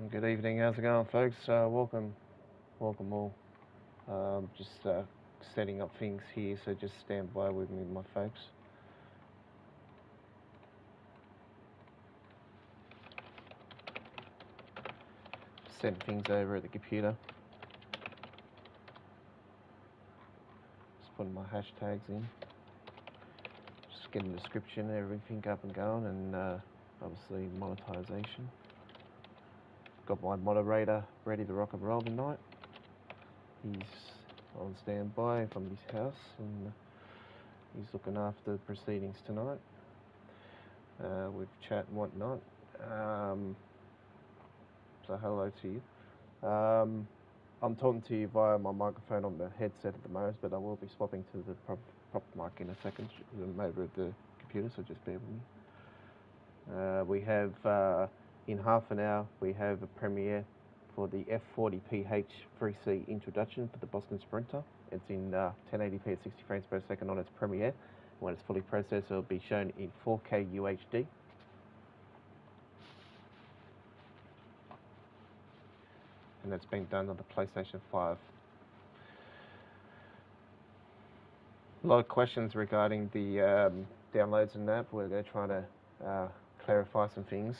Good evening, how's it going, folks? Welcome all. Just setting up things here, so just stand by with me, my folks. Setting things over at the computer. Just putting my hashtags in. Just getting the description, everything up and going, and obviously monetization. Got my moderator ready to rock and roll tonight. He's on standby from his house, and he's looking after the proceedings tonight with chat and whatnot. So hello to you. I'm talking to you via my microphone on the headset at the moment, but I will be swapping to the prop mic in a second. I'm over at the computer, so just bear with me. We have, in half an hour, we have a premiere for the F40PH 3C introduction for the Boston Sprinter. It's in 1080p at 60 frames per second on its premiere. When it's fully processed, it'll be shown in 4K UHD. And that's been done on the PlayStation 5. A lot of questions regarding the downloads and that. We're going to try to clarify some things.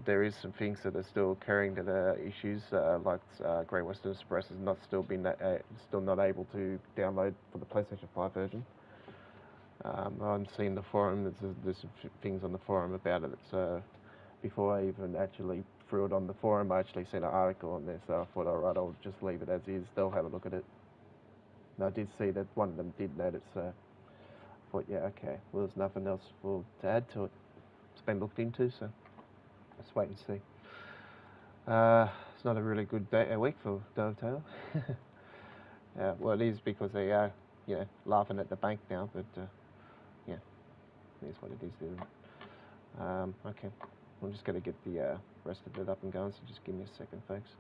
There is some things that are still occurring that are issues, like Great Western Express has still not able to download for the PlayStation 5 version. I'm seeing the forum. There's some things on the forum about it. So before I even actually threw it on the forum, I actually seen an article on there. So I thought, all right, I'll just leave it as is. They'll have a look at it. And I did see that one of them did notice. So I thought, yeah, okay. Well, there's nothing else to add to it. It's been looked into, so let's wait and see. It's not a really good week for Dovetail. Well, it is because they are, laughing at the bank now, but yeah, it is what it is. Okay, I'm just going to get the rest of it up and going, so just give me a second, folks.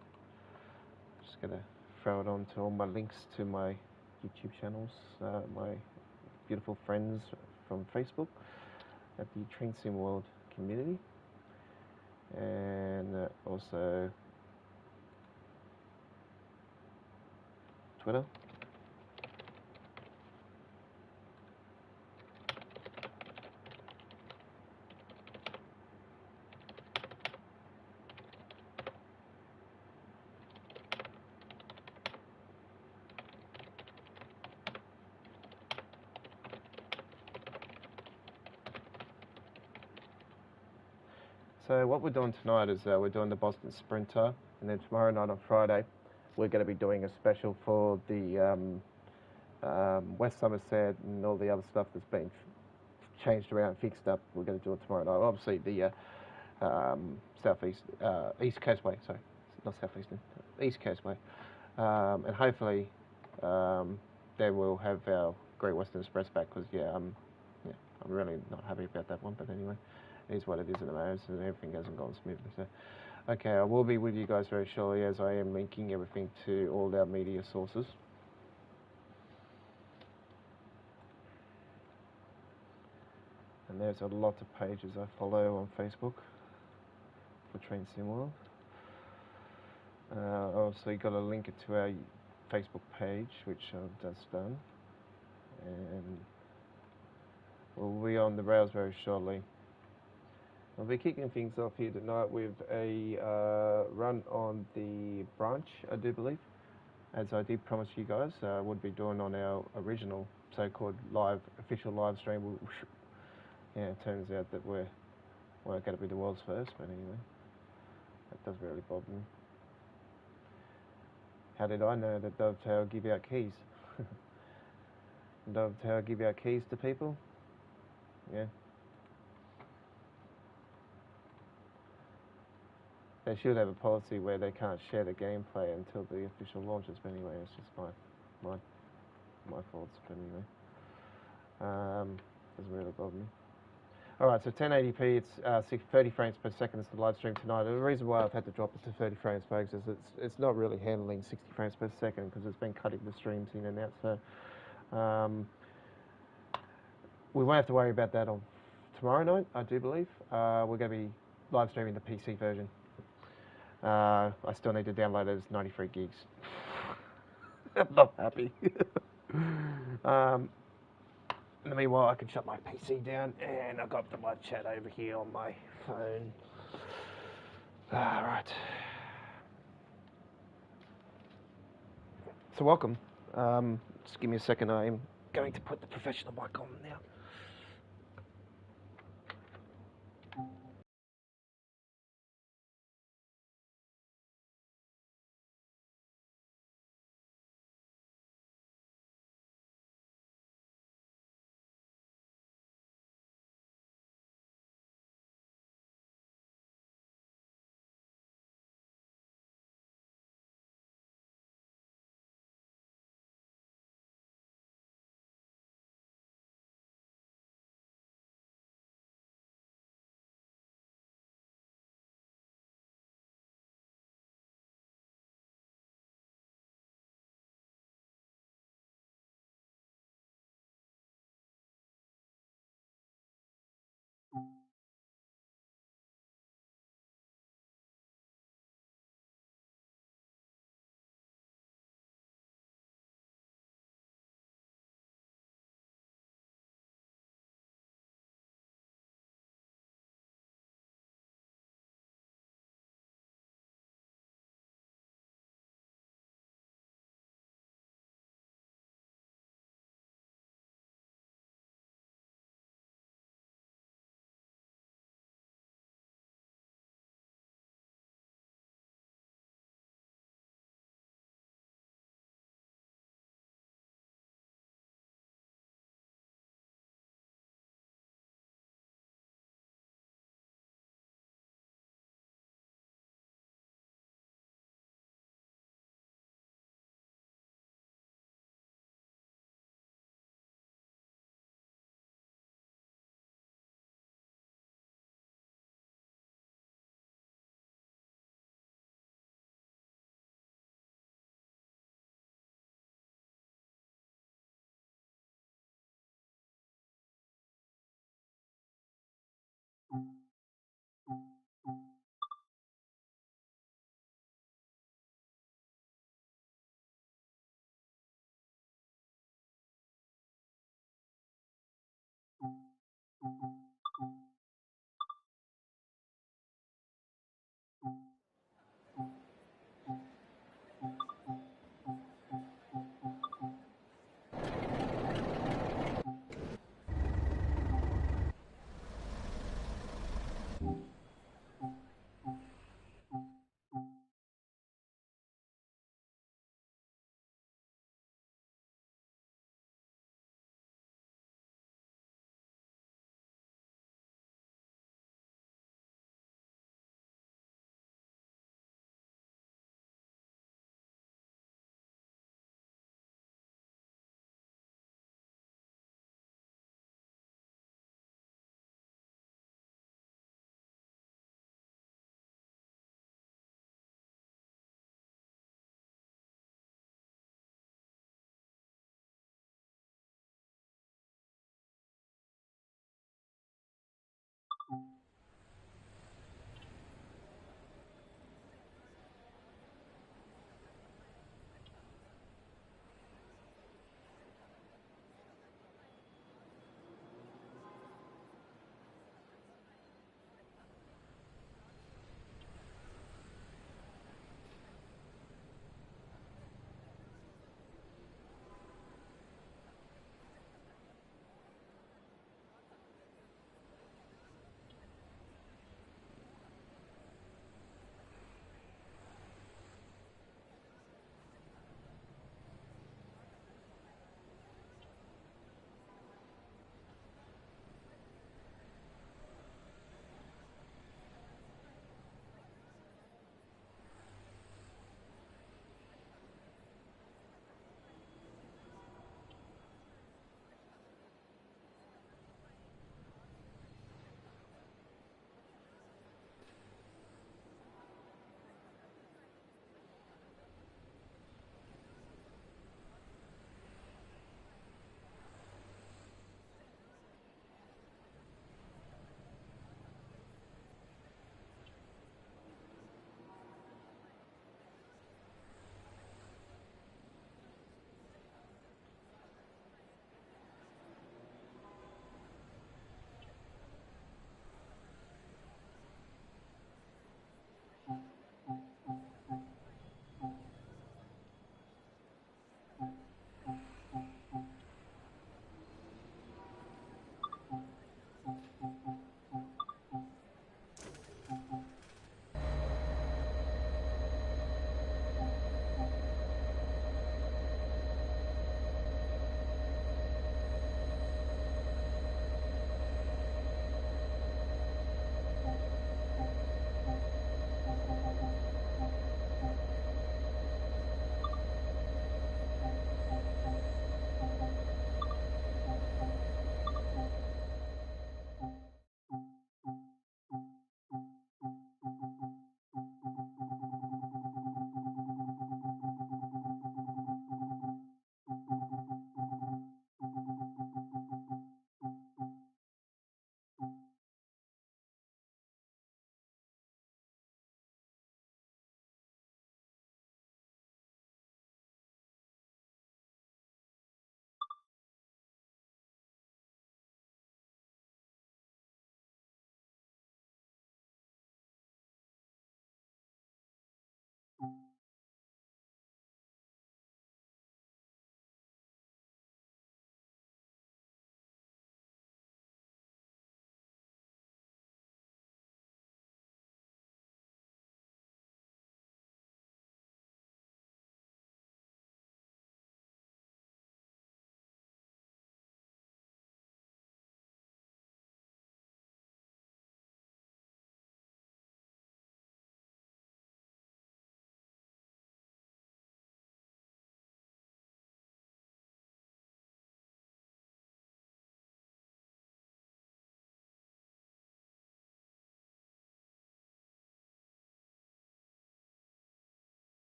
Just going to throw it on to all my links to my YouTube channels, my beautiful friends from Facebook at the Train Sim World community, and also Twitter. So what we're doing tonight is we're doing the Boston Sprinter, and then tomorrow night on Friday we're going to be doing a special for the West Somerset and all the other stuff that's been changed around, fixed up. We're going to do it tomorrow night. Obviously the East Coast Way, sorry, not Southeastern, East Coast Way, and hopefully they will have our Great Western Express back, because I'm really not happy about that one, but anyway. It is what it is at the moment, so everything hasn't gone smoothly. So, okay, I will be with you guys very shortly, as I am linking everything to all our media sources. And there's a lot of pages I follow on Facebook for Train Sim World. Also, got to link it to our Facebook page, which I've just done, and we'll be on the rails very shortly. I'll be kicking things off here tonight with a run on the branch, I do believe, as I did promise you guys. I would be doing on our original so-called official live stream. Yeah, it turns out that we're going to be the world's first, but anyway, that does really bother me. How did I know that Dovetail give out keys? Dovetail give out keys to people? Yeah. They should have a policy where they can't share the gameplay until the official launches, but anyway, it's just my faults, but anyway. Doesn't really bother me. Alright, so 1080p, it's 30 frames per second is the live stream tonight. The reason why I've had to drop it to 30 frames, folks, is it's not really handling 60 frames per second, because it's been cutting the streams in and out, so we won't have to worry about that on tomorrow night, I do believe. We're going to be live streaming the PC version. I still need to download it as 93 gigs. I'm not happy. In the meanwhile, I can shut my PC down, and I've got my chat over here on my phone. Right. So welcome. Just give me a second. I'm going to put the professional mic on now.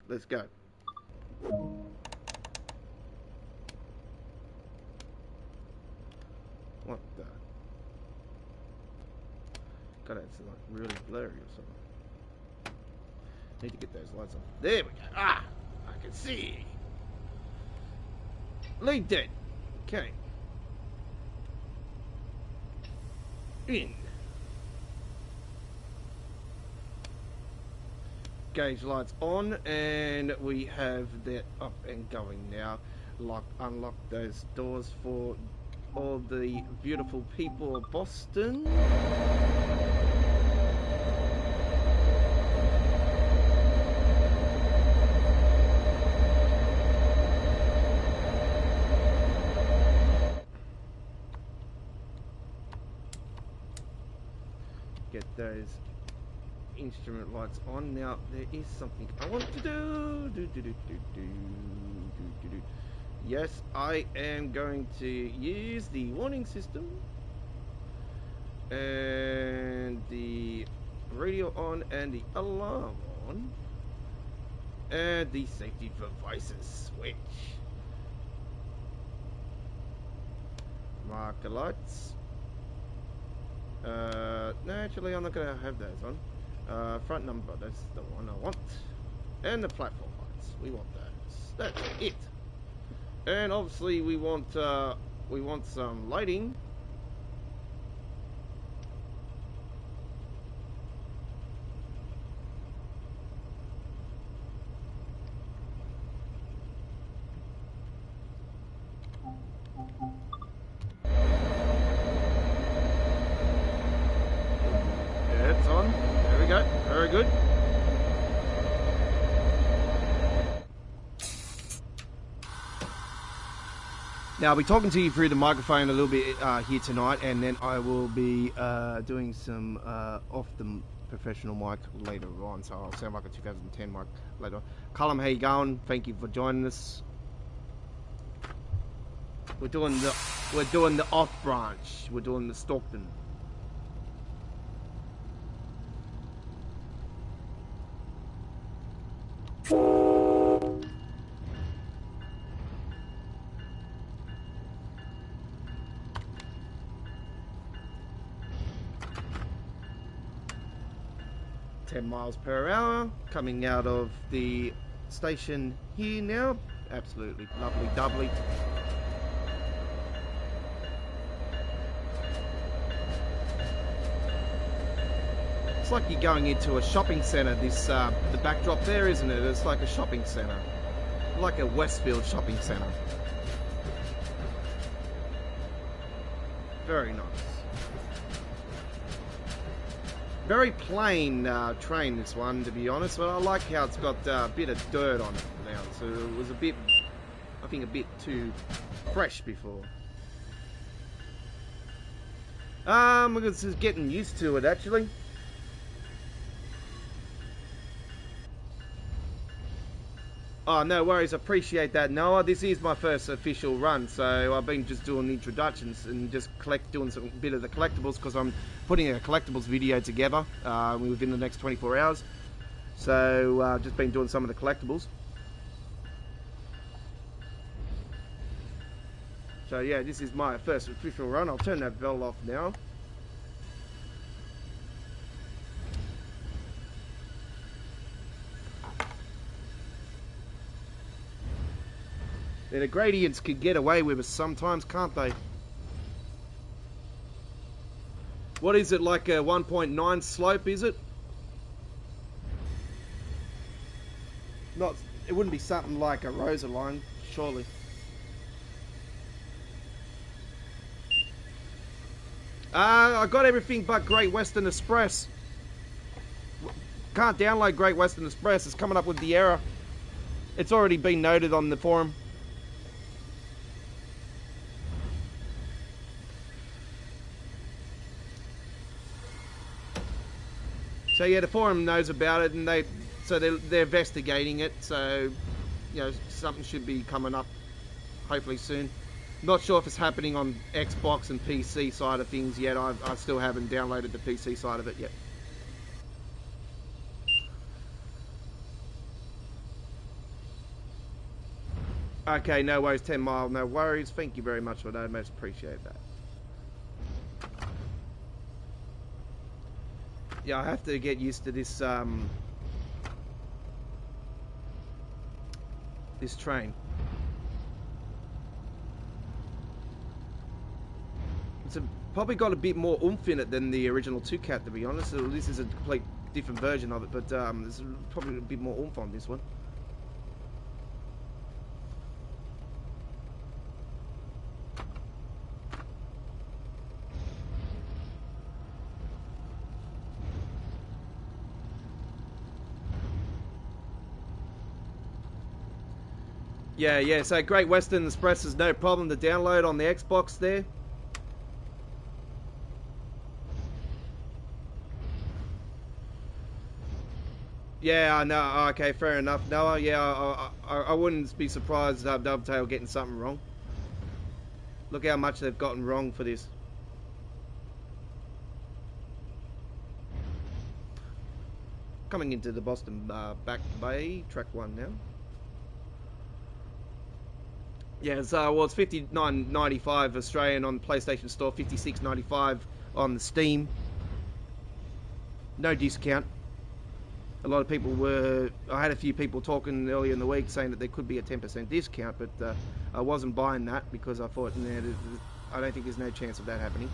let's go. What the? God, it's like really blurry or something. Need to get those lights on. There we go. Ah, I can see. Lead dead. Okay. In. Gauge lights on, and we have that up and going now. Unlock those doors for all the beautiful people of Boston. Get those instrument lights on. Now there is something I want to do. Yes, I am going to use the warning system and the radio on and the alarm on and the safety devices switch. Marker lights. No, actually I'm not going to have those on. Front number, that's the one I want. And the platform lights, we want those. That's it. And obviously we want some lighting. Yeah, it's on. There we go. Very good. Now I'll be talking to you through the microphone a little bit here tonight, and then I will be doing some off the professional mic later on, so I'll sound like a 2010 mic later on. Callum, how you going? Thank you for joining us. We're doing the off branch. We're doing the Stockton. 10 miles per hour coming out of the station here now. Absolutely lovely doubly. It's like you're going into a shopping centre, this the backdrop there, isn't it? It's like a shopping centre, like a Westfield shopping centre. Very nice. Very plain train, this one, to be honest, but I like how it's got a bit of dirt on it now, so it was a bit, I think, a bit too fresh before. This is getting used to it, actually. Oh, no worries, appreciate that, Noah. This is my first official run, so I've been just doing introductions and just doing some bit of the collectibles, because I'm putting a collectibles video together within the next 24 hours. So I've just been doing some of the collectibles. So yeah, this is my first official run. I'll turn that bell off now. The gradients can get away with us sometimes, can't they? What is it, like a 1.9 slope, is it? Not, it wouldn't be something like a Rosa line, surely. I got everything but Great Western Express. Can't download Great Western Express, it's coming up with the error. It's already been noted on the forum. So yeah, the forum knows about it, and they're investigating it. So, you know, something should be coming up, hopefully soon. Not sure if it's happening on Xbox and PC side of things yet. I still haven't downloaded the PC side of it yet. Okay, no worries, 10 Mile, no worries. Thank you very much for that, I most appreciate that. Yeah, I have to get used to this, this train. It's probably got a bit more oomph in it than the original 2-cat, to be honest. So this is a complete different version of it, but there's probably a bit more oomph on this one. Yeah, so Great Western Express is no problem to download on the Xbox there. Yeah, I know. Okay, fair enough. No, yeah, I wouldn't be surprised to have Dovetail getting something wrong. Look how much they've gotten wrong for this. Coming into the Boston Back Bay, track 1 now. Yeah, so well, it's $59.95 Australian on PlayStation Store, $56.95 on the Steam. No discount. A lot of people were... I had a few people talking earlier in the week saying that there could be a 10% discount, but I wasn't buying that because I thought, nah, I don't think there's no chance of that happening.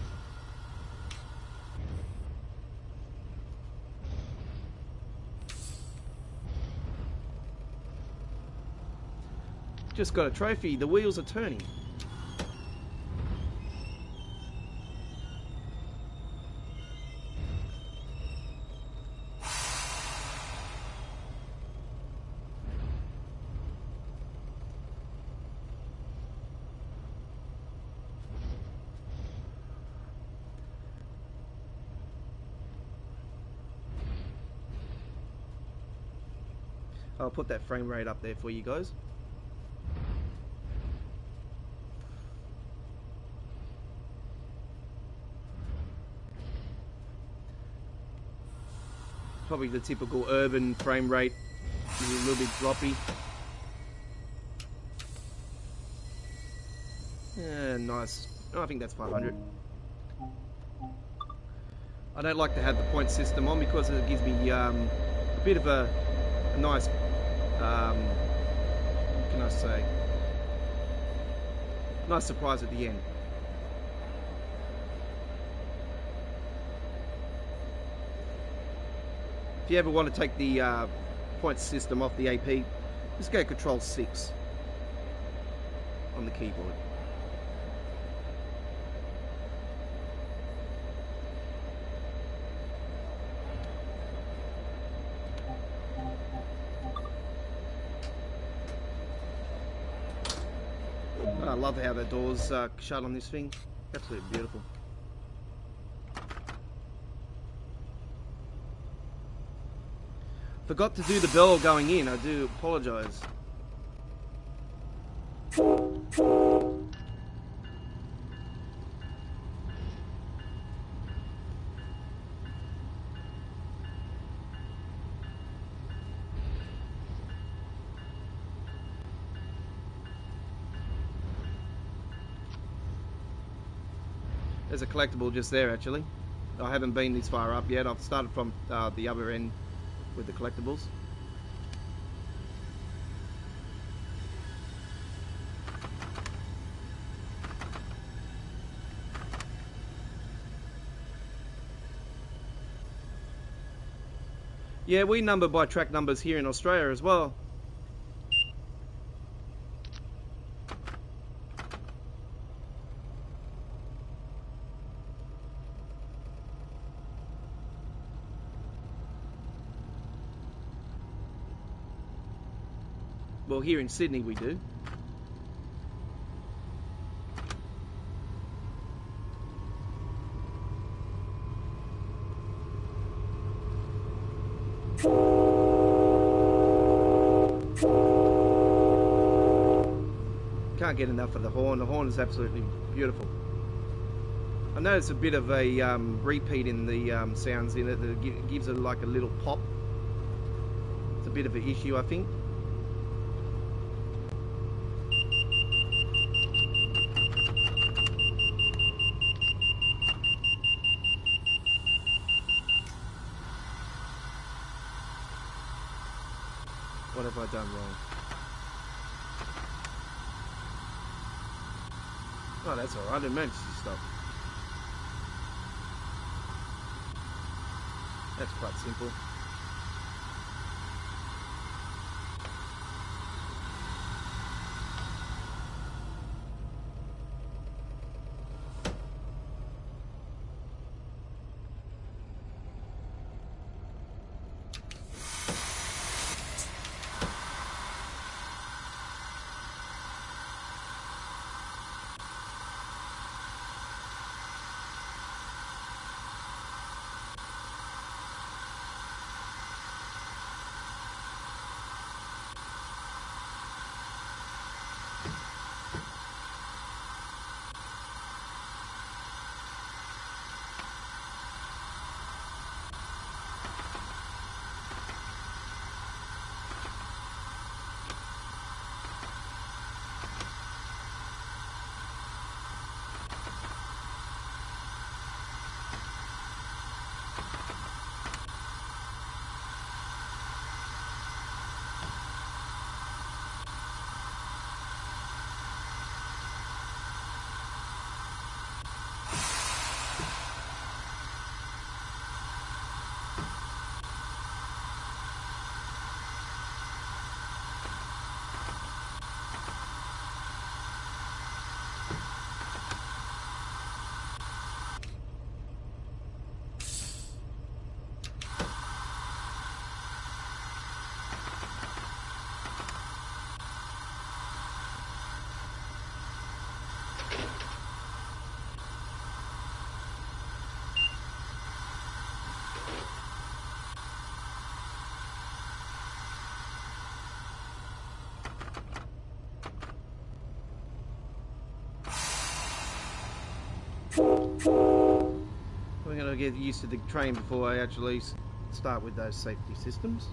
Just got a trophy. The wheels are turning. I'll put that frame rate up there for you guys. Probably the typical urban frame rate, a little bit droppy. Yeah, nice. Oh, I think that's 500. I don't like to have the point system on because it gives me a bit of a nice, what can I say? Nice surprise at the end. If you ever want to take the point system off the AP, just go Control 6 on the keyboard. I love how the doors shut on this thing. Absolutely beautiful. Forgot to do the bell going in. I do apologise. There's a collectible just there, actually. I haven't been this far up yet. I've started from the other end with the collectibles. Yeah, we number by track numbers here in Australia as well. Well, here in Sydney we do. Can't get enough of the horn. The horn is absolutely beautiful. I noticed a bit of a repeat in the sounds in it. That gives it like a little pop. It's a bit of an issue, I think. have I done wrong? Oh, that's alright. Emergency stop. That's quite simple. We're going to get used to the train before I actually start with those safety systems.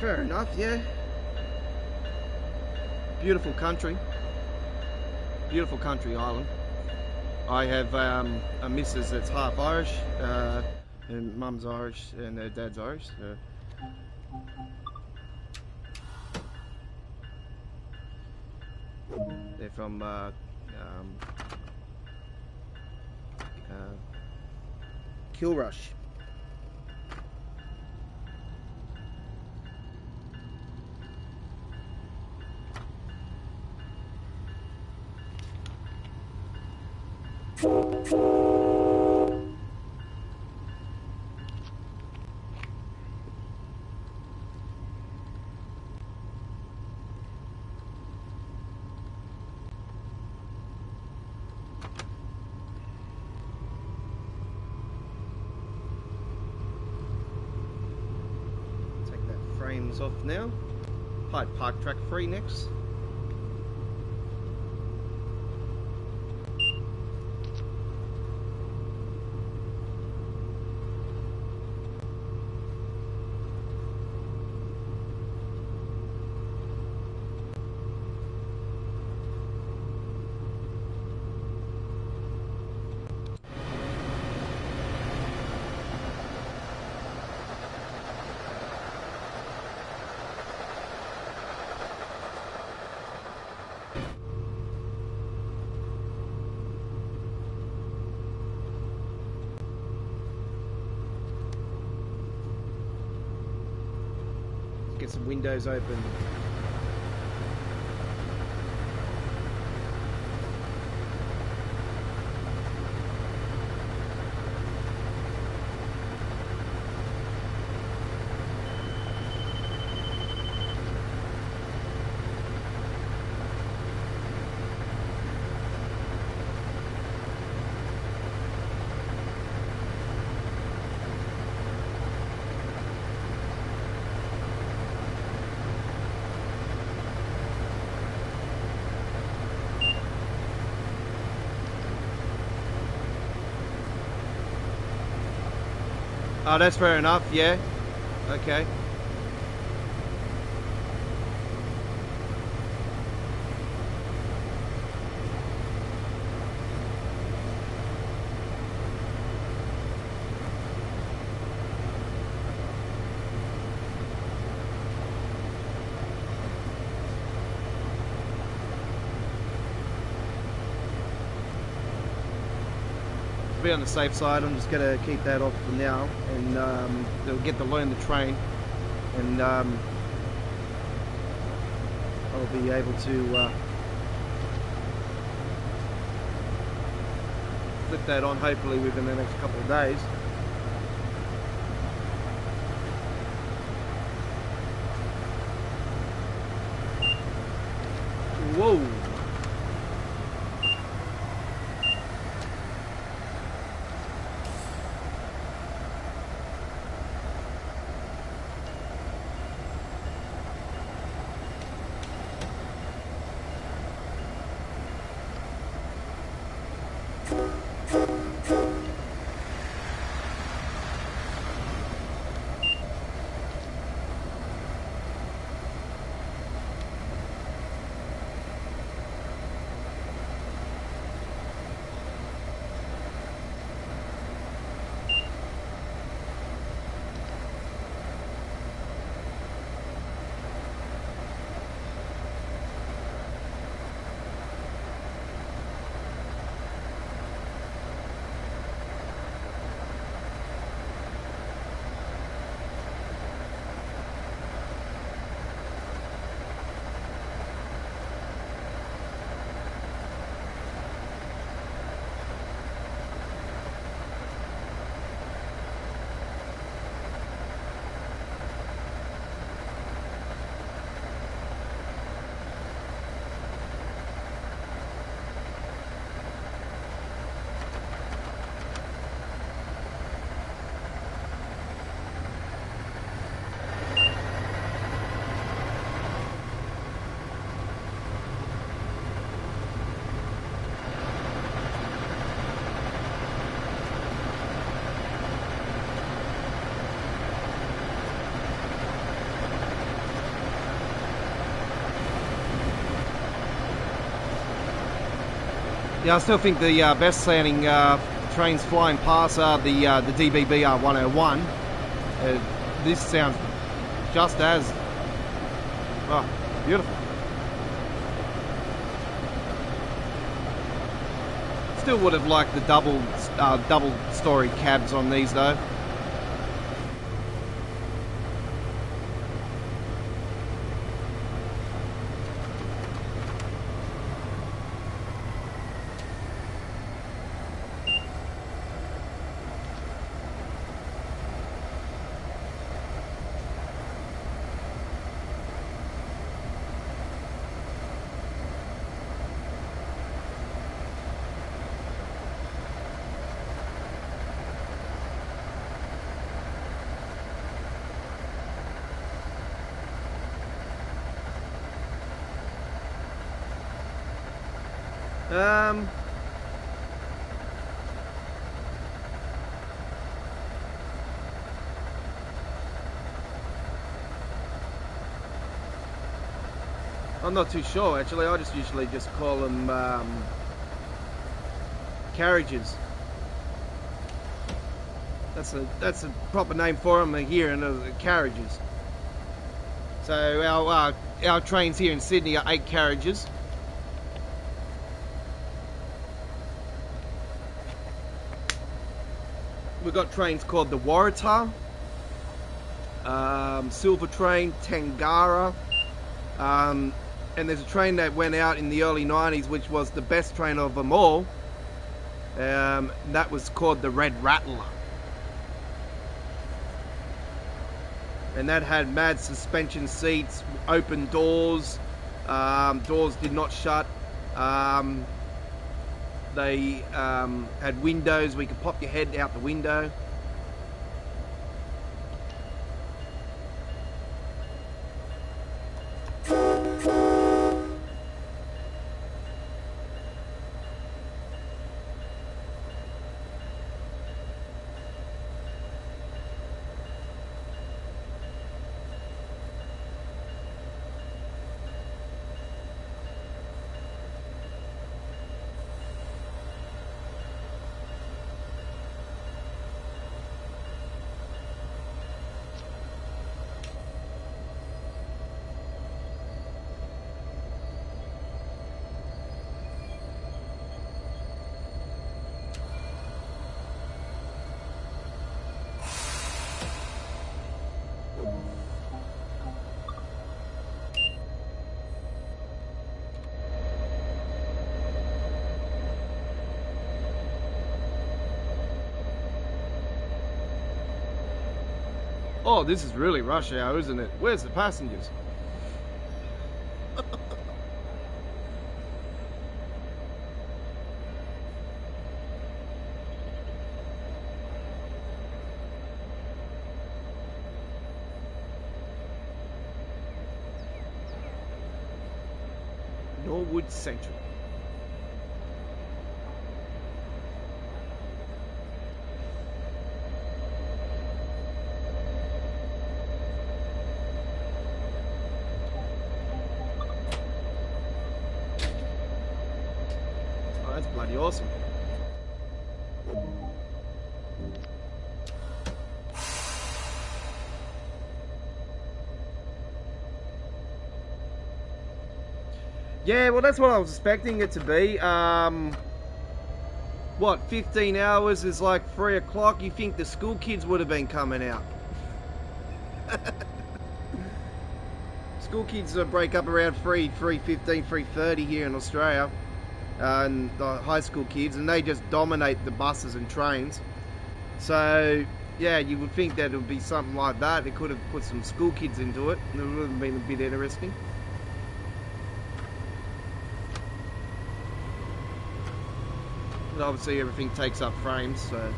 Fair enough, yeah. Beautiful country. Beautiful country island. I have a missus that's half Irish, and mum's Irish and her dad's Irish. So. They're from Kilrush. Take that frames off now. Hyde Park track free next. get some windows open. Oh, that's fair enough, yeah. Okay. Be on the safe side. I'm just going to keep that off for now, and they'll get to learn the train, and I'll be able to flip that on hopefully within the next couple of days. Whoa. Yeah, I still think the best sounding trains flying past are the DBBR 101. This sounds just as beautiful. Still would have liked the double story cabs on these though. I'm not too sure actually. I just usually just call them carriages. That's a proper name for them here in the carriages. So our trains here in Sydney are 8 carriages. We've got trains called the Waratah. Silver Train, Tangara, and there's a train that went out in the early 90s which was the best train of them all. That was called the Red Rattler. And that had mad suspension seats, open doors, doors did not shut. They had windows where you could pop your head out the window. Oh, this is really rush hour, isn't it? Where's the passengers? Norwood Central. That's bloody awesome. Yeah, well, that's what I was expecting it to be. What, 15 hours is like 3 o'clock? You think the school kids would have been coming out? School kids break up around 3:15, 3:30 here in Australia. And the high school kids, and they just dominate the buses and trains. So yeah, you would think that it would be something like that. They could have put some school kids into it, and it would have been a bit interesting. But obviously everything takes up frames, so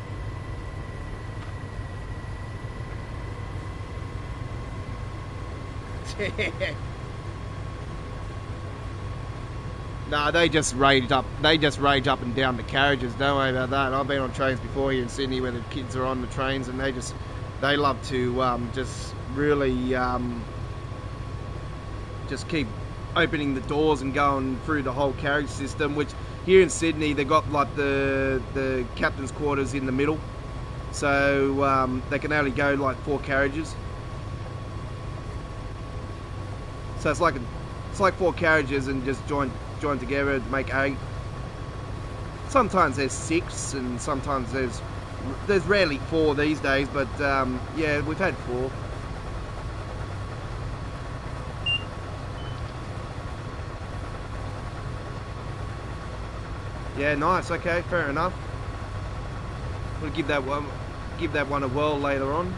nah, they just rage up. They just rage up and down the carriages. Don't worry about that. I've been on trains before here in Sydney where the kids are on the trains, and they love to just really just keep opening the doors and going through the whole carriage system. Which here in Sydney they got like the captain's quarters in the middle, so they can only go like 4 carriages. So it's like 4 carriages and just join together to make 8. Sometimes there's 6, and sometimes there's rarely 4 these days, but yeah, we've had 4. Yeah, nice. Okay, fair enough. We'll give that one a whirl later on.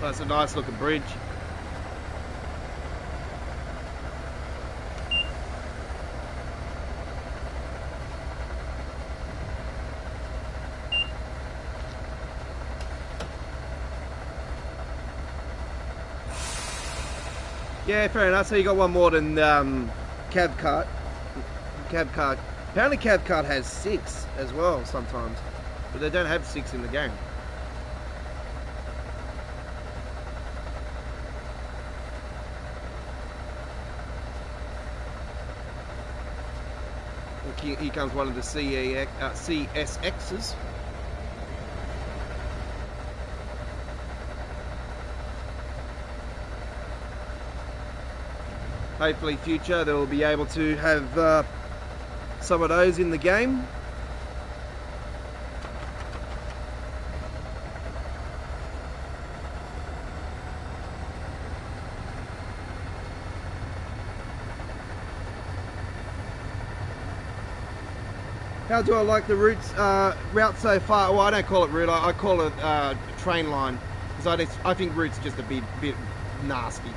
That's a nice looking bridge. Yeah, fair enough. So you got one more than cab cart. Apparently cab cart has 6 as well sometimes, but they don't have 6 in the game. Here comes one of the CSXs. Hopefully future they'll be able to have some of those in the game. How do I like the route so far? Well, I don't call it route. I call it train line, because I think route's just a bit nasty.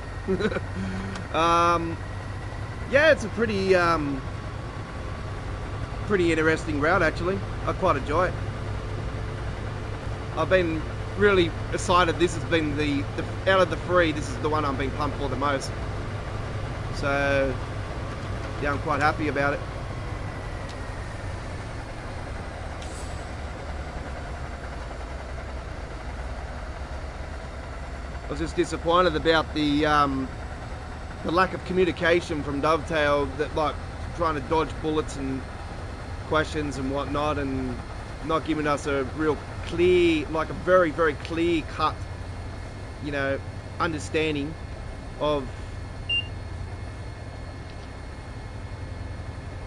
Yeah, it's a pretty interesting route actually. I quite enjoy it. I've been really excited. This has been the out of the three, this is the one I'm being pumped for the most. So yeah, I'm quite happy about it. I was just disappointed about the lack of communication from Dovetail, that like trying to dodge bullets and questions and whatnot, and not giving us a real clear, like a very, very clear cut, you know, understanding of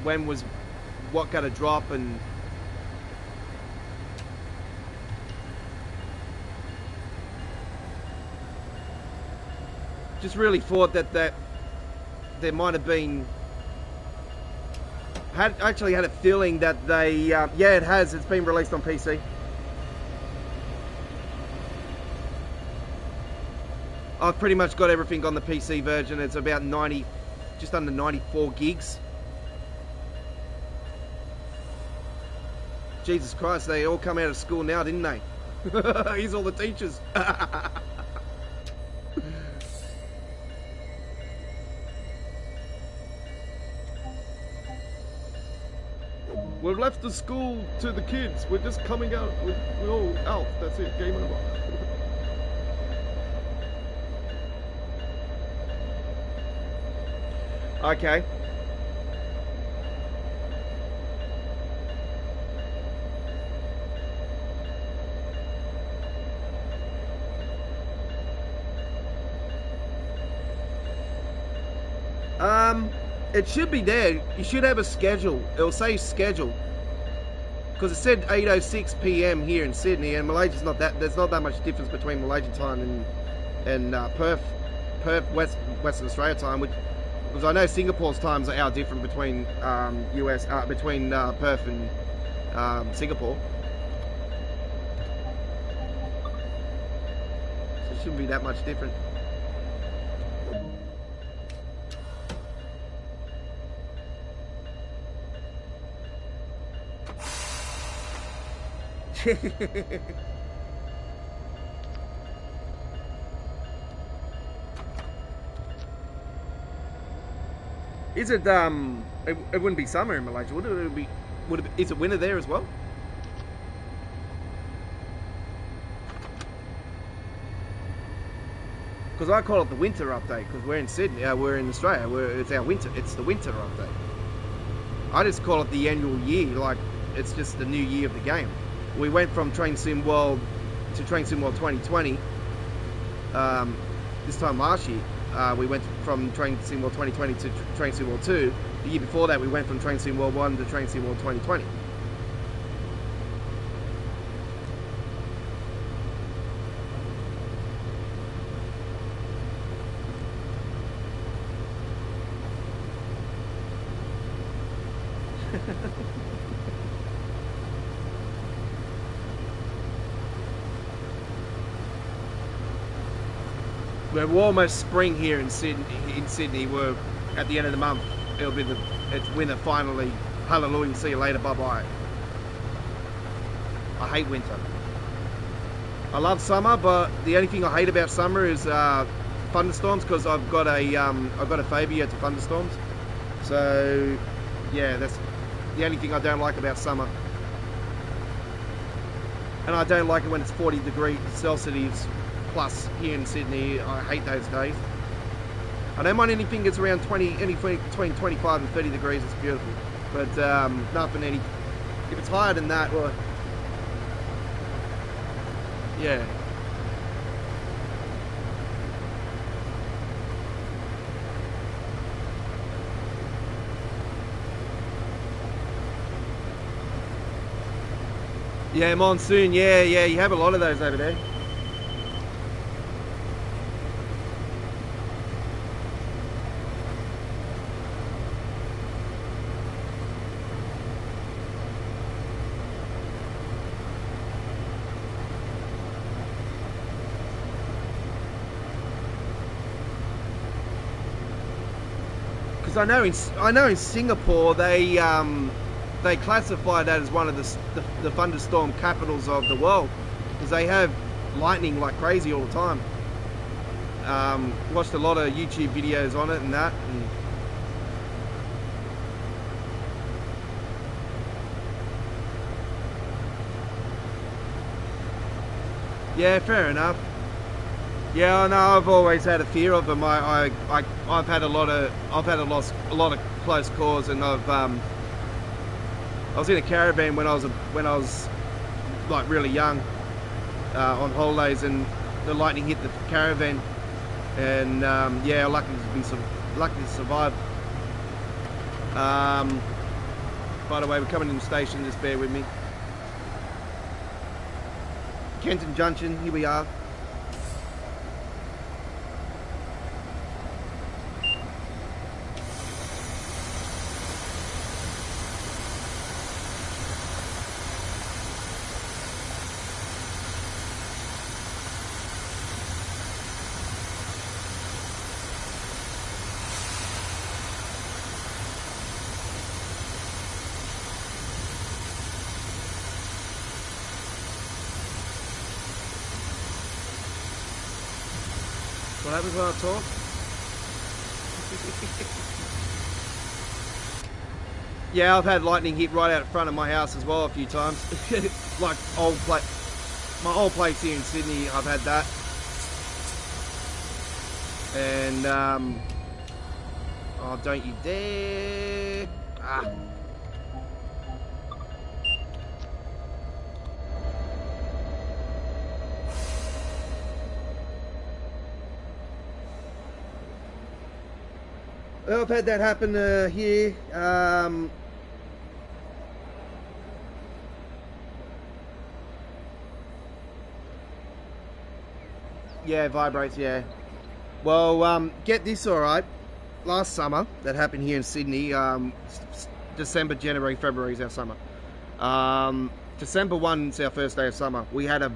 when was what going to drop. And just really thought that there might have been, actually had a feeling that they, yeah, it has, it's been released on PC. I've pretty much got everything on the PC version. It's about 90, just under 94 gigs. Jesus Christ, they all come out of school now, didn't they? Here's all the teachers. We've left the school to the kids. We're just coming out. We're all out. That's it. Game over. Okay. It should be there. You should have a schedule. It'll say schedule, because it said 8:06 p.m. here in Sydney, and Malaysia's not that. There's not that much difference between Malaysian time and Perth, Western Australia time. Because I know Singapore's times are different between Perth and Singapore. So it shouldn't be that much different. Is it it wouldn't be summer in Malaysia, would it? Is it winter there as well? Because I call it the winter update, because we're in Sydney, we're in Australia, it's our winter, it's the winter update. I just call it the annual year, like it's just the new year of the game. We went from Train Sim World to Train Sim World 2020 this time last year. We went from Train Sim World 2020 to Train Sim World 2. The year before that we went from Train Sim World 1 to Train Sim World 2020. We're almost spring here in Sydney. We're at the end of the month. It'll be it's winter finally. Hallelujah. See you later. Bye bye. I hate winter. I love summer, but the only thing I hate about summer is thunderstorms, because I've got a phobia to thunderstorms. So yeah, that's the only thing I don't like about summer. And I don't like it when it's 40 degrees Celsius plus here in Sydney. I hate those days. I don't mind anything that's around between 25 and 30 degrees. It's beautiful. But nothing any. If it's higher than that, well, yeah. Yeah, monsoon. Yeah, you have a lot of those over there. Because I know in Singapore they classify that as one of the thunderstorm capitals of the world, because they have lightning like crazy all the time. Watched a lot of YouTube videos on it and that. Yeah, fair enough. Yeah, I know. I've always had a fear of them. I've had a lot of close calls, and I was in a caravan when I was like really young on holidays, and the lightning hit the caravan, and yeah, lucky to survive. By the way, we're coming in the station. Just bear with me. Kenton Junction. Here we are. What happens when I talk? Yeah, I've had lightning hit right out in front of my house as well a few times. Like my old place here in Sydney, I've had that. And oh, don't you dare! Ah. Well, I've had that happen here. Yeah, vibrates, yeah. Well, get this, alright. Last summer, that happened here in Sydney. December, January, February is our summer. December 1 is our first day of summer. We had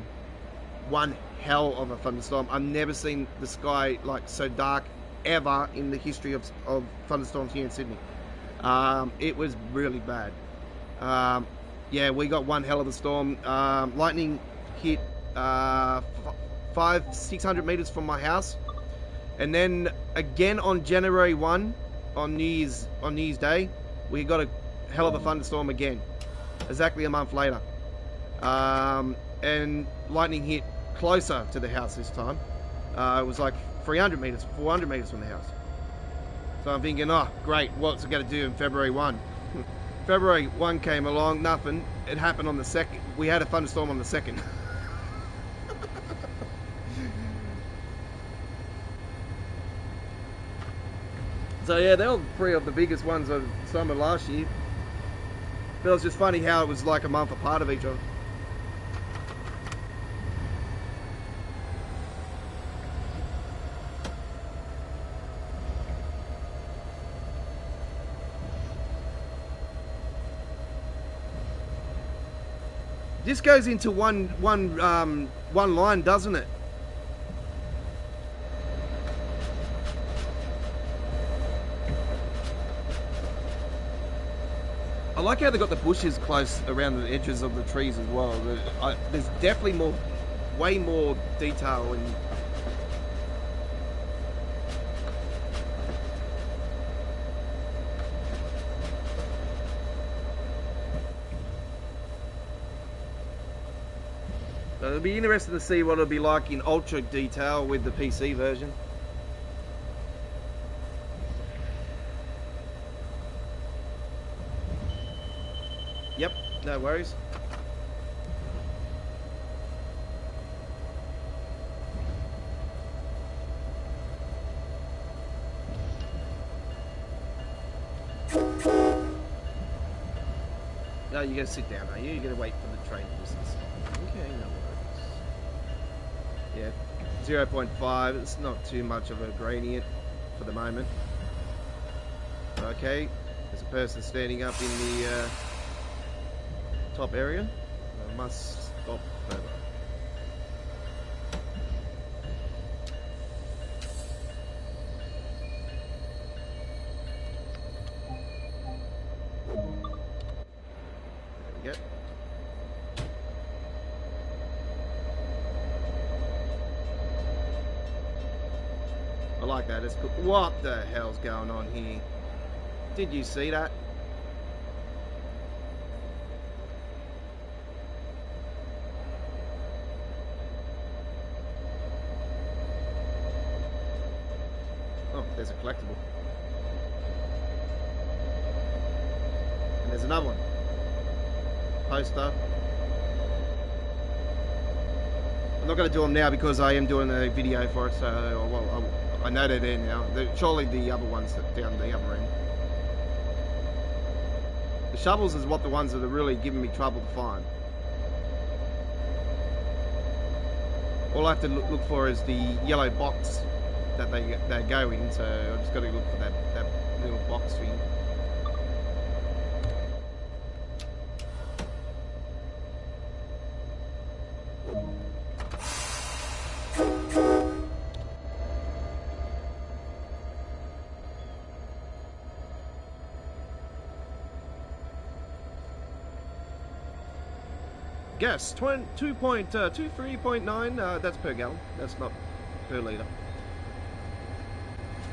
one hell of a thunderstorm. I've never seen the sky like so dark ever in the history of thunderstorms here in Sydney. It was really bad. Yeah, we got one hell of a storm. Lightning hit 500-600 meters from my house, and then again on January 1, on New Year's Day, we got a hell of a thunderstorm again, exactly a month later. And lightning hit closer to the house this time. It was like 300 meters, 400 meters from the house. So I'm thinking, oh, great, what's it going to do in February 1? February 1 came along, nothing. It happened on the 2nd. We had a thunderstorm on the 2nd. So yeah, they were three of the biggest ones of summer last year. But it was just funny how it was like a month apart of each other. This goes into one line, doesn't it? I like how they got the bushes close around the edges of the trees as well. There's definitely way more detail in. It'll be interesting to see what it'll be like in ultra detail with the PC version. Yep, no worries. No, you gotta sit down, are you? You gotta wait for the train to stop. Okay, no worries. Yeah, 0.5. It's not too much of a gradient for the moment. Okay, there's a person standing up in the top area. I must stop further. There we go. I like that. It's cool. What the hell's going on here? Did you see that? Oh, there's a collectible. And there's another one. Poster. I'm not going to do them now because I am doing a video for it, so well, I know they're there now. Surely the other ones that down the other end. The shovels is what the ones that are really giving me trouble to find. All I have to look for is the yellow box that they go in, so I've just got to look for that little box thing. Gas 2.23.9. That's per gallon. That's not per litre.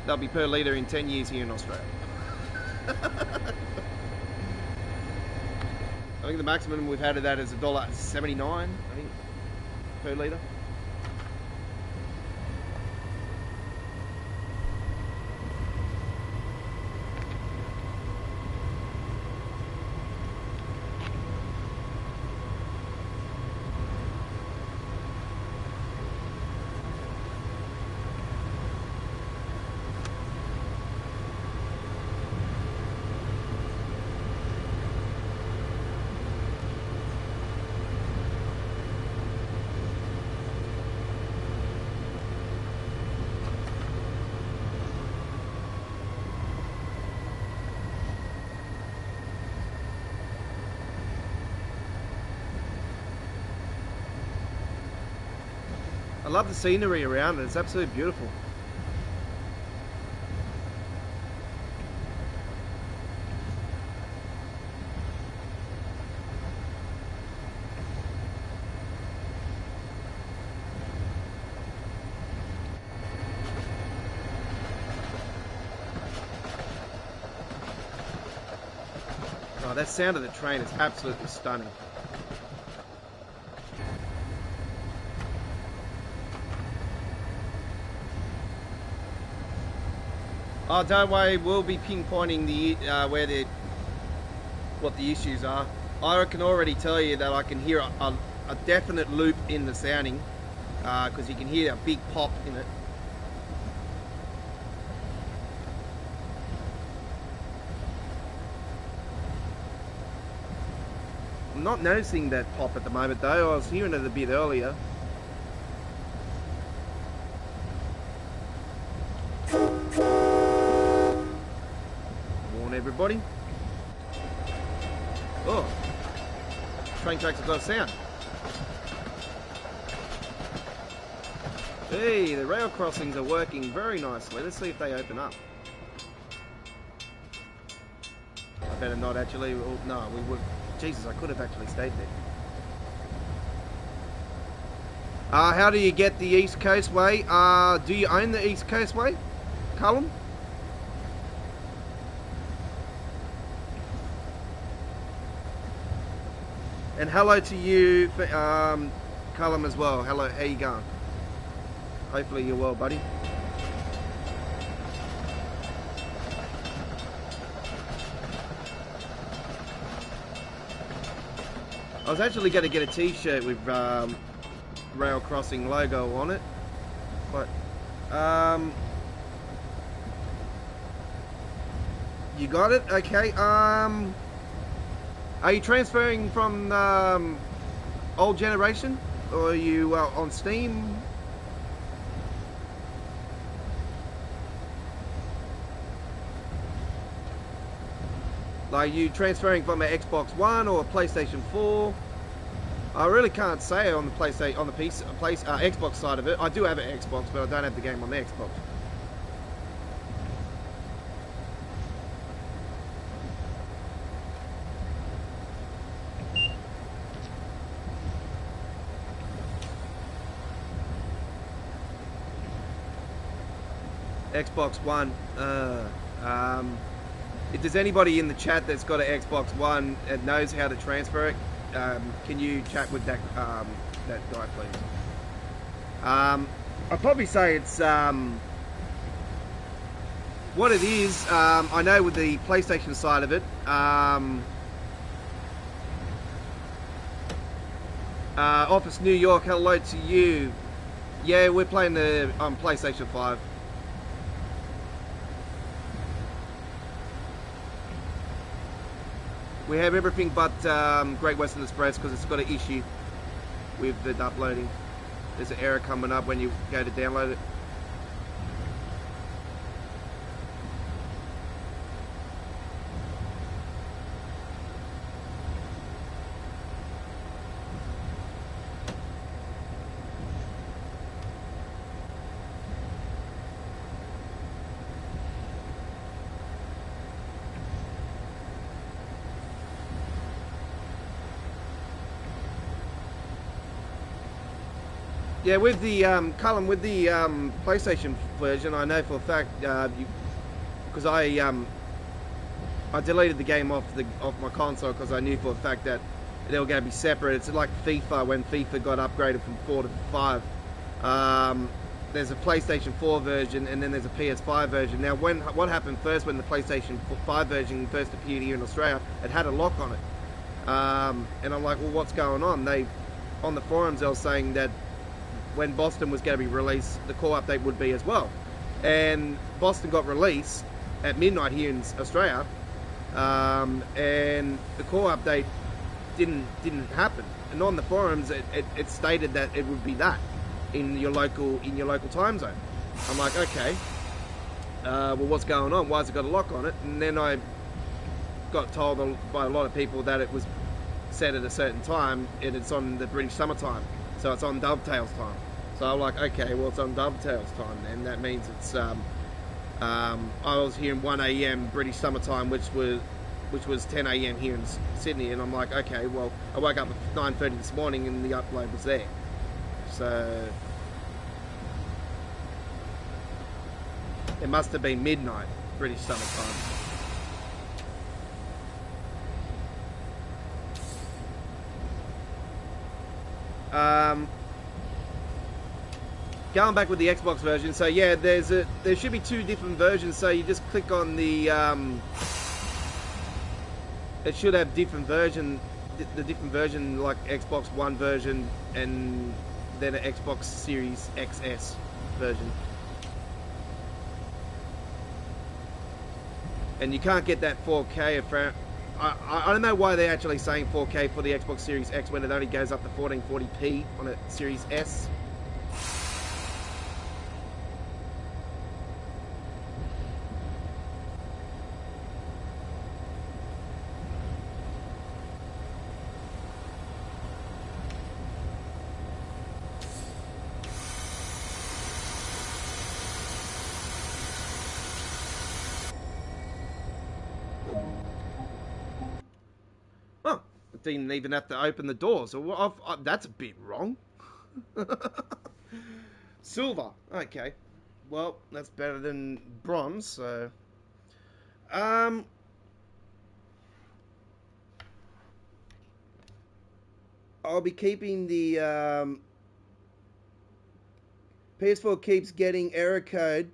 That'll be per litre in 10 years here in Australia. I think the maximum we've had of that is $1.79, I think, per litre. I love the scenery around it. It's absolutely beautiful. Oh, that sound of the train is absolutely stunning. Oh, don't worry, we'll be pinpointing the what the issues are. I can already tell you that I can hear a definite loop in the sounding, because you can hear a big pop in it. I'm not noticing that pop at the moment though. I was hearing it a bit earlier. Everybody. Oh, train tracks have got a sound. Hey, the rail crossings are working very nicely. Let's see if they open up. I better not actually. Oh, no, we would. Jesus, I could have actually stayed there. How do you get the East Coast Way? Do you own the East Coast Way, Callum? And hello to you, Callum, as well. Hello, how you going? Hopefully you're well, buddy. I was actually going to get a T-shirt with Rail Crossing logo on it, but you got it? Okay. Are you transferring from old generation, or are you on Steam? Like, you transferring from an Xbox One or a PlayStation 4? I really can't say on the PlayStation, on the Xbox side of it. I do have an Xbox, but I don't have the game on the Xbox. Xbox One. If there's anybody in the chat that's got an Xbox One and knows how to transfer it, can you chat with that that guy, please? I'd probably say it's what it is. I know with the PlayStation side of it, Office New York, hello to you. Yeah, we're playing the PlayStation 5. We have everything but Great Western Express because it's got an issue with the uploading. There's an error coming up when you go to download it. Yeah, with the Cullen, with the PlayStation version, I know for a fact because I deleted the game off my console because I knew for a fact that they were going to be separate. It's like FIFA when FIFA got upgraded from 4 to 5. There's a PlayStation 4 version and then there's a PS5 version. Now, what happened first when the PlayStation 5 version first appeared here in Australia? It had a lock on it, and I'm like, well, what's going on? On the forums they were saying that when Boston was going to be released, the core update would be as well. And Boston got released at midnight here in Australia, and the core update didn't happen. And on the forums, it stated that it would be that in your local time zone. I'm like, okay, well, what's going on? Why's it got a lock on it? And then I got told by a lot of people that it was set at a certain time, and it's on the British summertime. So it's on Dovetail's time. So I'm like, okay, well, it's on Dovetail's time then. That means it's, I was hearing 1 a.m. British summertime, which was 10 a.m. here in Sydney. And I'm like, okay, well, I woke up at 9:30 this morning and the upload was there. So it must have been midnight British summertime. Going back with the Xbox version, so yeah, there should be 2 different versions. So you just click on the, it should have different version, the different version like Xbox One version and then an Xbox Series XS version. And you can't get that 4K. I don't know why they're actually saying 4K for the Xbox Series X when it only goes up to 1440p on a Series S. Didn't even have to open the door, so that's a bit wrong. Silver, okay. Well, that's better than bronze, so... I'll be keeping the... PS4 keeps getting error code.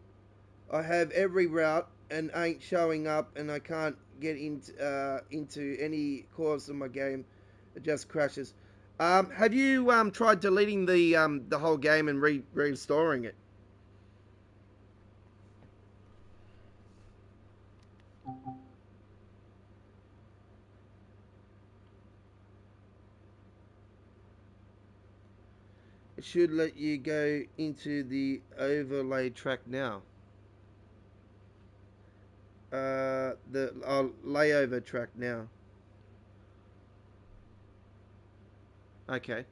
I have every route and ain't showing up, and I can't get into any course of my game. It just crashes. Have you tried deleting the whole game and restoring it? It should let you go into the overlay track now. The layover track now. Okay.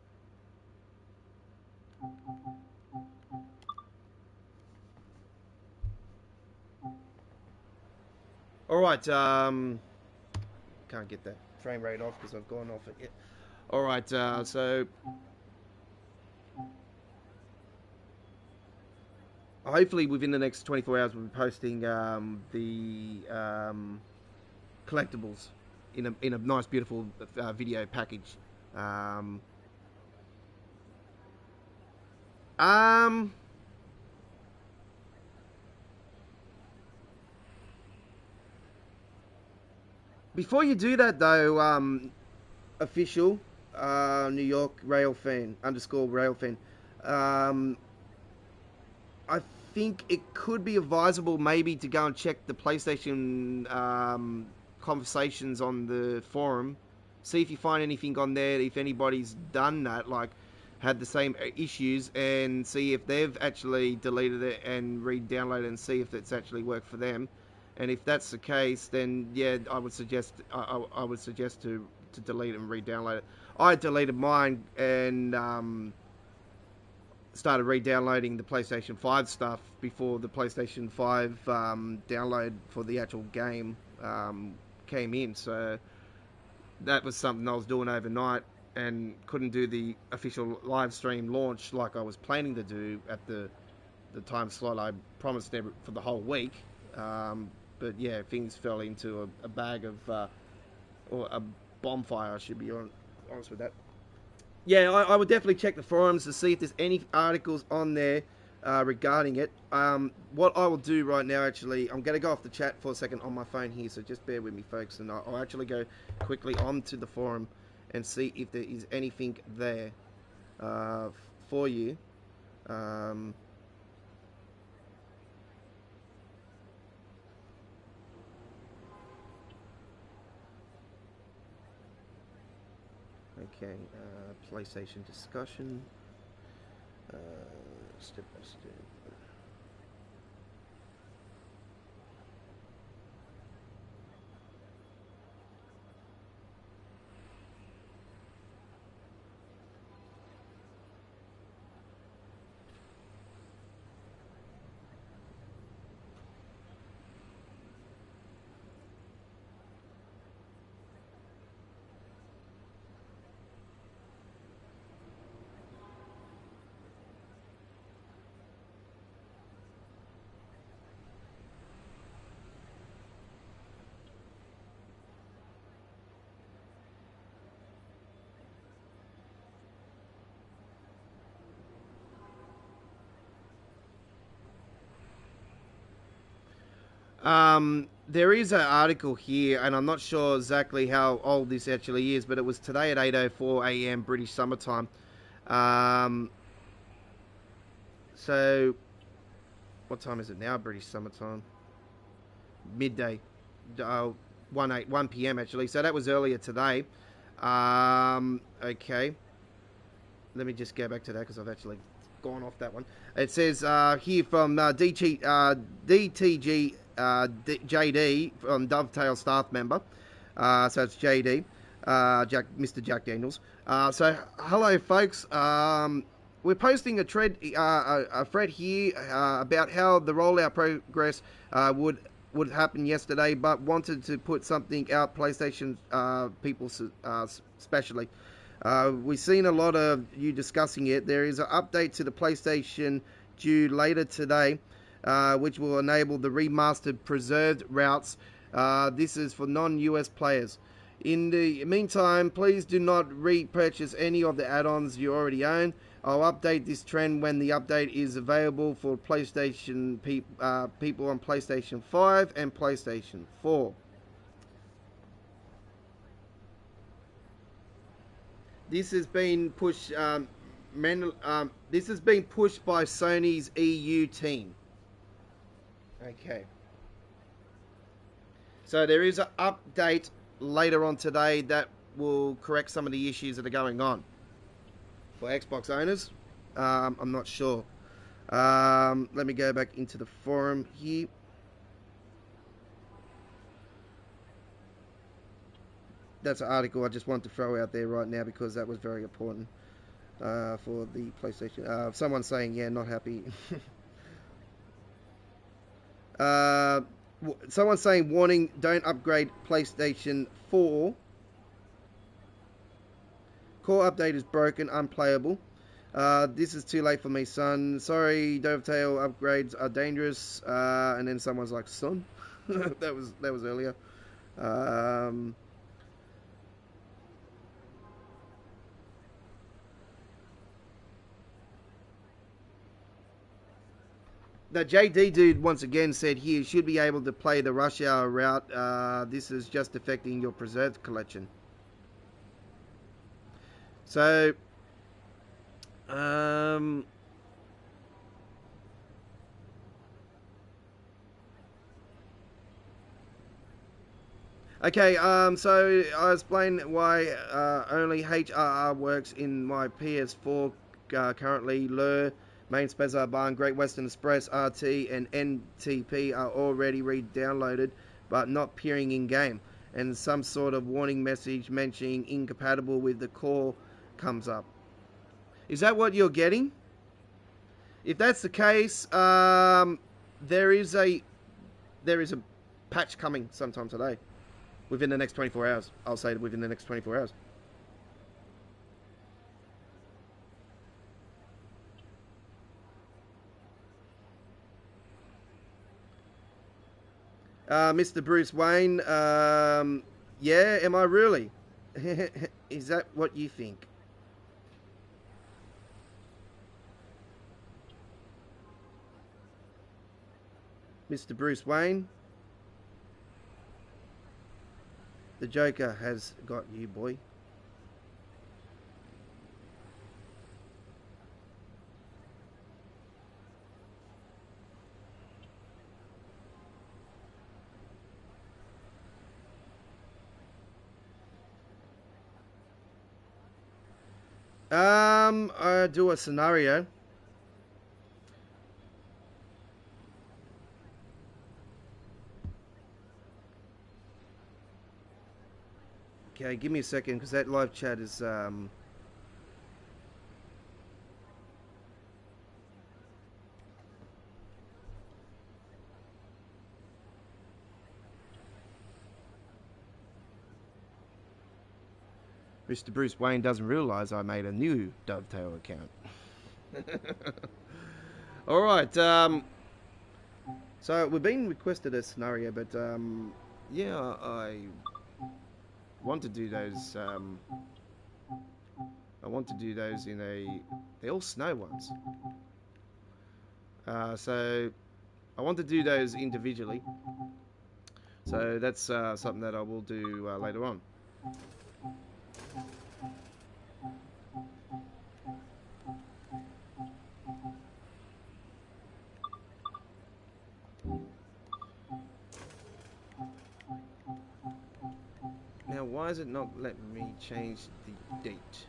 All right. Can't get that frame rate off because I've gone off it yet. All right. So hopefully within the next 24 hours we'll be posting the collectibles in a nice, beautiful video package. Before you do that though, official New York rail fan _ rail fan. I think it could be advisable maybe to go and check the PlayStation conversations on the forum, see if you find anything on there, if anybody's done that, like had the same issues, and see if they've actually deleted it and re-downloaded it and see if it's actually worked for them. And if that's the case, then yeah, I would suggest to delete it and re-download it. I deleted mine and started re-downloading the PlayStation 5 stuff before the PlayStation 5 download for the actual game came in. So that was something I was doing overnight and couldn't do the official live stream launch like I was planning to do at the time slot I promised for the whole week. But yeah, things fell into a bag of, or a bonfire, I should be honest with that. Yeah, I would definitely check the forums to see if there's any articles on there regarding it. What I will do right now, actually, I'm going to go off the chat for a second on my phone here, so just bear with me, folks, and I'll actually go quickly onto the forum and see if there is anything there for you. Okay, PlayStation discussion, step by step. There is an article here, and I'm not sure exactly how old this actually is, but it was today at 8:04 a.m. British summertime. So, what time is it now, British summertime? Midday. 1 p.m. actually. So that was earlier today. Okay. Let me just go back to that because I've actually gone off that one. It says here from DTG JD from Dovetail staff member. So it's JD, Mr. Jack Daniels. So hello, folks. We're posting a thread here about how the rollout progress would happen yesterday, but wanted to put something out PlayStation people especially. We've seen a lot of you discussing it. There is an update to the PlayStation due later today, which will enable the remastered preserved routes. This is for non-US players. In the meantime, please do not repurchase any of the add-ons you already own. I'll update this trend when the update is available for PlayStation people on PlayStation 5 and PlayStation 4. This has been pushed. This has been pushed by Sony's EU team. Okay. So there is an update later on today that will correct some of the issues that are going on for Xbox owners. I'm not sure. Let me go back into the forum here. That's an article I just want to throw out there right now because that was very important for the PlayStation. Someone saying, yeah, not happy. Someone saying, warning, don't upgrade PlayStation 4. Core update is broken, unplayable. This is too late for me, son. Sorry, Dovetail upgrades are dangerous. And then someone's like, son. that was earlier. The JD dude once again said here, should be able to play the rush hour route. This is just affecting your preserved collection. So, okay, so I explained why only HRR works in my PS4 currently. Lure, Main Spezza Barn, Great Western Express, RT, and NTP are already re-downloaded, but not appearing in-game. And some sort of warning message mentioning incompatible with the core comes up. Is that what you're getting? If that's the case, there is a patch coming sometime today. Within the next 24 hours. I'll say within the next 24 hours. Mr. Bruce Wayne, yeah, am I really? Is that what you think? Mr. Bruce Wayne, the Joker has got you, boy. I do a scenario. Okay, give me a second, because that live chat is, Mr. Bruce Wayne doesn't realise I made a new Dovetail account. Alright, so we've been requested a scenario, but, yeah, I want to do those, I want to do those in they're all snow ones. So, I want to do those individually. So that's something that I will do later on. Now, why is it not letting me change the date?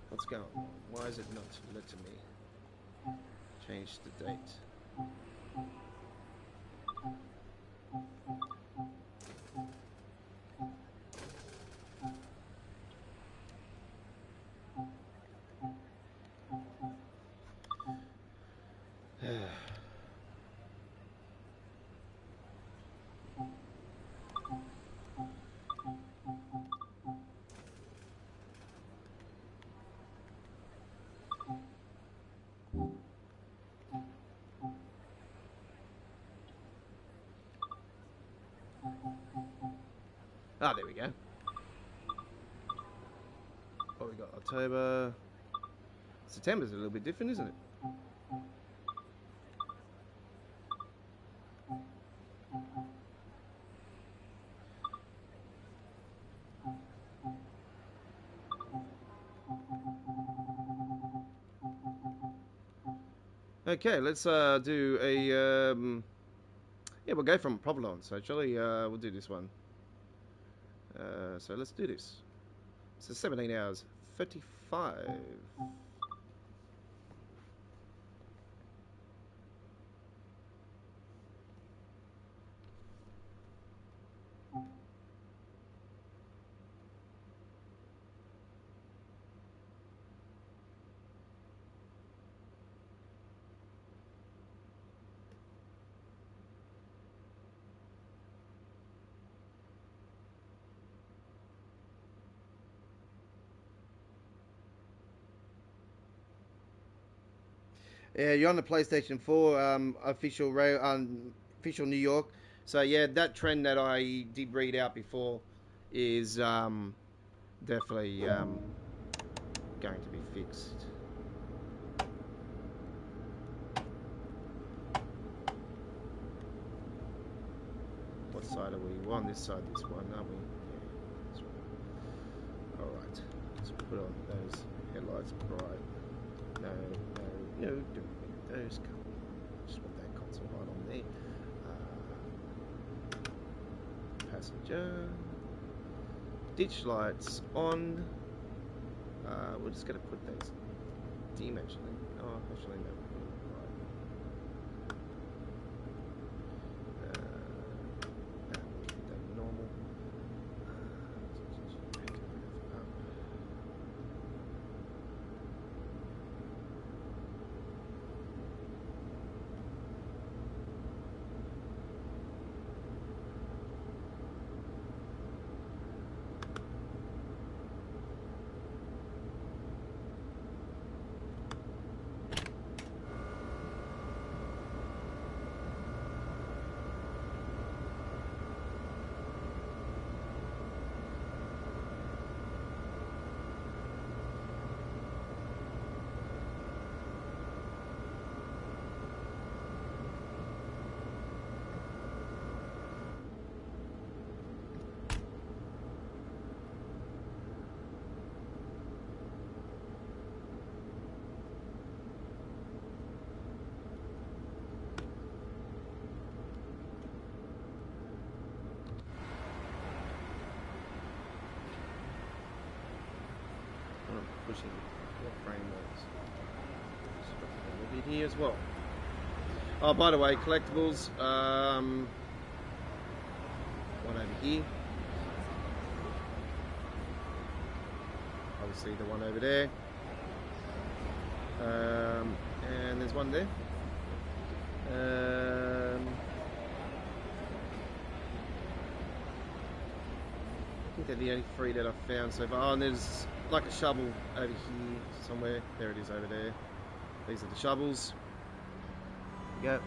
What's going on? Why is it not letting me change the date? Ah, there we go. Oh, we got October. September's a little bit different, isn't it? Okay, let's do a yeah, we'll go from provenance actually. We'll do this one. So let's do this. So 17 hours 35. Yeah, you're on the PlayStation 4 official New York. So yeah, that trend that I did read out before is definitely going to be fixed. What side are we? We're on this side, this one, aren't we? Yeah, that's right. All right, let's put on those headlights bright. No, don't need those. Just want that console light on there. Passenger. Ditch lights on. We're just going to put those dim actually. Oh, actually no. That normal. Pushing what frame was. A little bit here as well. Oh, by the way, collectibles. One over here. Obviously, the one over there. And there's one there. I think they're the only three that I've found so far. Oh, and there's like a shovel over here somewhere. There it is over there. These are the shovels. Yep.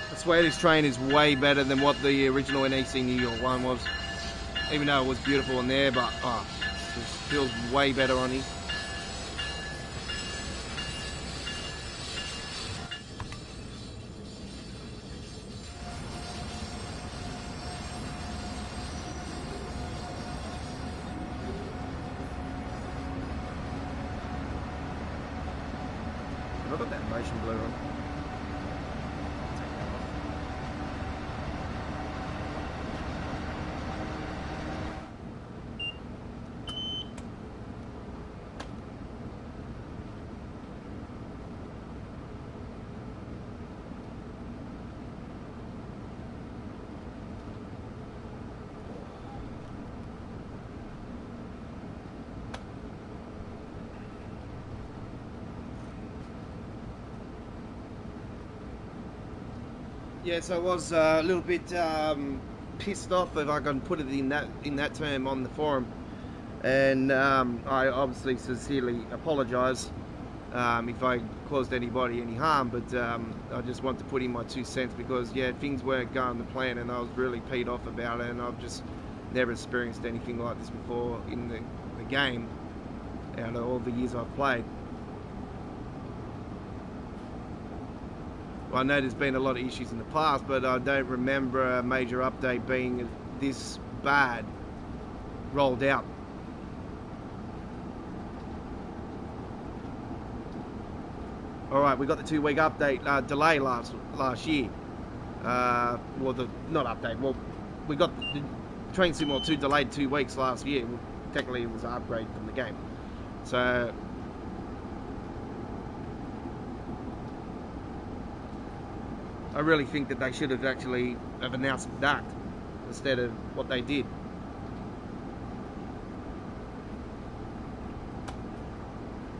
I swear this train is way better than what the original NEC New York one was. Even though it was beautiful in there, but it feels way better on here. Have I got that motion blur on? Yes, I was a little bit pissed off, if I can put it in that term, on the forum, and I obviously sincerely apologise if I caused anybody any harm, but I just want to put in my 2 cents, because yeah, things weren't going to plan, and I was really peed off about it, and I've just never experienced anything like this before in the game out of all the years I've played. I know there's been a lot of issues in the past, but I don't remember a major update being this bad rolled out. All right, we got the 2-week update delay last year. Well, not update. Well, we got the Train Sim 2 delayed 2 weeks last year. Well, technically, it was an upgrade from the game. So I really think that they should have actually announced that instead of what they did.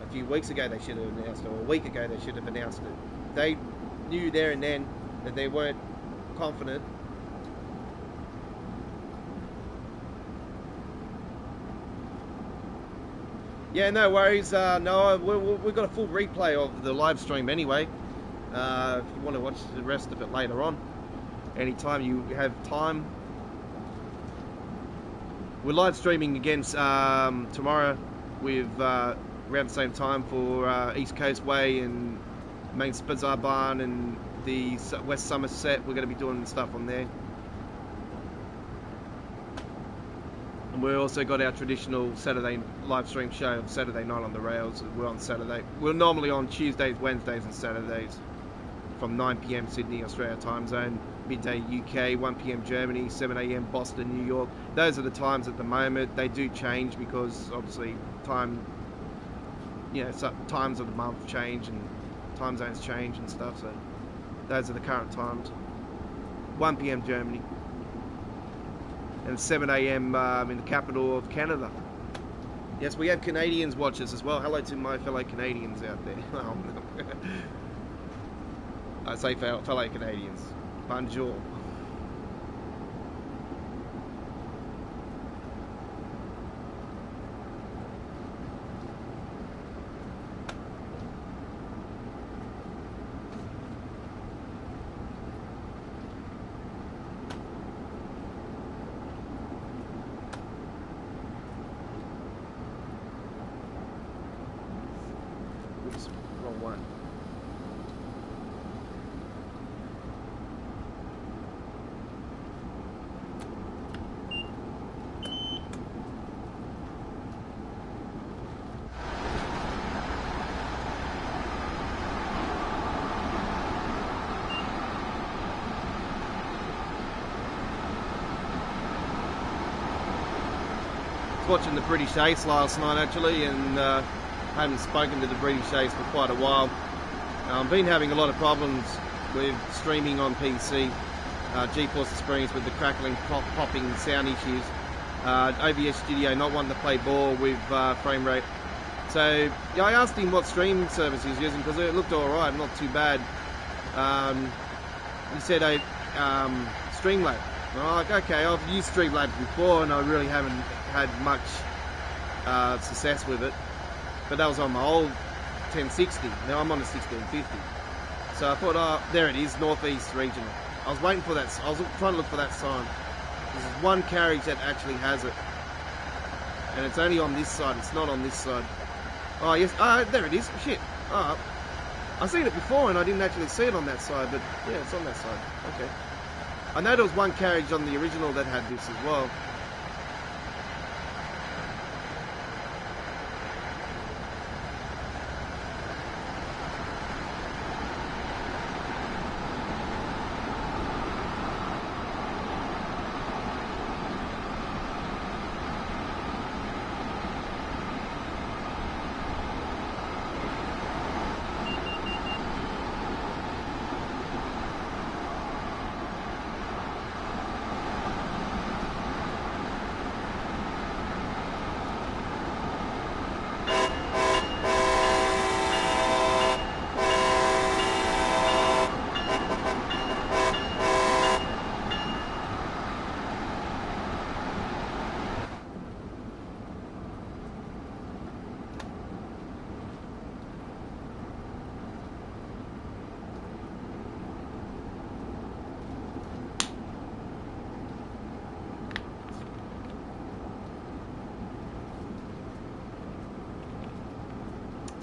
A few weeks ago they should have announced it, or a week ago they should have announced it. They knew there and then that they weren't confident. Yeah, no worries, Noah. We've got a full replay of the live stream anyway. If you want to watch the rest of it later on, anytime you have time. We're live streaming again tomorrow with around the same time for East Coast Way and Main Bazaar Barn and the West Somerset. We're going to be doing stuff on there. And we've also got our traditional Saturday live stream show, Saturday Night on the Rails. We're on Saturday. We're normally on Tuesdays, Wednesdays and Saturdays from 9 PM Sydney, Australia time zone, midday UK, 1 PM Germany, 7 AM Boston, New York. Those are the times at the moment. They do change because obviously time, you know, times of the month change and time zones change and stuff. So those are the current times. 1 PM Germany and 7 AM in the capital of Canada. Yes, we have Canadians watchers as well. Hello to my fellow Canadians out there. I say fellow Canadians. Bonjour. Oops, wrong one. Watching the British Ace last night actually, and haven't spoken to the British Ace for quite a while. I've been having a lot of problems with streaming on PC, GeForce Experience with the crackling, popping sound issues, OBS Studio not wanting to play ball with frame rate. So yeah, I asked him what streaming service he's using because it looked alright, not too bad. He said Streamlabs. And I'm like, okay, I've used Streamlabs before and I really haven't had much success with it, but that was on my old 1060. Now I'm on a 1650. So I thought, oh, there it is, Northeast Regional. I was waiting for that. I was trying to look for that sign. There's one carriage that actually has it, and it's only on this side. It's not on this side. Oh yes, there it is. Shit. Oh, I've seen it before and I didn't actually see it on that side, but yeah, it's on that side. Okay. I know there was one carriage on the original that had this as well.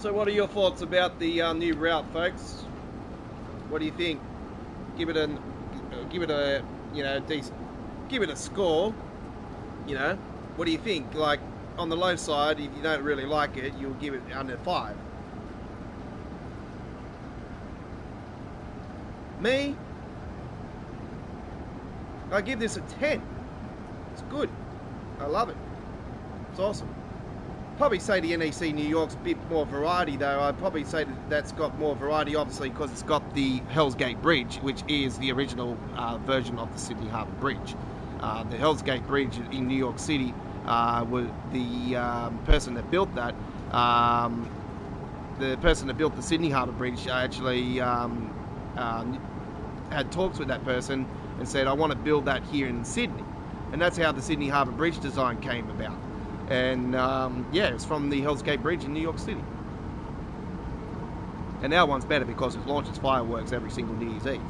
So what are your thoughts about the new route, folks? What do you think? Give it a, you know, decent, give it a score. You know, what do you think? Like, on the low side, if you don't really like it, you'll give it under 5. Me, I give this a 10. It's good. I love it. It's awesome. Probably say the NEC New York's a bit more variety, though. I'd probably say that's got more variety, obviously, because it's got the Hell's Gate Bridge, which is the original version of the Sydney Harbour Bridge. The Hell's Gate Bridge in New York City, was the person that built that. The person that built the Sydney Harbour Bridge actually had talks with that person and said, I want to build that here in Sydney. And that's how the Sydney Harbour Bridge design came about. And yeah, it's from the Hell's Gate Bridge in New York City. And our one's better because it launches fireworks every single New Year's Eve.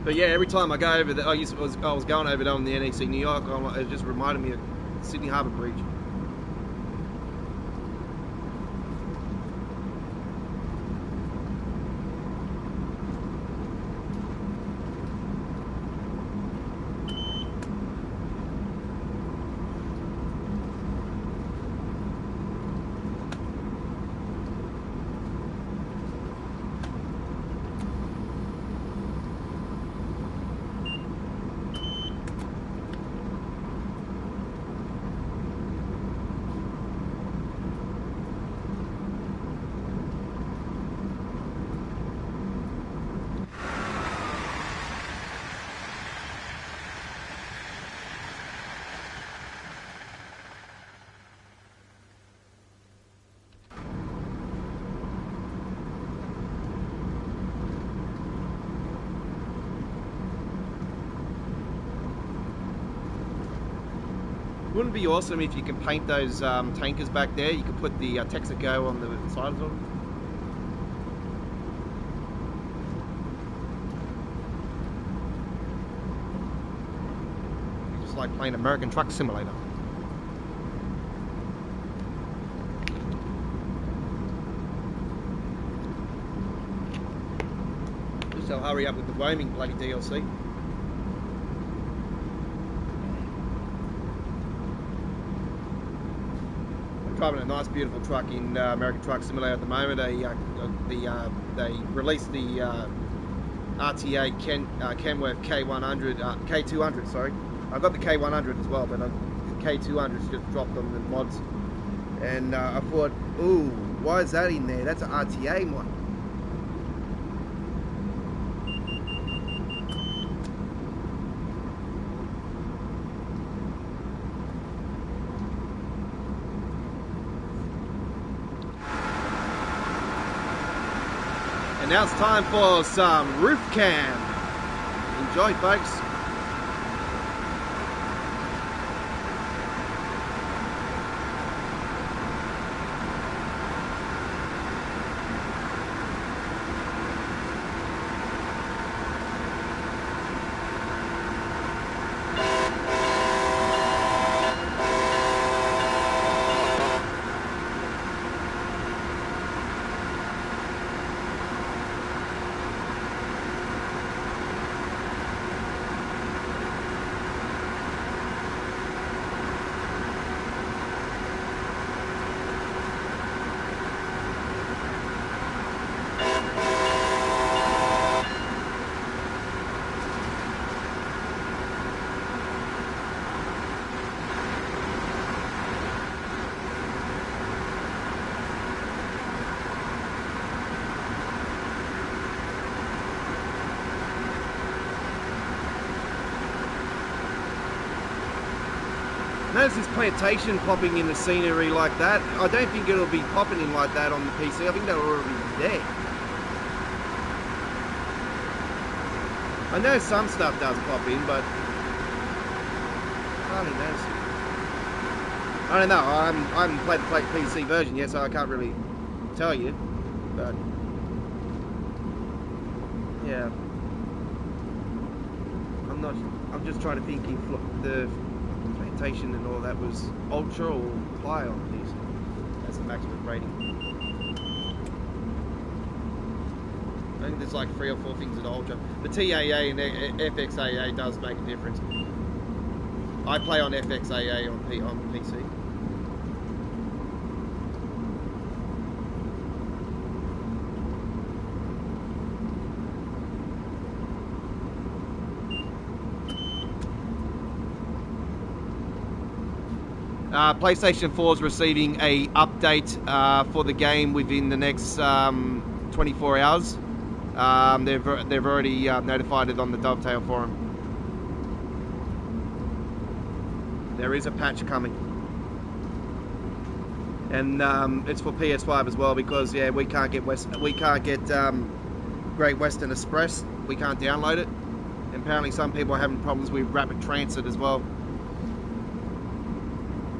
But yeah, every time I go over there, I was going over there on the NEC New York, it just reminded me of Sydney Harbour Bridge. Wouldn't it be awesome if you can paint those tankers back there? You could put the Texaco on the sides of them. Just like playing American Truck Simulator. Just so hurry up with the roaming bloody DLC. Driving a nice, beautiful truck in American Truck Simulator at the moment. They released the RTA Kenworth K100, K200. Sorry, I got the K100 as well, but the K200's just dropped on the mods. And I thought, ooh, why is that in there? That's an RTA mod. And now it's time for some roof cam. Enjoy, folks. Notice this plantation popping in the scenery like that. I don't think it'll be popping in like that on the PC. I think that'll already be there. I know some stuff does pop in, but I hardly notice it. I don't know. I haven't played the PC version yet, so I can't really tell you. But yeah, I'm just trying to think if the presentation and all that was ultra or high on PC. That's the maximum rating. I think there's like 3 or 4 things at ultra. The TAA and FXAA does make a difference. I play on FXAA on PC. PlayStation 4 is receiving a update for the game within the next 24 hours. They've already notified it on the Dovetail forum. There is a patch coming, and it's for PS5 as well, because yeah, we can't get Great Western Express. We can't download it. And apparently, some people are having problems with Rapid Transit as well.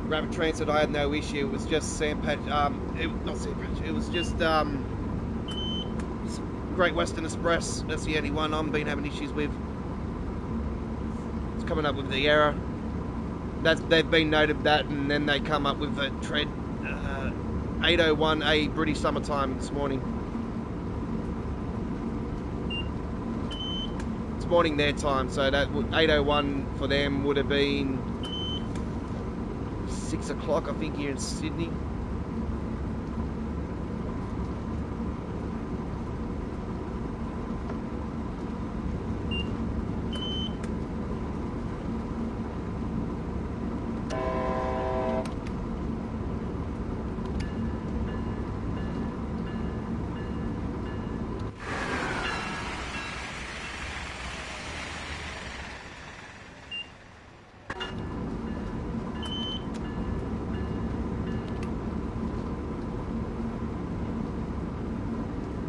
Rapid Transit, I had no issue. It was just it was just Great Western Express. That's the only one I've been having issues with. It's coming up with the error. They've been noted that, and then they come up with a tread 8:01 British summertime this morning. It's morning their time, so that 8:01 for them would have been 6 o'clock, I think, here in Sydney.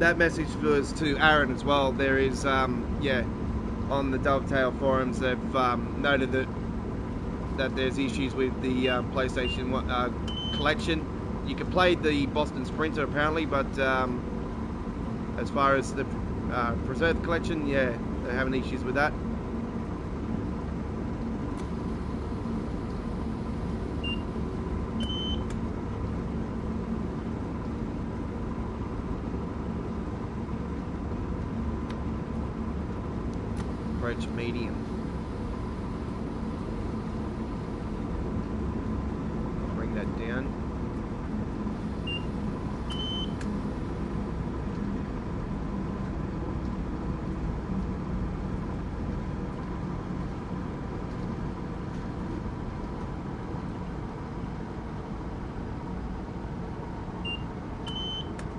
That message was to Aaron as well. There is, yeah, on the Dovetail forums, they've noted that there's issues with the PlayStation collection. You can play the Boston Sprinter apparently, but as far as the Preserved collection, yeah, they're having issues with that. Approach medium. Bring that down.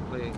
Clear.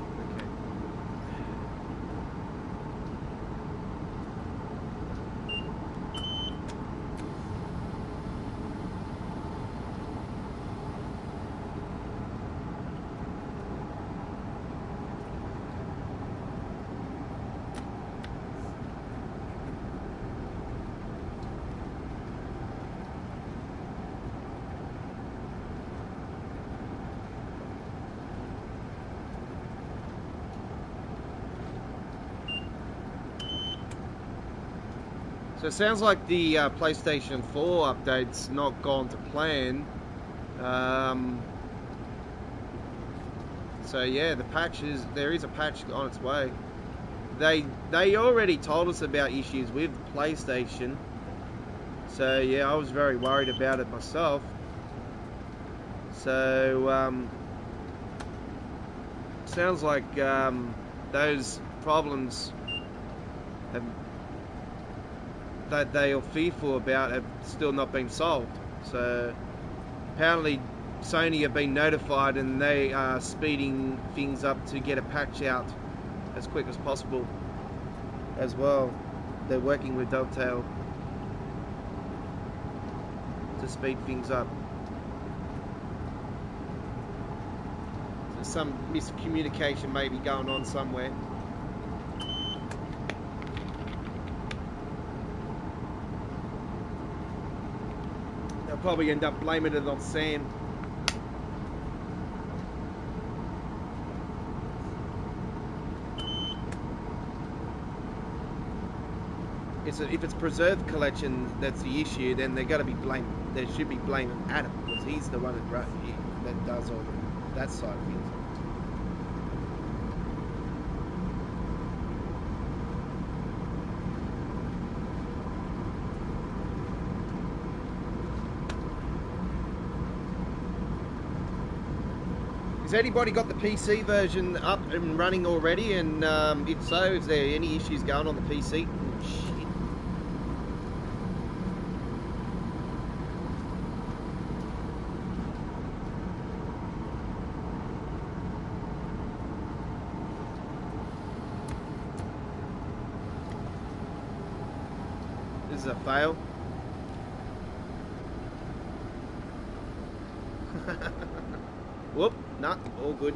So it sounds like the PlayStation 4 update's not gone to plan. So yeah, there is a patch on its way. They already told us about issues with PlayStation. So yeah, I was very worried about it myself. So sounds like those problems that they are fearful about have still not been solved. So apparently Sony have been notified and they are speeding things up to get a patch out as quick as possible as well. They're working with Dovetail to speed things up. So some miscommunication may be going on somewhere. Probably end up blaming it on Sam. if it's preserved collection that's the issue, then they're got to be blamed. They should be blaming Adam because he's the one that does all that side of things. Has anybody got the PC version up and running already? And if so, is there any issues going on the PC? Oh, shit. This is a fail. Whoop, nah, all good.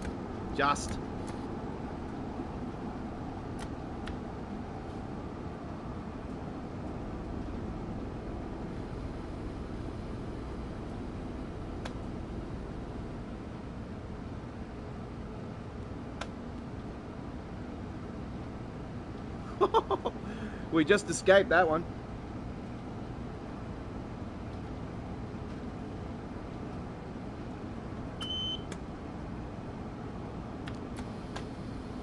Just. We just escaped that one.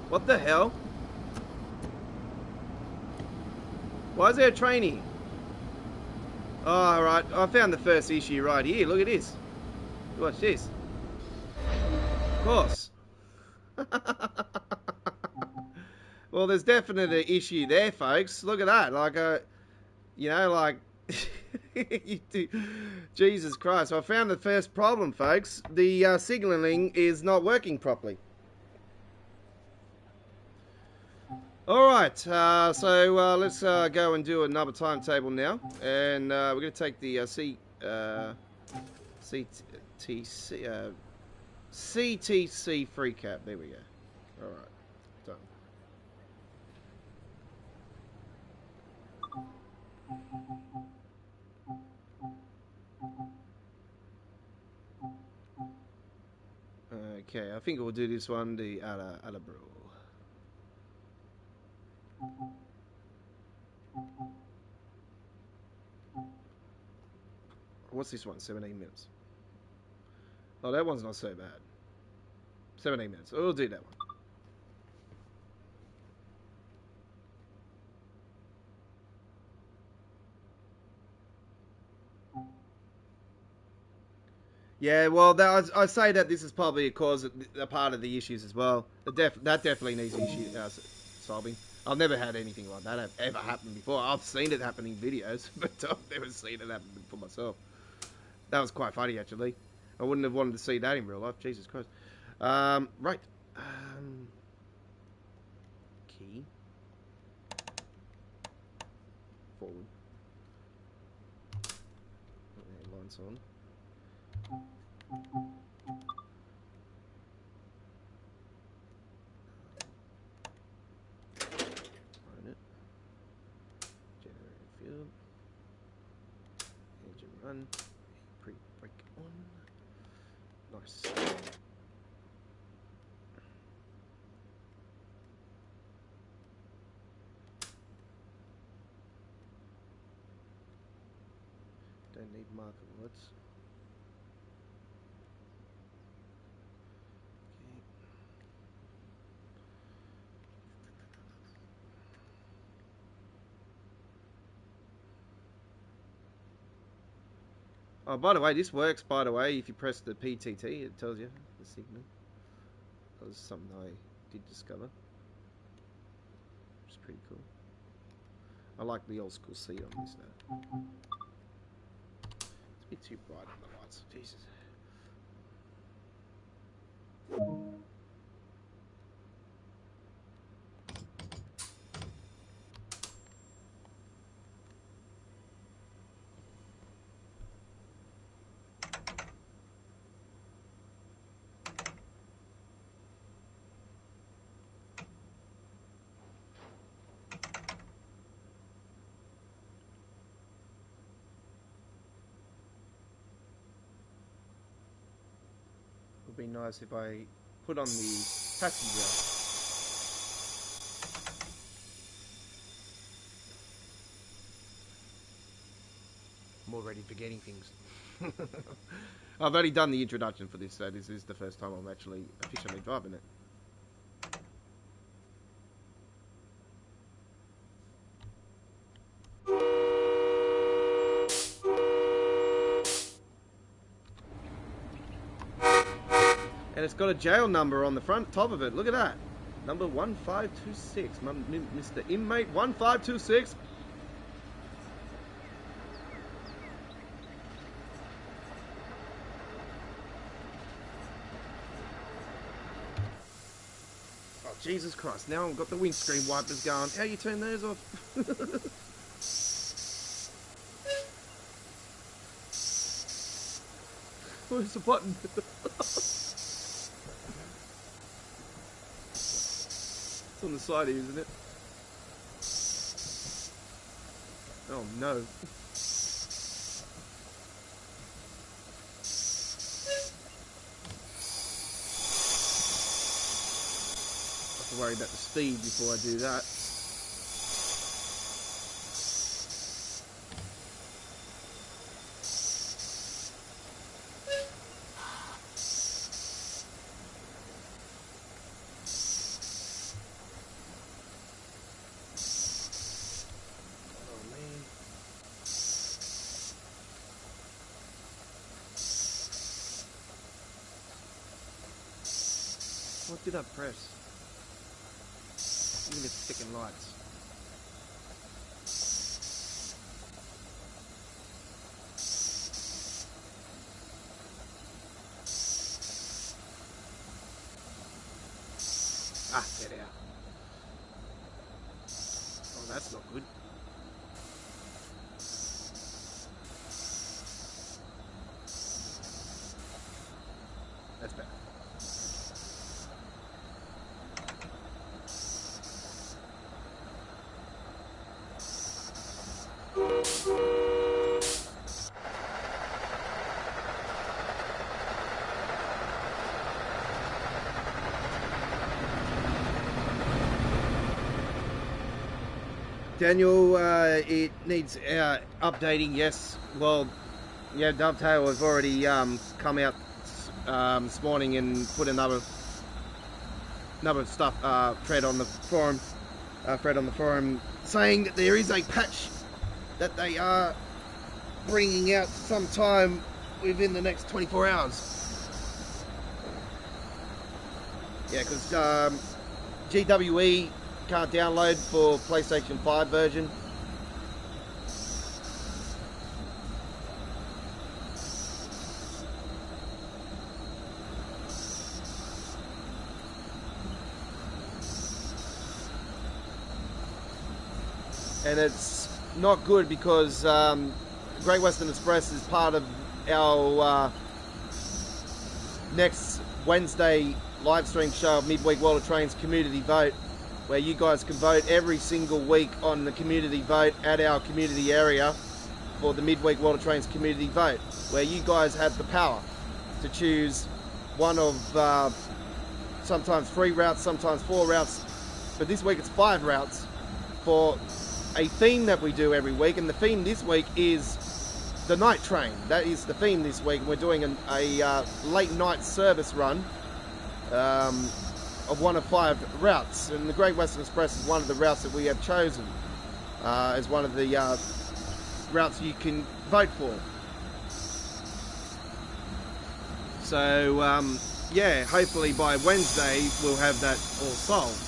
What the hell? Why is there a trainee? Oh, alright. I found the first issue right here. Look at this. Watch this. Of course. Well, there's definitely an issue there, folks. Look at that. Like, you know, like... Jesus Christ. I found the first problem, folks. The signaling is not working properly. Alright, so let's go and do another timetable now. And we're going to take the CTC free cap. There we go. Alright, done. Okay, I think we'll do this one, the Alabro. What's this one? 17 minutes. Oh, that one's not so bad. 17 minutes. We'll do that one. Yeah, well, I say that this is probably a part of the issues as well. That definitely needs issue solving. I've never had anything like that ever happen before. I've seen it happen in videos, but I've never seen it happen for myself. That was quite funny, actually. I wouldn't have wanted to see that in real life. Jesus Christ. Right. Key. Forward. Okay, lights on. Run it. Generator field. Engine run. Pre-brake on. Nice. Don't need marker words. Oh, by the way, this works, by the way, if you press the PTT, it tells you the signal. That was something I did discover. Which is pretty cool. I like the old school seat on this now. It's a bit too bright on the lights. Jesus. Would be nice if I put on the passenger. I'm already forgetting things. I've only done the introduction for this, so this is the first time I'm actually officially driving it. And it's got a jail number on the front top of it. Look at that. Number 1526. Mr. Inmate 1526. Oh, Jesus Christ. Now I've got the windscreen wipers going. How you turn those off? Where's the button? It's on the side here, isn't it? Oh no. I have to worry about the speed before I do that. What did I press? Even the sticking lights. Ah, get out. Oh, that's not good. That's better. Daniel, it needs updating, yes. Well, yeah, Dovetail has already come out this morning and put another stuff thread on the forum, saying that there is a patch that they are bringing out sometime within the next 24 hours. Yeah, because GWE can't download for PlayStation 5 version. And it's not good because Great Western Express is part of our next Wednesday live stream show, Midweek World of Trains Community Vote, where you guys can vote every single week on the community vote at our community area for the Midweek World of Trains Community Vote, where you guys have the power to choose one of sometimes 3 routes, sometimes 4 routes, but this week it's 5 routes for a theme that we do every week, and the theme this week is the night train. That is the theme this week, and we're doing a late night service run of one of 5 routes, and the Great Western Express is one of the routes that we have chosen as one of the routes you can vote for. So yeah, hopefully by Wednesday we'll have that all solved,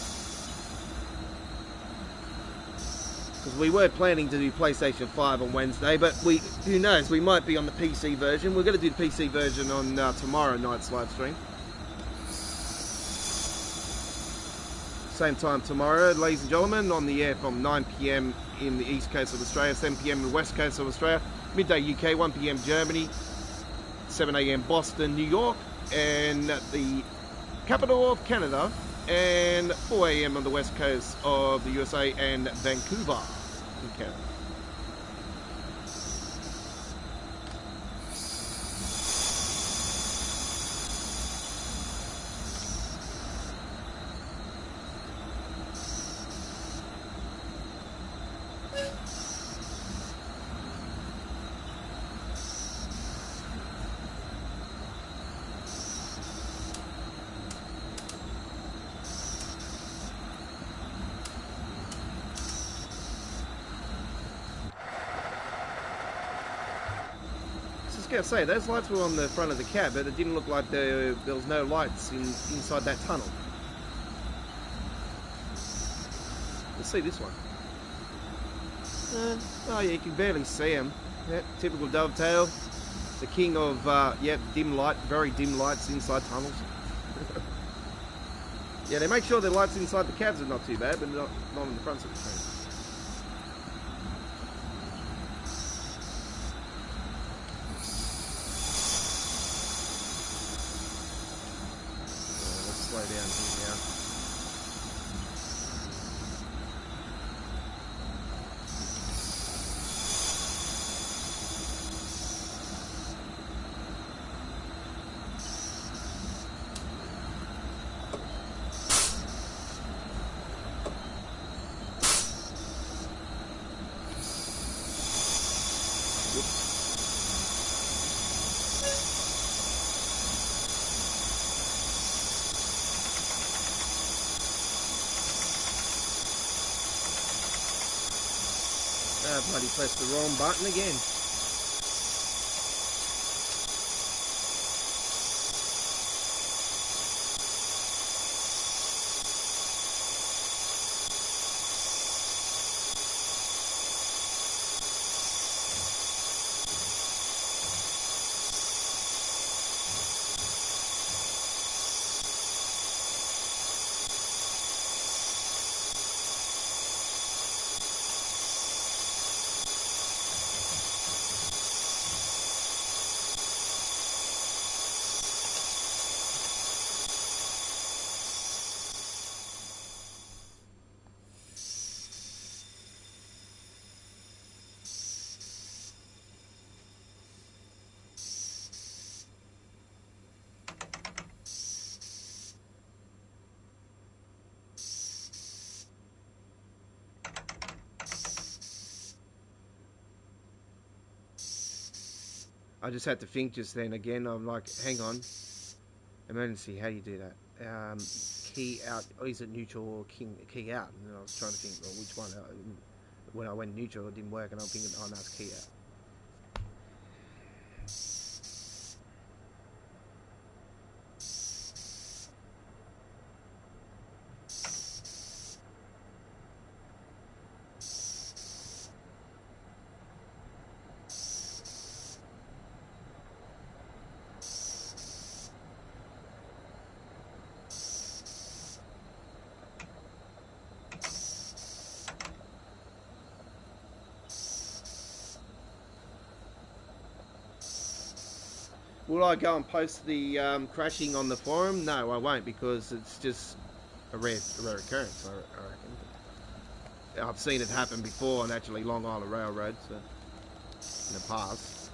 because we were planning to do PlayStation 5 on Wednesday, but who knows, we might be on the PC version. We're going to do the PC version on tomorrow night's live stream. Same time tomorrow, ladies and gentlemen, on the air from 9 PM in the east coast of Australia, 7 PM in the west coast of Australia, midday UK, 1 PM Germany, 7 AM Boston, New York, and the capital of Canada, and 4 AM on the west coast of the USA and Vancouver in Canada. going to say, those lights were on the front of the cab, but it didn't look like there was no lights inside that tunnel. Let's see this one. Oh yeah, you can barely see them. Yep, typical Dovetail. The king of, yep, dim light, very dim lights inside tunnels. Yeah, they make sure the lights inside the cabs are not too bad, but not on the fronts of the train. Let's slow down here now. Bloody pressed the wrong button again. I just had to think just then again. I'm like, hang on. Emergency, how do you do that? Key out, or is it neutral or key out? And I was trying to think, well, which one? When I went neutral, it didn't work, and I'm thinking, oh no, it's key out. Will I go and post the crashing on the forum? No, I won't, because it's just a rare occurrence, I reckon. I've seen it happen before on actually Long Island Railroad, so in the past.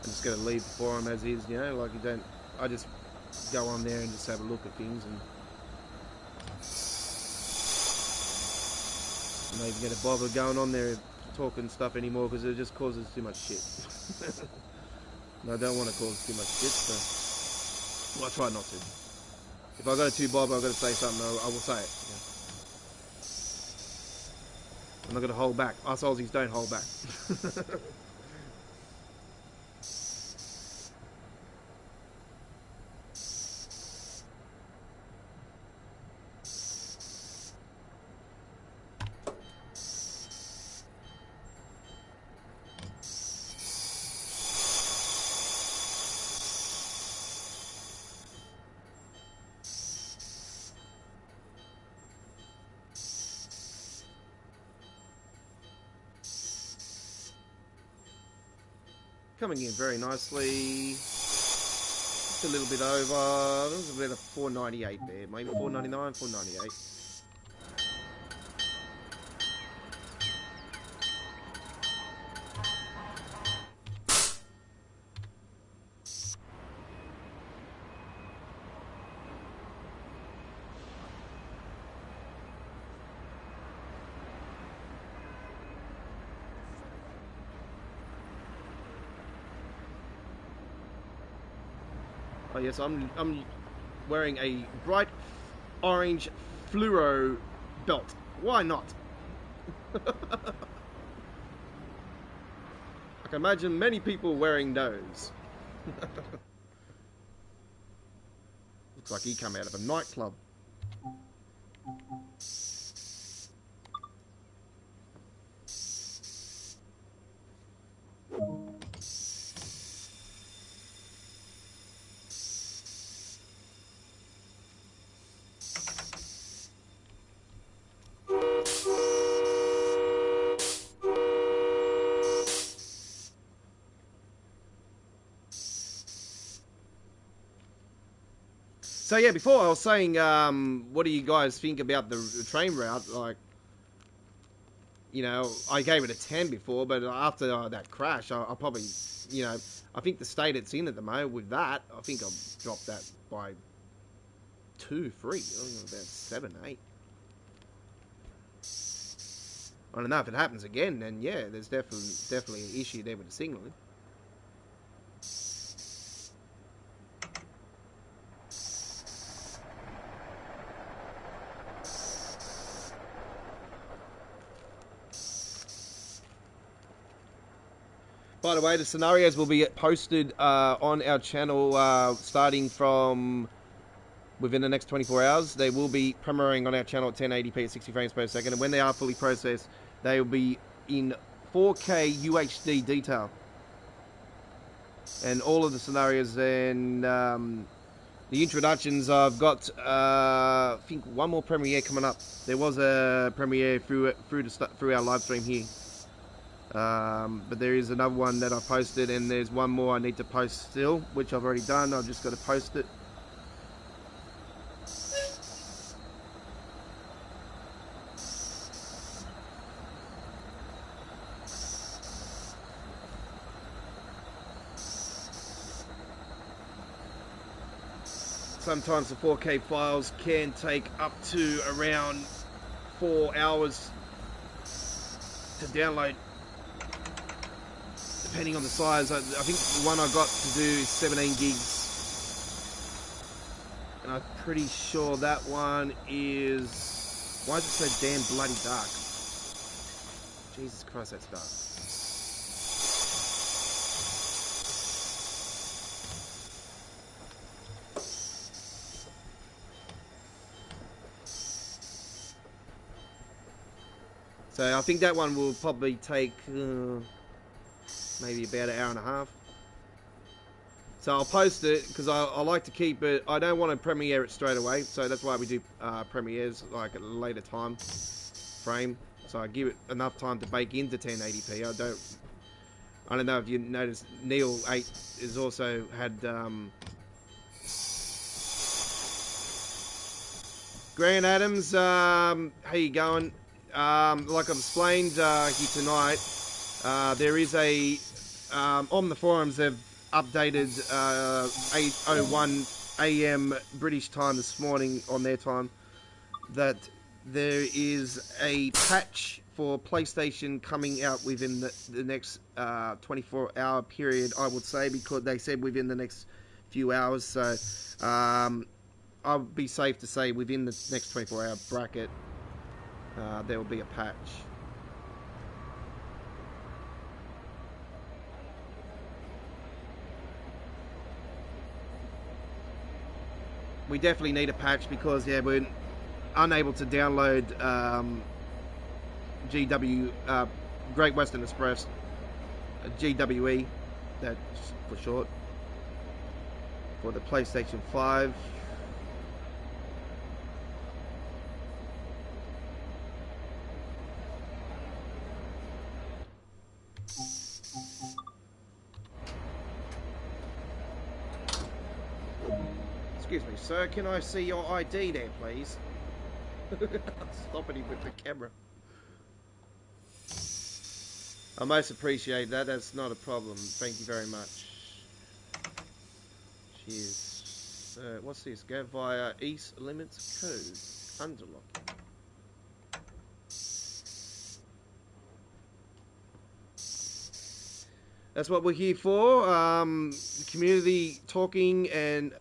I'm just going to leave the forum as is, you know, like you don't. I just go on there and just have a look at things, and I'm not even going to bother going on there talking stuff anymore, because it just causes too much shit. And I don't want to cause too much shit, so well, I try not to. If I got to bother, I've got to say something, I will say it. Yeah. I'm not going to hold back. Us Aussies don't hold back. Coming in very nicely. Just a little bit over. There was about a 498 there, maybe 499, 498. Oh yes, I'm wearing a bright orange fluoro belt. Why not? I can imagine many people wearing those. Looks like he come out of a nightclub. So yeah, before I was saying, what do you guys think about the train route? Like, you know, I gave it a 10 before, but after that crash, I'll probably, you know, I think the state it's in at the moment with that, I think I'll drop that by 2, 3, I think about 7, 8. I don't know if it happens again, then yeah, there's definitely an issue there with the signaling. By the way, the scenarios will be posted on our channel starting from within the next 24 hours. They will be premiering on our channel at 1080p at 60 frames per second. And when they are fully processed, they will be in 4K UHD detail. And all of the scenarios and the introductions, I've got, I think, one more premiere coming up. There was a premiere through our live stream here. But there is another one that I posted, and there's one more I need to post still, which I've already done. I've just got to post it. Sometimes the 4K files can take up to around 4 hours to download, depending on the size. I think the one I got to do is 17 gigs. And I'm pretty sure that one is... Why is it so damn bloody dark? Jesus Christ, that's dark. So I think that one will probably take maybe about an hour and a half. So I'll post it because I like to keep it. I don't want to premiere it straight away, so that's why we do premieres like at a later time frame. So I give it enough time to bake into 1080p. I don't know if you noticed, Neil 8 has also had Grant Adams. How you going? Like I've explained here tonight, there is a on the forums they've updated 8:01 AM British time this morning on their time that there is a patch for PlayStation coming out within the next 24-hour period, I would say, because they said within the next few hours. So I'll be safe to say within the next 24-hour bracket there will be a patch. We definitely need a patch because yeah, we're unable to download Great Western Express, GWE, that's for short, for the PlayStation 5. Excuse me, sir, can I see your ID there, please? Stopping him with the camera. I most appreciate that. That's not a problem. Thank you very much. Cheers. What's this? Go via East Limits Code. Underlock. That's what we're here for. Community talking and,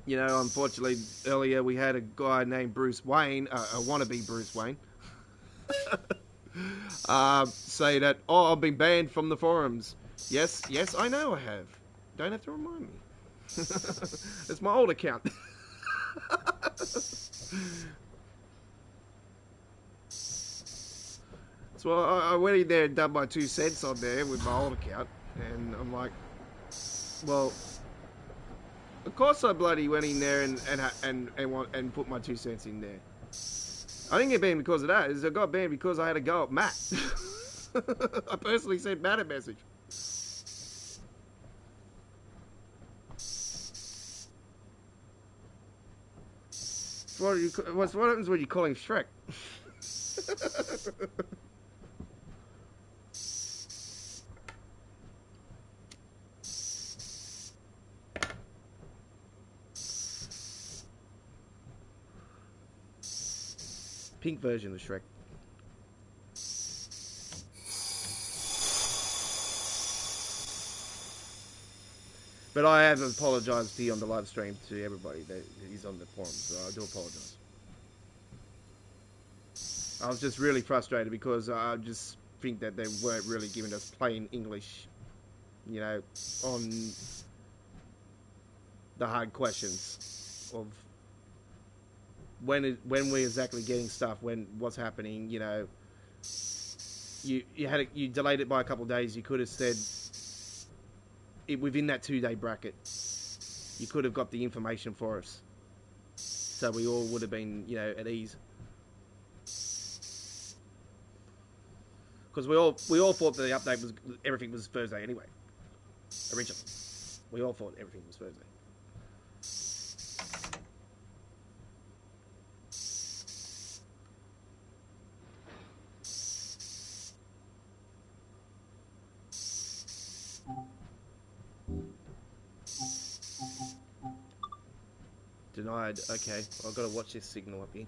You know, unfortunately, earlier we had a guy named Bruce Wayne, a wannabe Bruce Wayne, say that, oh, I've been banned from the forums. Yes, I know I have. Don't have to remind me. It's my old account. So I went in there and done my 2 cents on there with my old account, and I'm like, well, of course I bloody went in there and put my 2 cents in there. I didn't get banned because of that. I got banned because I had to go at Matt. I personally sent Matt a message. What happens when you call him Shrek? Pink version of Shrek. But I have apologised to you on the live stream to everybody that is on the forum, so I do apologise. I was just really frustrated because I just think that they weren't really giving us plain English, you know, on the hard questions of when we're exactly getting stuff, what's happening, you know. You delayed it by a couple of days. You could have said it within that 2-day bracket. You could have got the information for us, so we all would have been, you know, at ease. Because we all thought that the update was everything was Thursday anyway. Originally, we all thought everything was Thursday. Denied. Okay, I've got to watch this signal up here.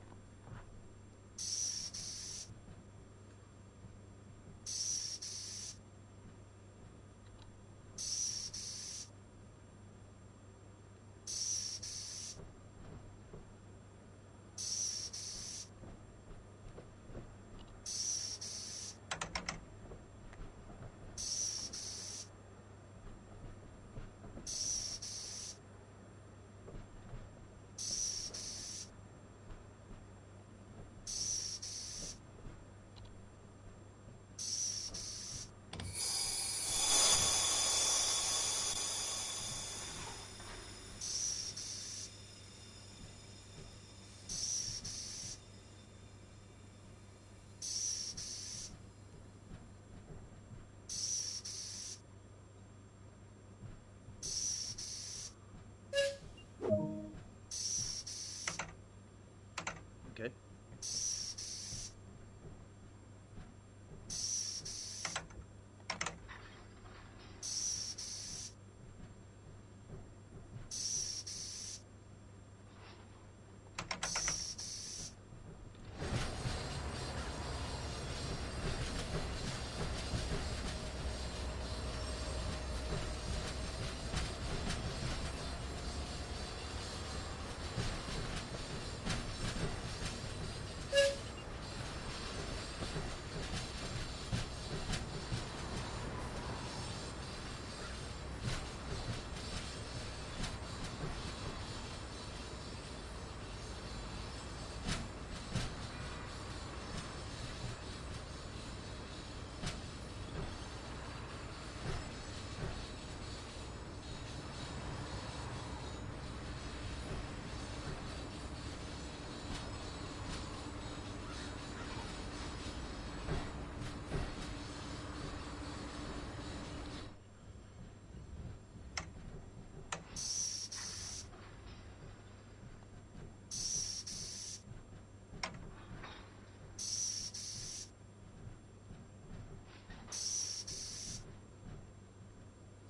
Okay.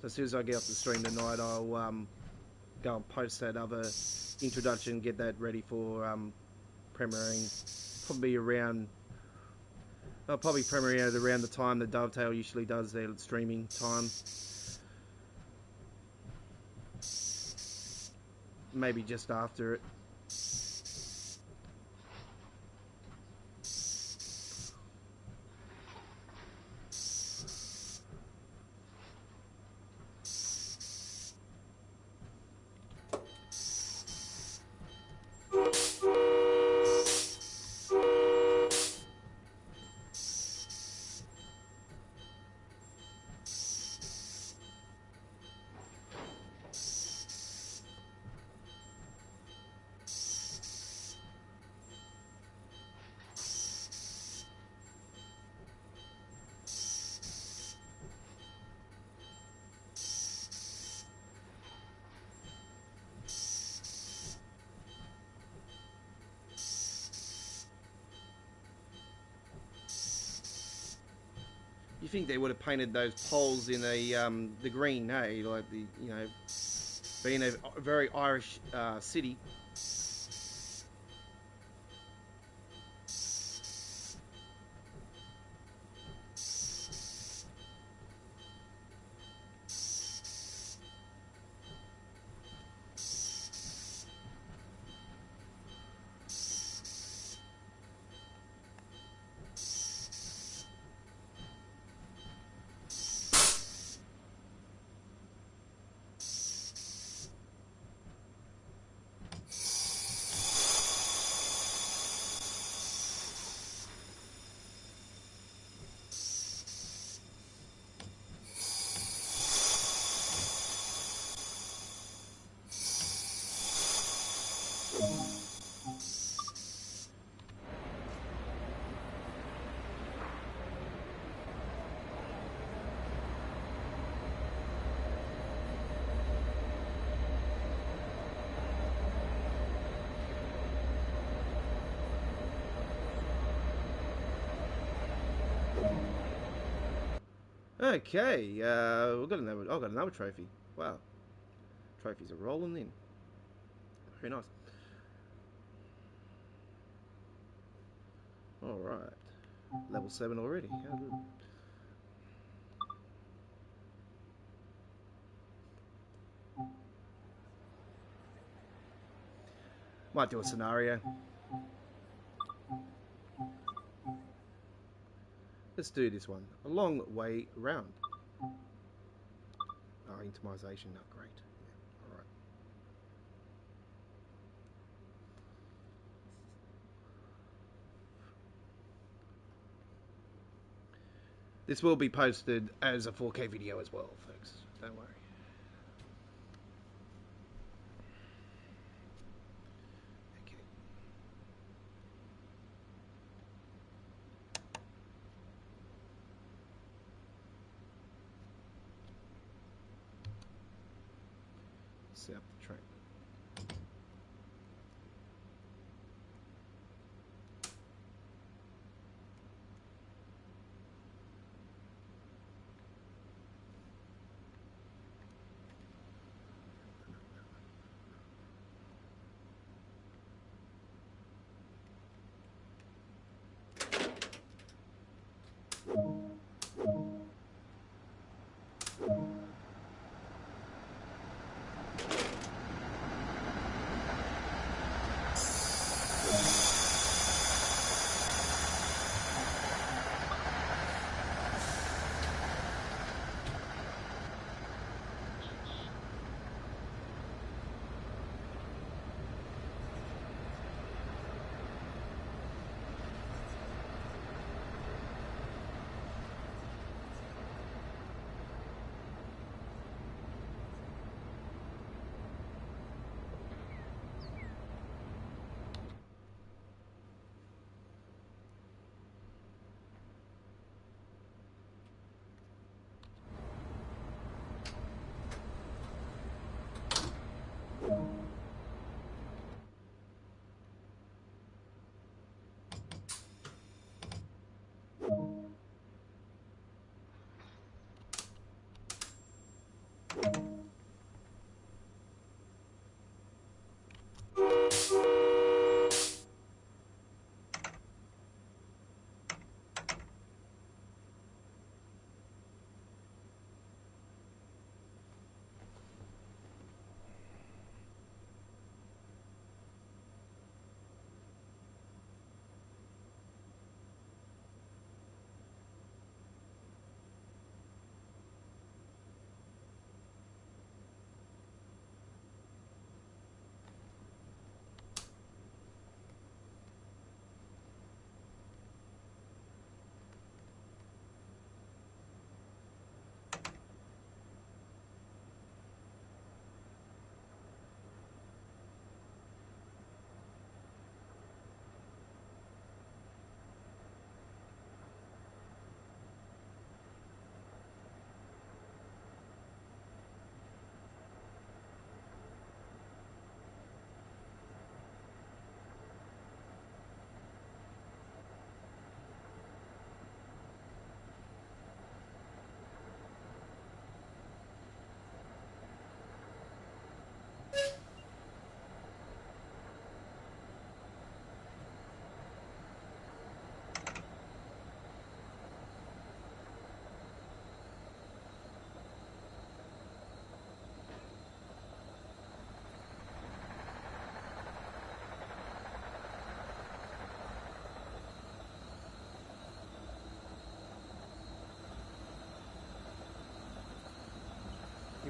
So as soon as I get off the stream tonight, I'll go and post that other introduction, get that ready for premiering. Probably around, I'll probably premiere it around the time that Dovetail usually does their streaming time. maybe just after it. You think they would have painted those poles in a the green, hey? Like the, you know, being a very Irish city. Okay, I've got another trophy. Wow, trophies are rolling in. Very nice. All right, level 7 already. How good. Might do a scenario. Let's do this one. A long way round. Oh, intimization, not great. Yeah. All right. This will be posted as a 4K video as well, folks. Don't worry. Okay. Set up the train.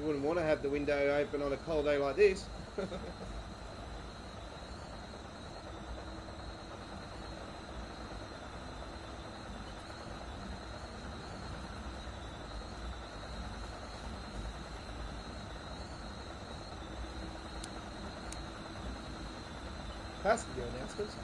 You wouldn't want to have the window open on a cold day like this. Passenger announcements.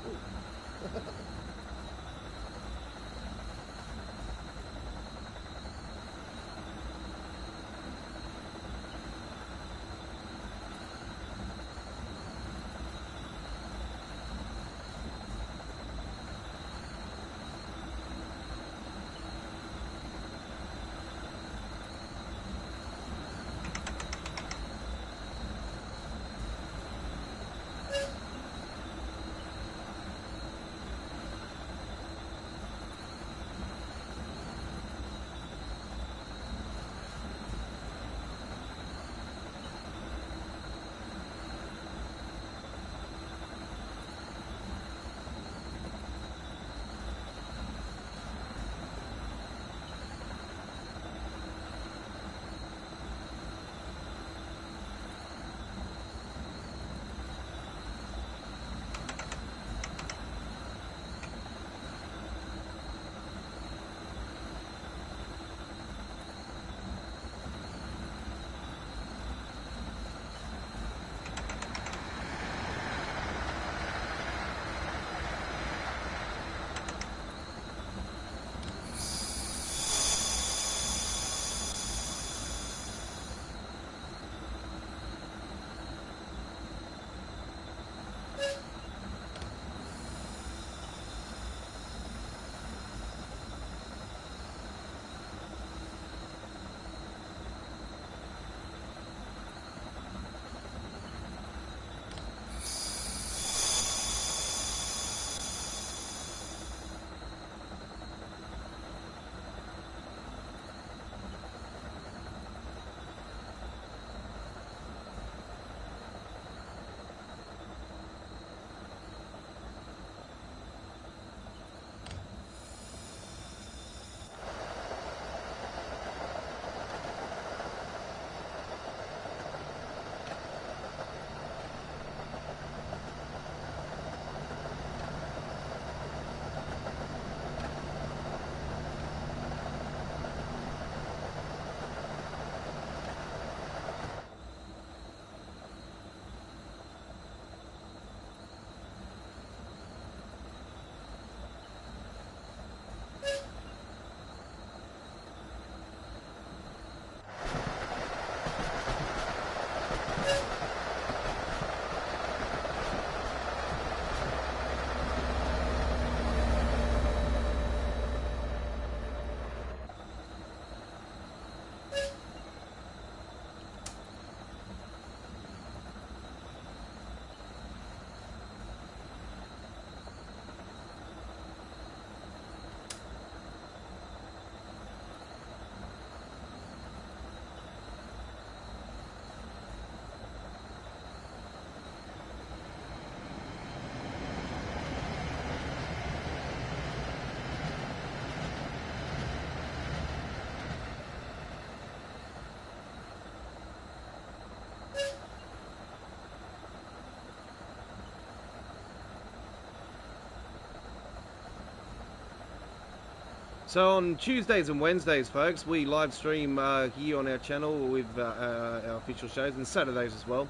So on Tuesdays and Wednesdays, folks, we live stream here on our channel with our official shows, and Saturdays as well.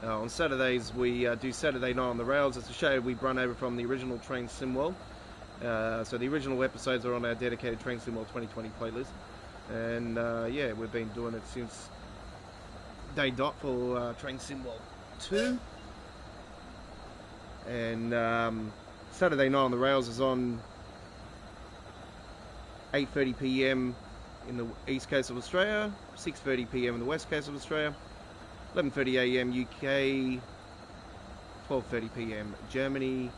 On Saturdays, we do Saturday Night on the Rails. It's a show we've run over from the original Train Sim World. So the original episodes are on our dedicated Train Sim World 2020 playlist. And yeah, we've been doing it since day dot for Train Sim World 2. And Saturday Night on the Rails is on 8:30 PM in the east coast of Australia, 6:30 PM in the west coast of Australia, 11:30 AM UK, 12:30 PM Germany,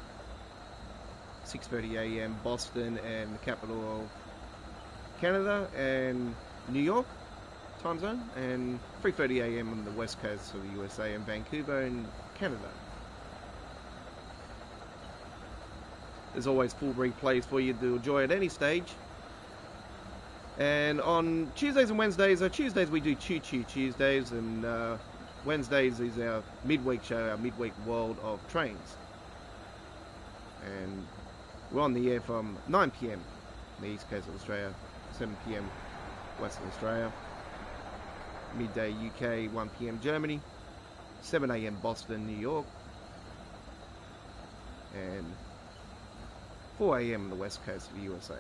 6:30 AM Boston and the capital of Canada and New York time zone, and 3:30 AM on the west coast of the USA and Vancouver in Canada. There's always full replays for you to enjoy at any stage. And on Tuesdays and Wednesdays, Tuesdays we do Choo Choo Tuesdays, and Wednesdays is our midweek show, our midweek World of Trains. And we're on the air from 9 PM on the east coast of Australia, 7 PM Western Australia, midday UK, 1 PM Germany, 7 AM Boston, New York, and 4 AM on the west coast of the USA.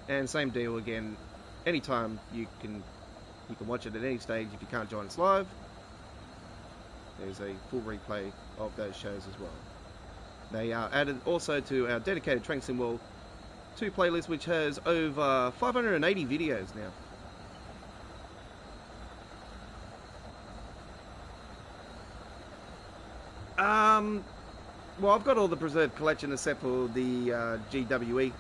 And same deal again, anytime you can watch it at any stage. If you can't join us live, there's a full replay of those shows as well. They are added also to our dedicated Train Sim World 2 playlist, which has over 580 videos now. Well, I've got all the preserved collection except for the GWE.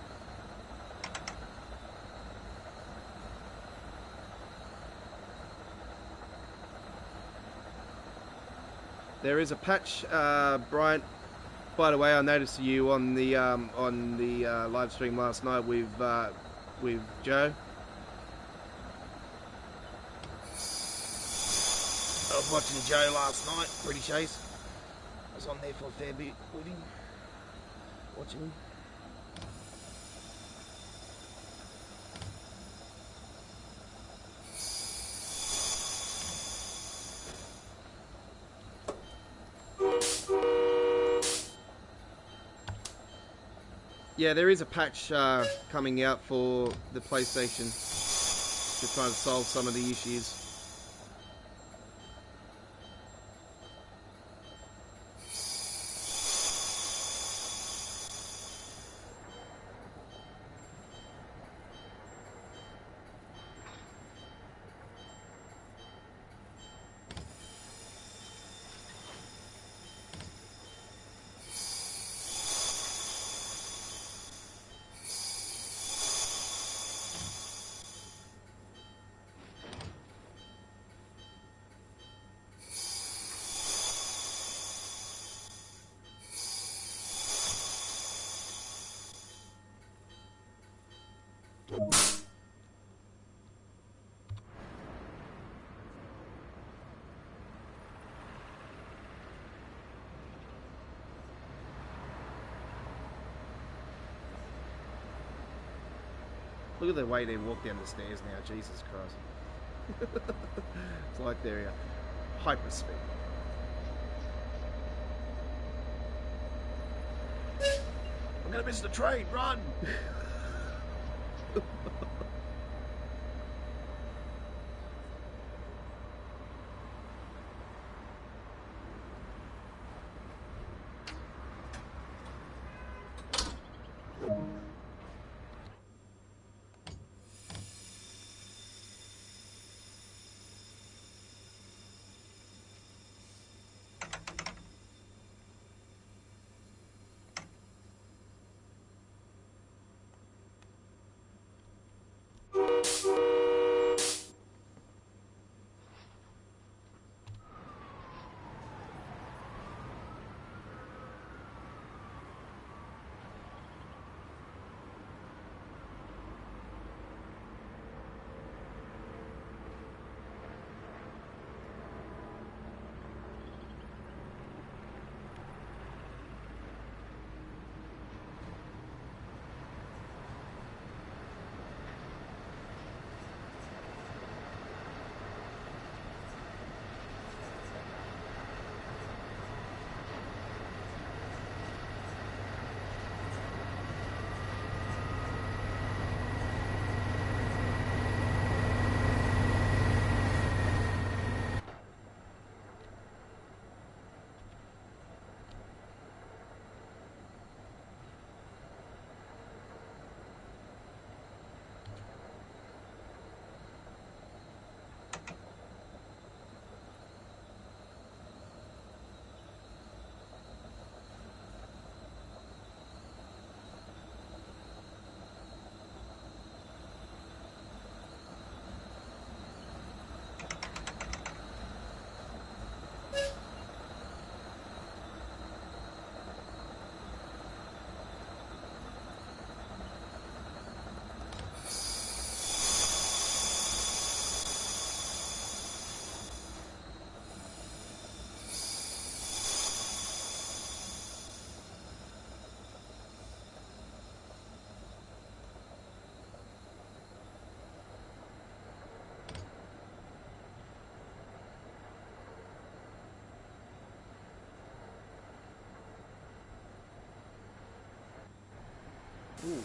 There is a patch, Bryant. By the way, I noticed you on the live stream last night with Joe. I was watching Joe last night, British Ace. I was on there for a fair bit with him, watching him. Yeah, there is a patch coming out for the PlayStation to try to solve some of the issues. Look at the way they walk down the stairs now, Jesus Christ. It's like they're hyperspeed. I'm gonna miss the train, run! Ooh.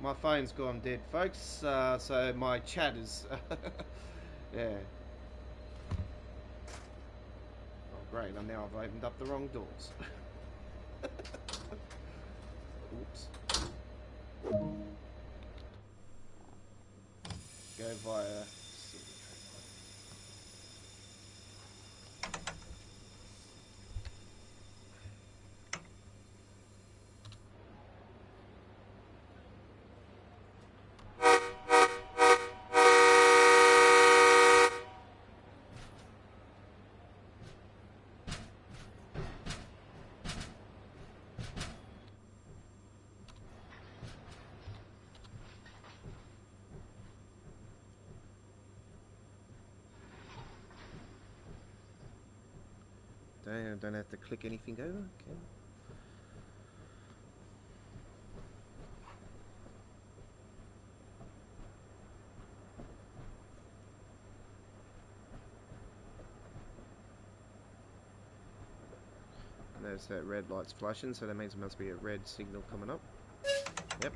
My phone's gone dead, folks, so my chat is... yeah. Oh, great, and now I've opened up the wrong doors. Oops. Go via... I don't have to click anything over. Okay. There's that red light's flashing, so that means there must be a red signal coming up. Yep.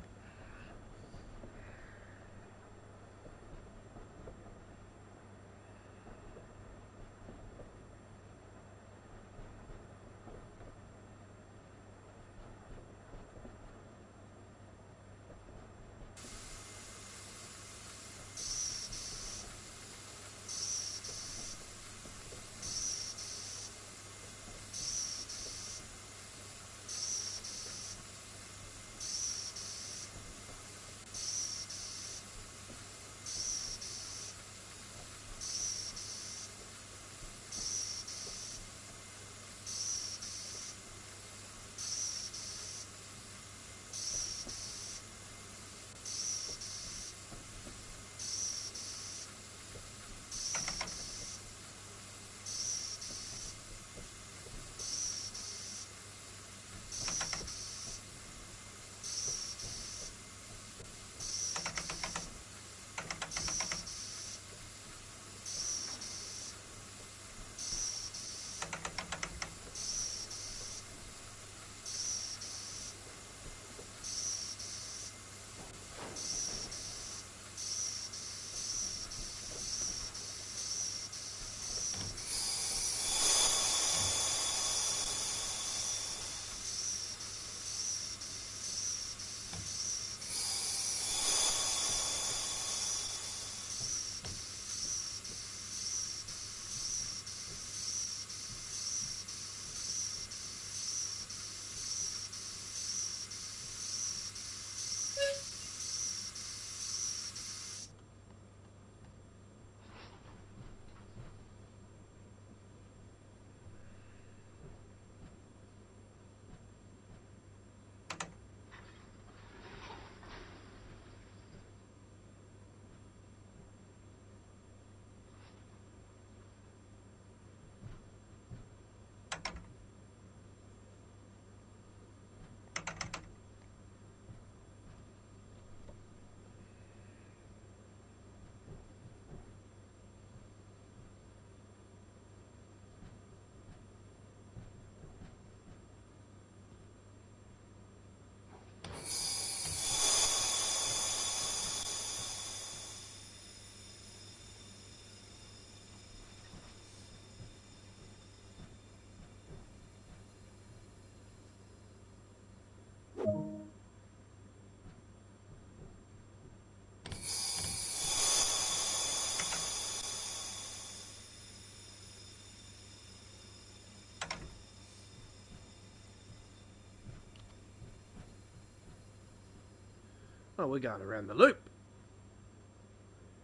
Oh, we're going around the loop.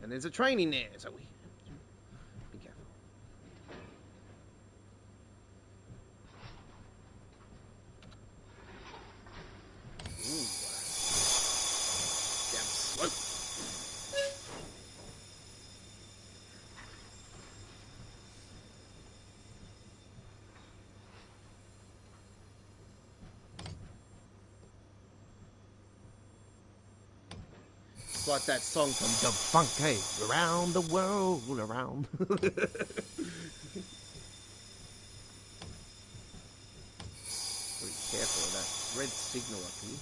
And there's a train in there, so we... Be careful. Ooh. Down slope. It's like that song from The Funk, hey, around the world, around. Pretty careful of that red signal up here.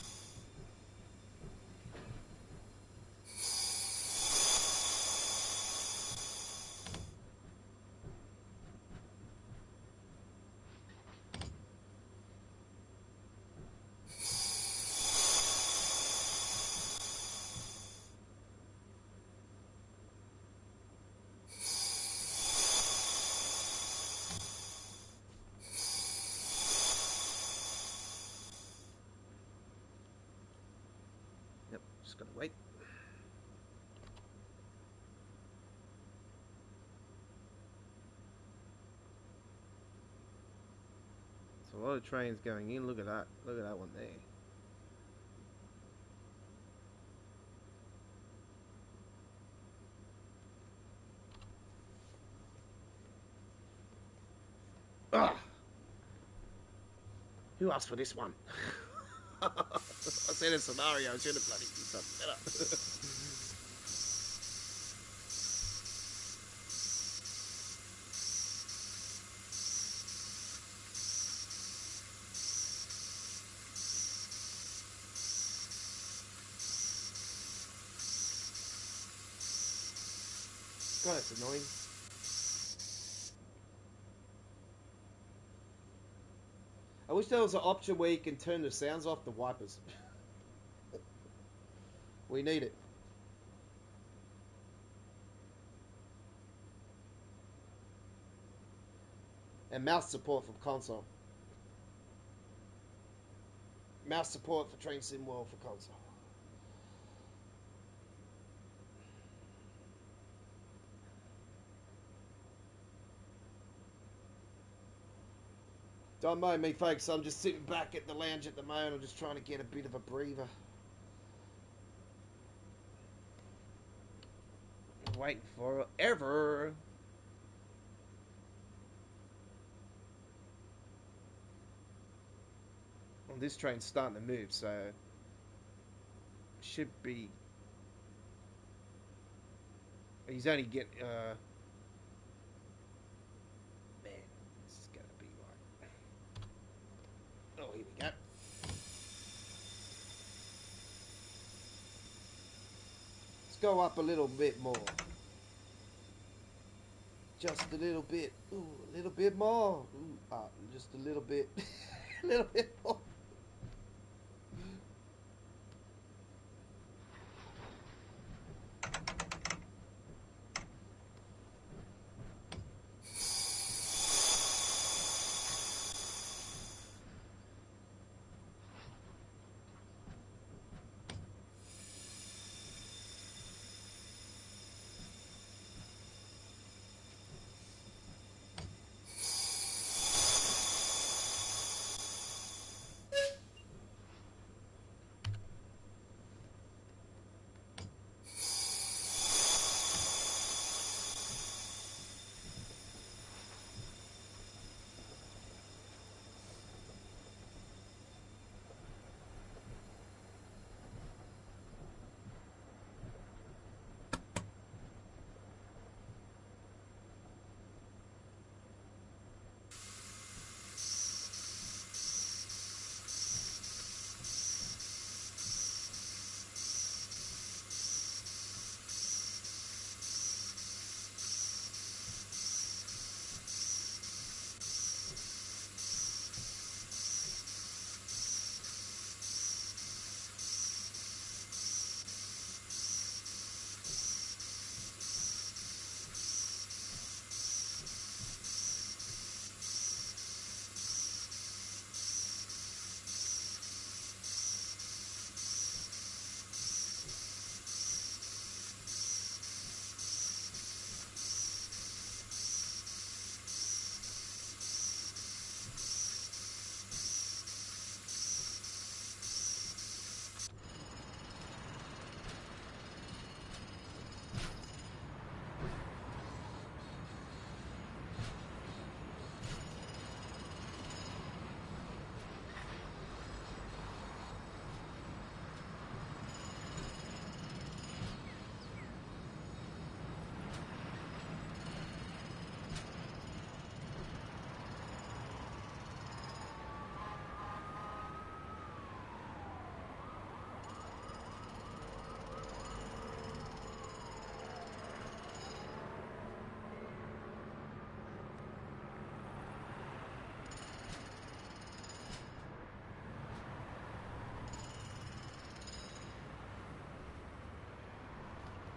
Yep, just gotta wait. So a lot of trains going in. Look at that. Look at that one there. Ah! Who asked for this one? I said a scenario. I should have bloody did something better. God, it's annoying. I wish there was an option where you can turn the sounds off the wipers. We need it. And mouse support from console. Mouse support for Train Sim World for console. Don't mind me, folks. I'm just sitting back at the lounge at the moment. I'm just trying to get a bit of a breather. Waiting forever. Well, this train's starting to move, so should be. He's only getting. Man, this is gonna be like. Oh, here we go. Let's go up a little bit more. Just a little bit. Ooh, a little bit more. Ooh, just a little bit. A little bit more.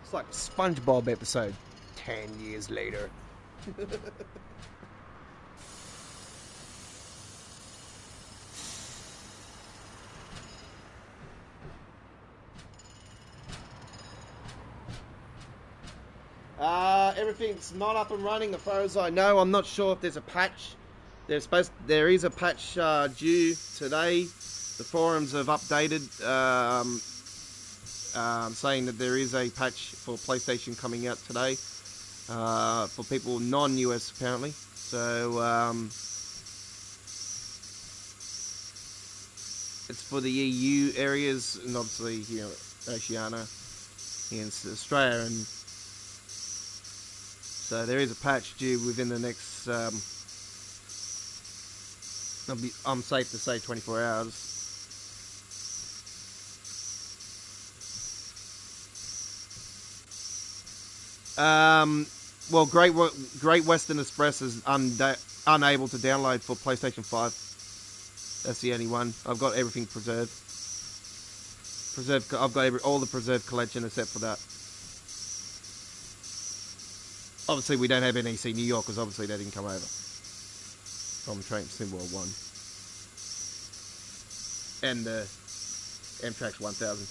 It's like a SpongeBob episode. 10 years later. Everything's not up and running as far as I know. I'm not sure if there's a patch. There is a patch due today. The forums have updated saying that there is a patch for PlayStation coming out today for people non-US apparently. So it's for the EU areas and obviously here Oceania in Australia, and so there is a patch due within the next I'm safe to say 24 hours. Well, Great Western Express is unable to download for PlayStation 5. That's the only one. I've got everything preserved. I've got all the preserved collection except for that. Obviously, we don't have NEC New York because obviously they didn't come over from Train Symbol 1 and the Amtrak's 1000.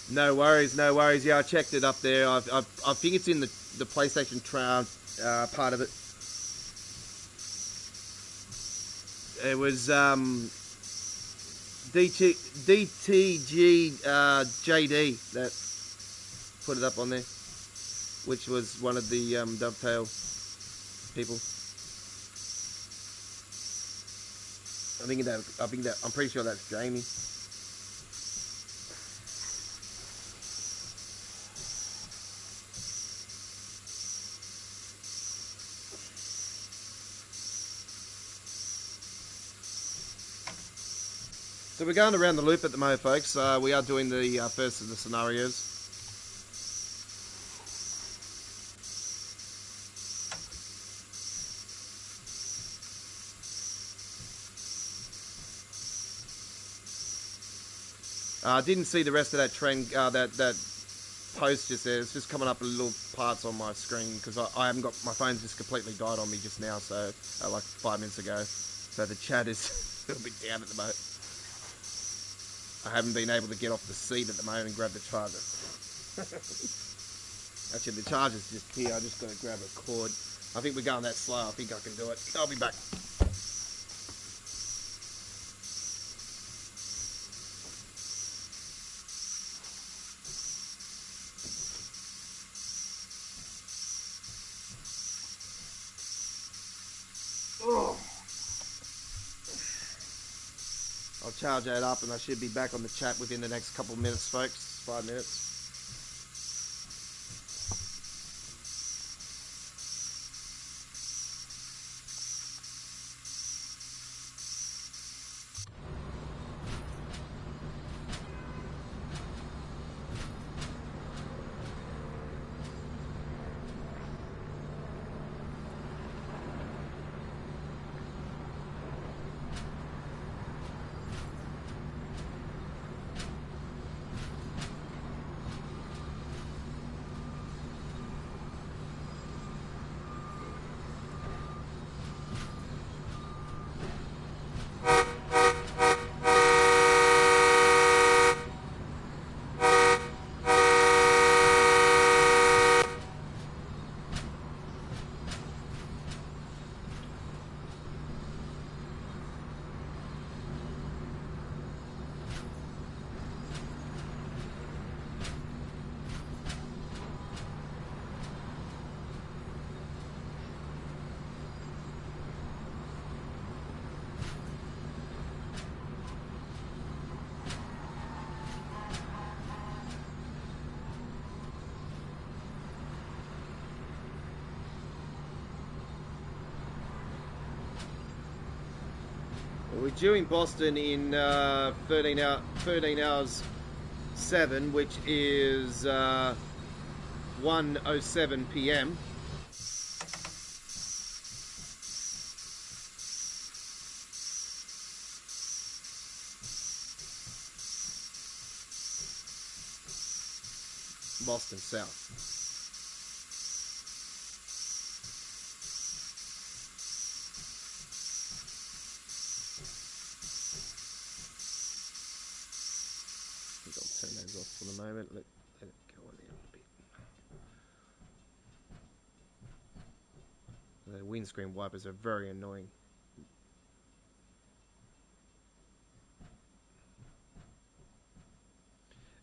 No worries, no worries. Yeah, I checked it up there. I think it's in the PlayStation part of it. It was DTG JD that put it up on there, which was one of the Dovetail people. I'm pretty sure that's Jamie. So we're going around the loop at the moment, folks. We are doing the first of the scenarios. I didn't see the rest of that trend, that post just there. It's just coming up little parts on my screen because I haven't got, my phone's just completely died on me just now, so like 5 minutes ago. So the chat is a little bit down at the moment. I haven't been able to get off the seat at the moment and grab the charger. Actually, the charger's just here. I just got to grab a cord. I think we're going that slow. I think I can do it. I'll be back. I'll charge that up and I should be back on the chat within the next couple of minutes, folks. 5 minutes. We're due in Boston in 13 hours 7, which is 1:07 p.m. Boston South. I think I'll turn those off for the moment. Let it go on there a bit. The windscreen wipers are very annoying.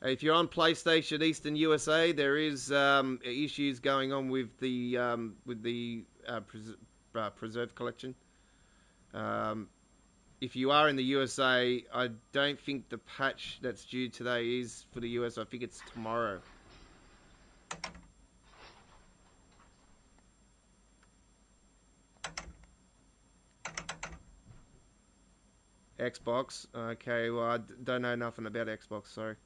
If you're on PlayStation Eastern USA, there is issues going on with the Preserved Collection. If you are in the USA, I don't think the patch that's due today is for the US. I think it's tomorrow. Xbox. Okay, well, I don't know nothing about Xbox, sorry.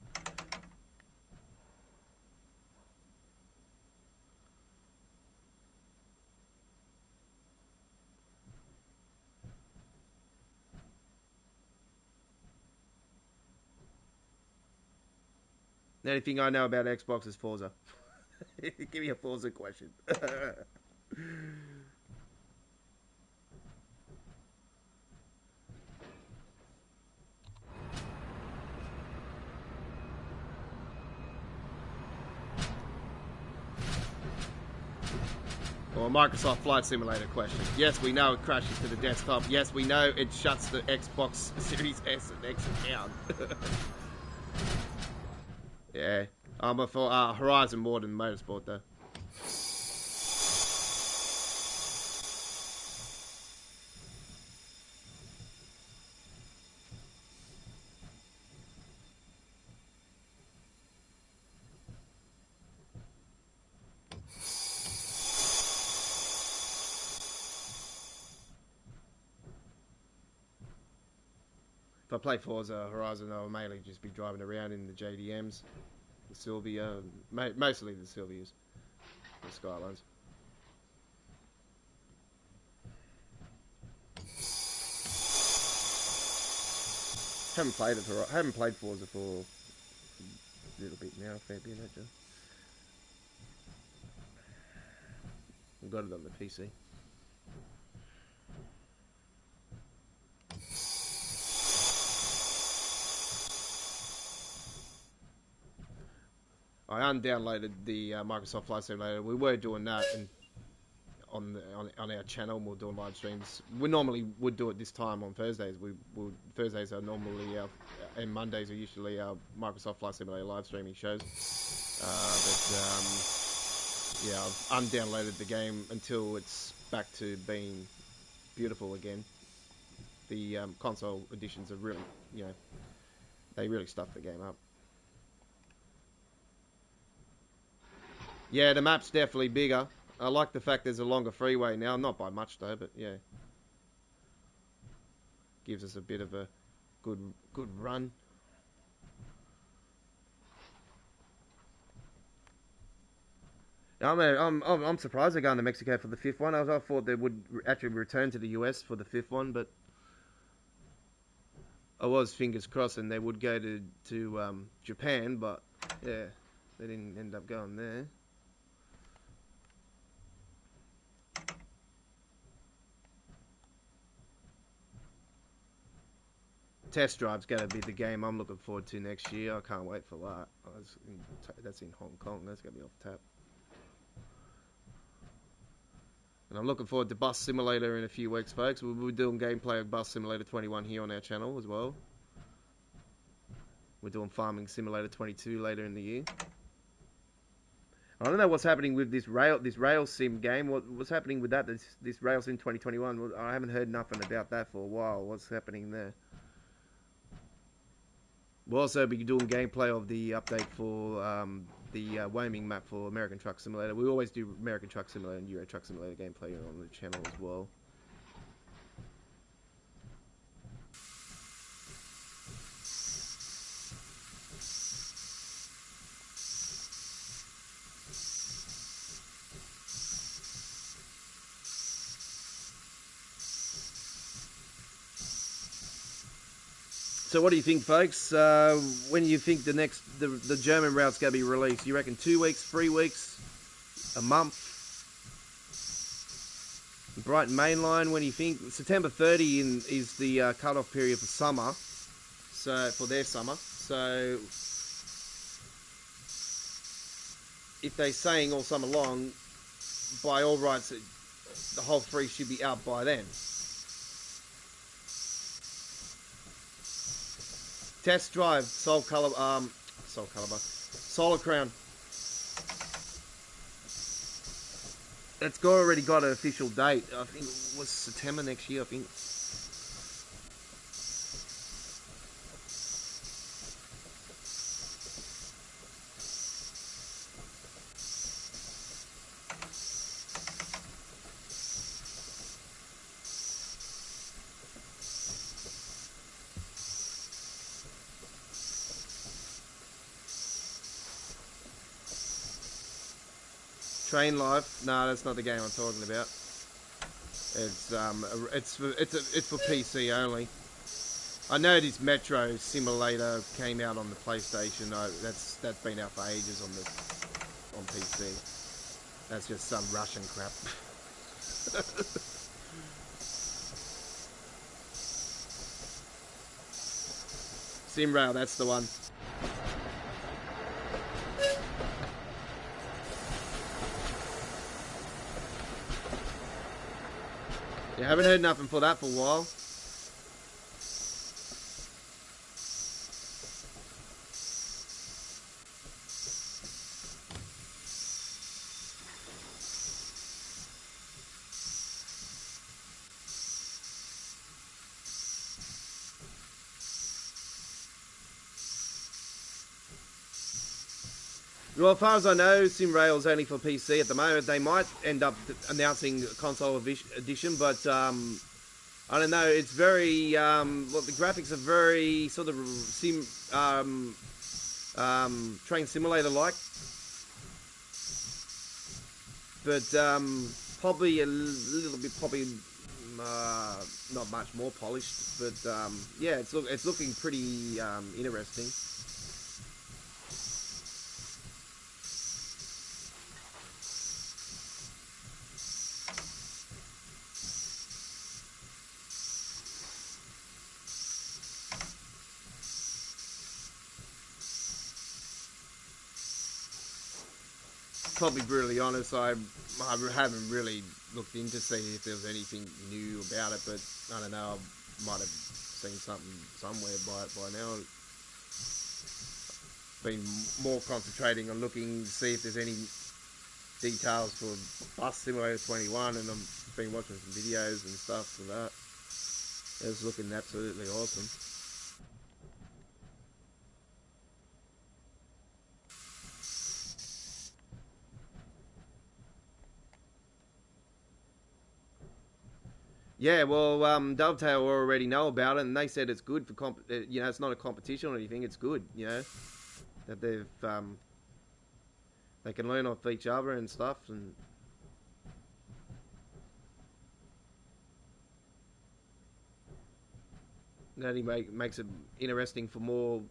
The only thing I know about Xbox is Forza. Give me a Forza question. Or Microsoft Flight Simulator question. Yes, we know it crashes to the desktop. Yes, we know it shuts the Xbox Series S and X down. Yeah. I'm a for Horizon more than Motorsport, though. If I play Forza Horizon, I'll mainly just be driving around in the JDMs, the Sylvia, mostly the Sylvias, the Skylines. Haven't played Forza for a little bit now, a fair bit actually. I've got it on the PC. I undownloaded the Microsoft Flight Simulator. We were doing that on our channel. We're doing live streams. We normally would do it this time on Thursdays. Thursdays are normally and Mondays are usually our Microsoft Flight Simulator live streaming shows. Yeah, I've undownloaded the game until it's back to being beautiful again. The console editions are really, they really stuffed the game up. Yeah, the map's definitely bigger. I like the fact there's a longer freeway now. Not by much though, but yeah. Gives us a bit of a good run. I'm surprised they're going to Mexico for the 5th one. I thought they would actually return to the US for the 5th one, but I was fingers crossed and they would go to Japan, but yeah, they didn't end up going there. Test Drive's going to be the game I'm looking forward to next year. I can't wait for that. That's in Hong Kong. That's going to be off tap. And I'm looking forward to Bus Simulator in a few weeks, folks. We'll be doing gameplay of Bus Simulator 21 here on our channel as well. We're doing Farming Simulator 22 later in the year. I don't know what's happening with this rail sim game. What's happening with that? This rail sim 2021. I haven't heard nothing about that for a while. What's happening there? We'll also be doing gameplay of the update for the Wyoming map for American Truck Simulator. We always do American Truck Simulator and Euro Truck Simulator gameplay on the channel as well. So what do you think, folks? When do you think the German route's going to be released? You reckon 2 weeks, 3 weeks, a month? Brighton Mainline, when do you think? September 30 is the cut-off period for summer. So, for their summer. So, if they're saying all summer long, by all rights, the whole 3 should be out by then. Test drive, Solar Crown. It's already got an official date. I think it was September next year, I think. Train Life? No, that's not the game I'm talking about. It's for PC only. I know this Metro Simulator came out on the PlayStation. That's been out for ages on PC. That's just some Russian crap. Simrail, that's the one. You haven't heard nothing for that for a while. Well, as far as I know, Simrail's only for PC at the moment. They might end up announcing console edition, but I don't know. It's very well, the graphics are very sort of train simulator like, but probably a little bit not much more polished. But yeah, it's looking pretty interesting. Probably brutally honest, I haven't really looked into see if there was anything new about it, but I don't know, I might have seen something somewhere by now. Been more concentrating on looking to see if there's any details for Bus Simulator 21, and I've been watching some videos and stuff for that. It's looking absolutely awesome. Yeah, well, Dovetail already know about it, and they said it's good for you know, it's not a competition or anything. It's good, you know, that they can learn off each other and stuff, and that only makes it interesting for more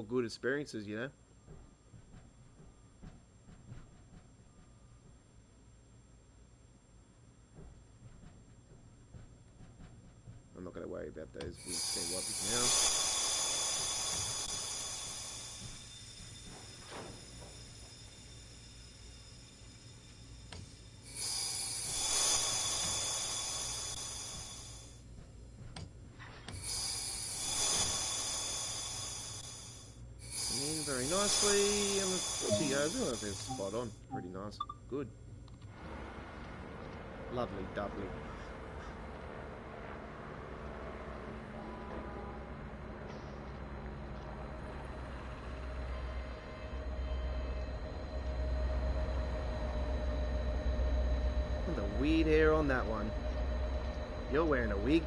good experiences, you know. I'm not going to worry about those windscreen wipers now. In very nicely, and the videos, they're spot on, pretty nice, good, lovely, doubly. And the weird hair on that one. You're wearing a wig.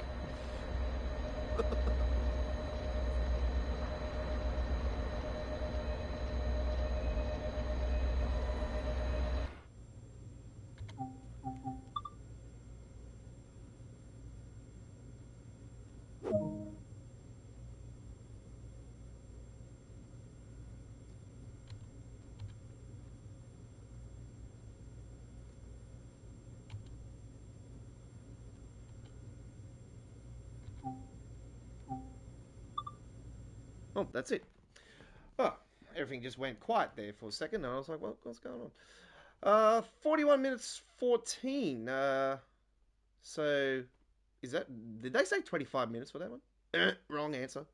Oh, that's it. Oh, everything just went quiet there for a second, and I was like, what's going on? 41 minutes 14. So, is that... Did they say 25 minutes for that one? Wrong answer.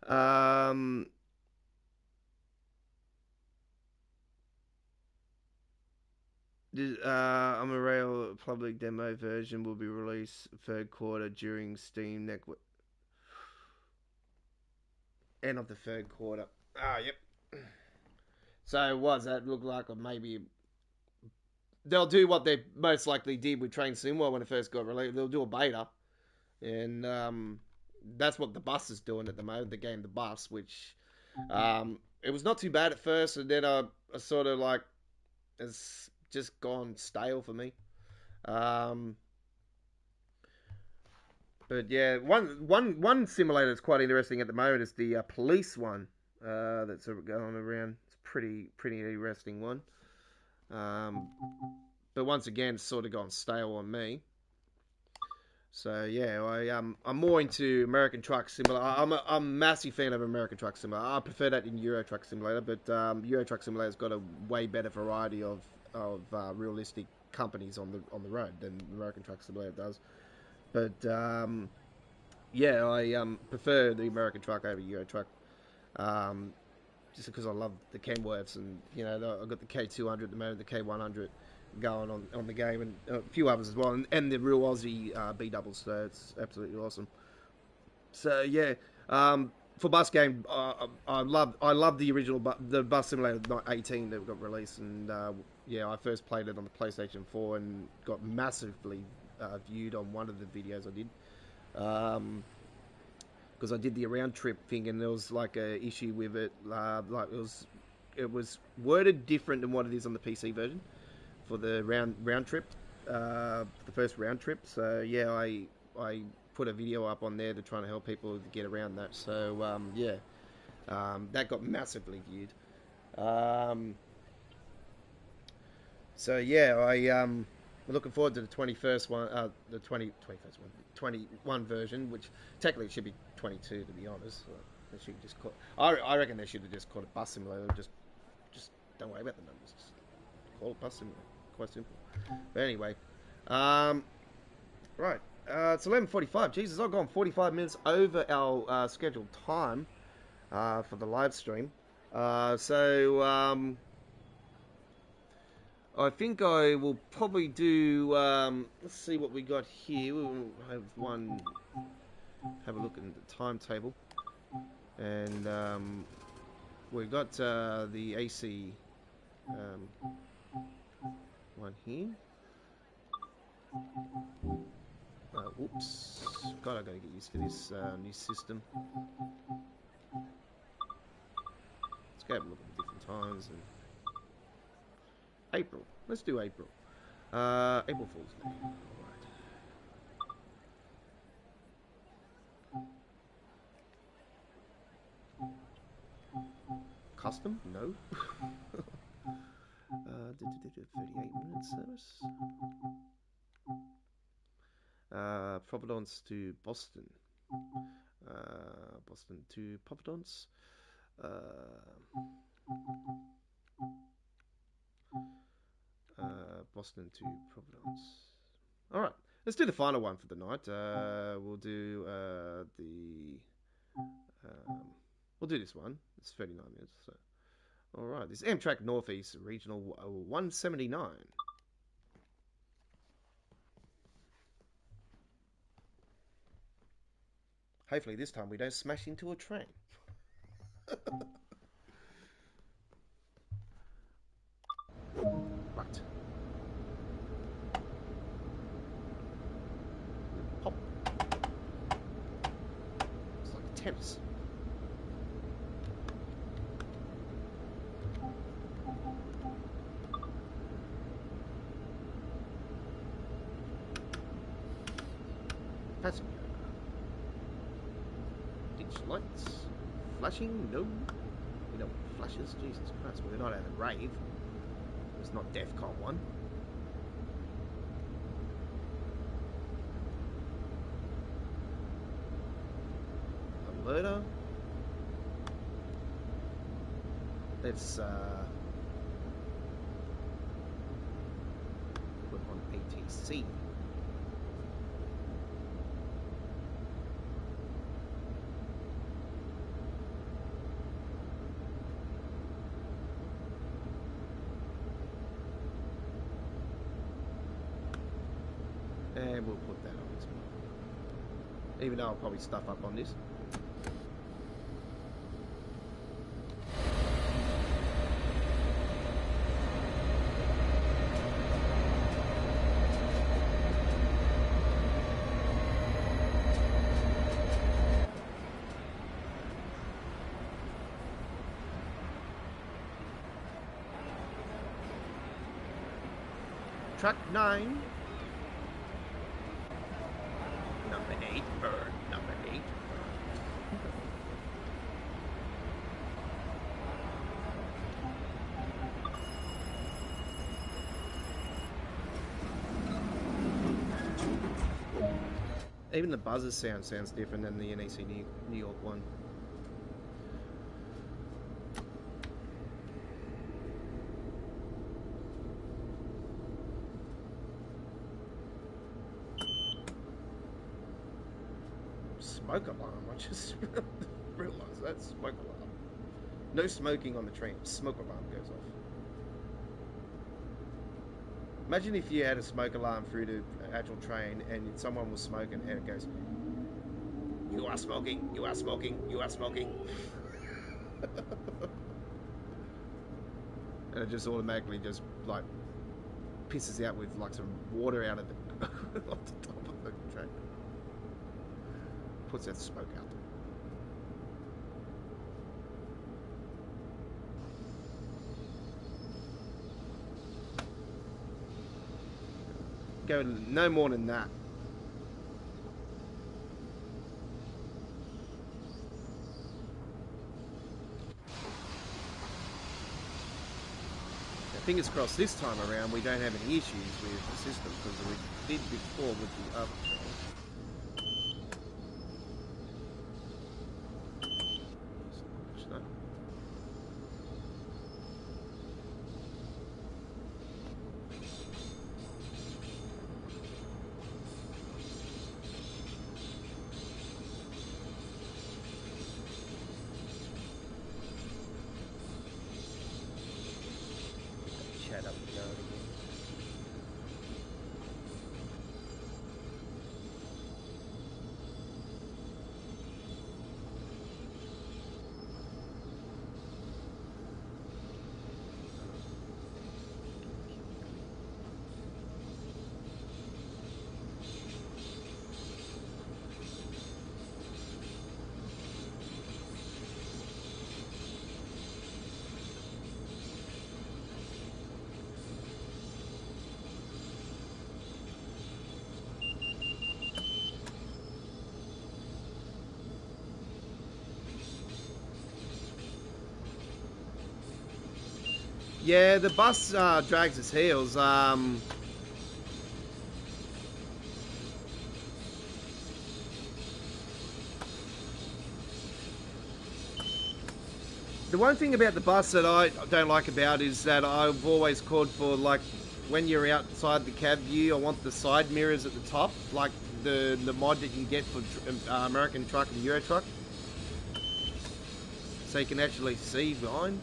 um... I'm a rail public demo version will be released third quarter during Steam network. End of the third quarter. Ah, yep. So what does that look like? Or maybe they'll do what they most likely did with Train Sim when it first got released. They'll do a beta, and that's what the bus is doing at the moment. The game, the bus, which it was not too bad at first, and then I sort of like it's just gone stale for me. But yeah, one simulator that's quite interesting at the moment is the police one that's going around. It's pretty interesting one. But once again, it's sort of gone stale on me. So yeah, I'm more into American Truck Simulator. I'm a massive fan of American Truck Simulator. I prefer that in Euro Truck Simulator, but Euro Truck Simulator's got a way better variety of realistic companies on the road than American Truck Simulator does. But yeah, I prefer the American Truck over Euro Truck, just because I love the Kenworths, and you know I've got the K200 at the moment, the K100 going on the game, and a few others as well, and the real Aussie B doubles. So it's absolutely awesome. So yeah, for bus game, I love the original, the bus simulator 18 that got released, and yeah, I first played it on the PlayStation 4 and got massively viewed on one of the videos I did. Because I did the round trip thing, and there was like a issue with it. Like it was worded different than what it is on the PC version for the round trip, the first round trip. So yeah, I put a video up on there to try and help people to get around that. So yeah, that got massively viewed. So yeah, we're looking forward to the 21st one, the 21 version, which technically should be 22 to be honest. They should just call. I reckon they should have just called it Bus Simulator. Just don't worry about the numbers. Just call it Bus Simulator. Quite simple. But anyway, right. It's 11:45. Jesus, I've gone 45 minutes over our scheduled time for the live stream. So I think I will probably do. Let's see what we got here. We'll have a look at the timetable, and we got the AC one here. Oops! God, I gotta get used to this new system. Let's go have a look at the different times and. April. Let's do April. April Fool's Day. Alright. Custom? No. 38 minutes service. Providence to Boston. Boston to Providence. Boston to Providence. Alright, let's do the final one for the night. We'll do we'll do this one. It's 39 minutes. So. Alright, this is Amtrak Northeast Regional 179. Hopefully this time we don't smash into a train. Right. Hop. It's like tennis. Passenger. Ditch lights. Flashing? No. We don't want flashes. Jesus Christ. We're not at a rave. It's not DEFCON 1. Alberta. Let's put on ATC. And we'll put that on this one. Even though I'll probably stuff up on this. Truck 9. Number 8, bird. Number 8. Even the buzzer sounds different than the NEC New York one. Smoke alarm. I just realised that smoke alarm. No smoking on the train. Smoke alarm goes off. Imagine if you had a smoke alarm through the actual train and someone was smoking and it goes, "You are smoking. You are smoking. You are smoking." And it just automatically just like pisses out with like some water out of the off the top of the train. Puts that smoke out. Go no more than that. Now, fingers crossed this time around we don't have any issues with the system because we did before with the other train. Yeah, the bus drags its heels. The one thing about the bus that I don't like about is that I've always called for, like, when you're outside the cab view, I want the side mirrors at the top, like the mod that you can get for American Truck and Euro Truck, so you can actually see behind.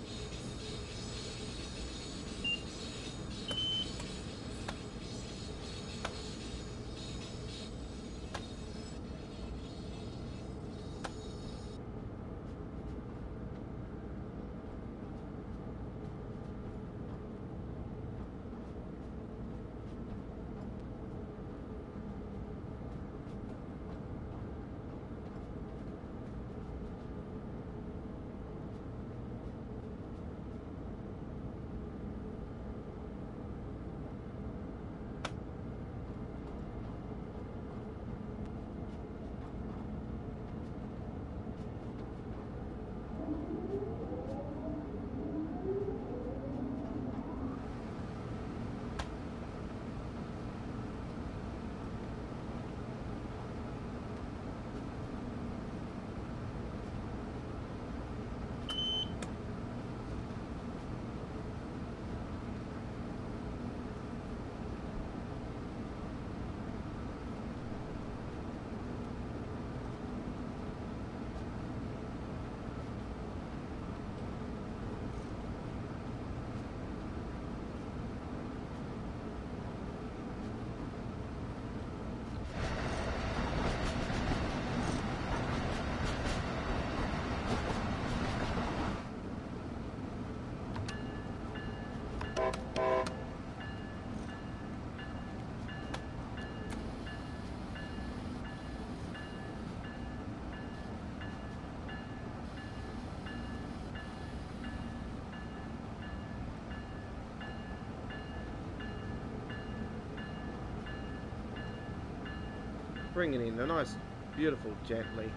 bring it in a nice, beautiful, gently.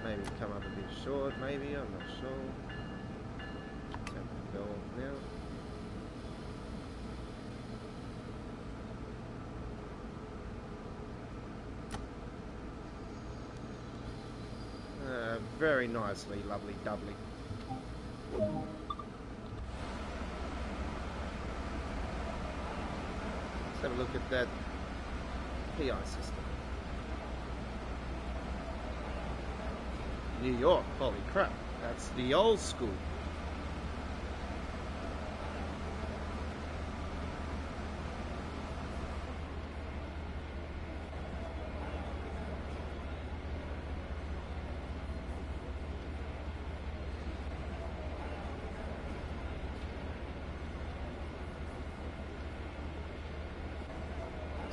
Maybe come up a bit short, maybe, I'm not sure. Let's have the bell off now. Very nicely, lovely, doubly. Let's have a look at that PI system. New York, holy crap, that's the old school.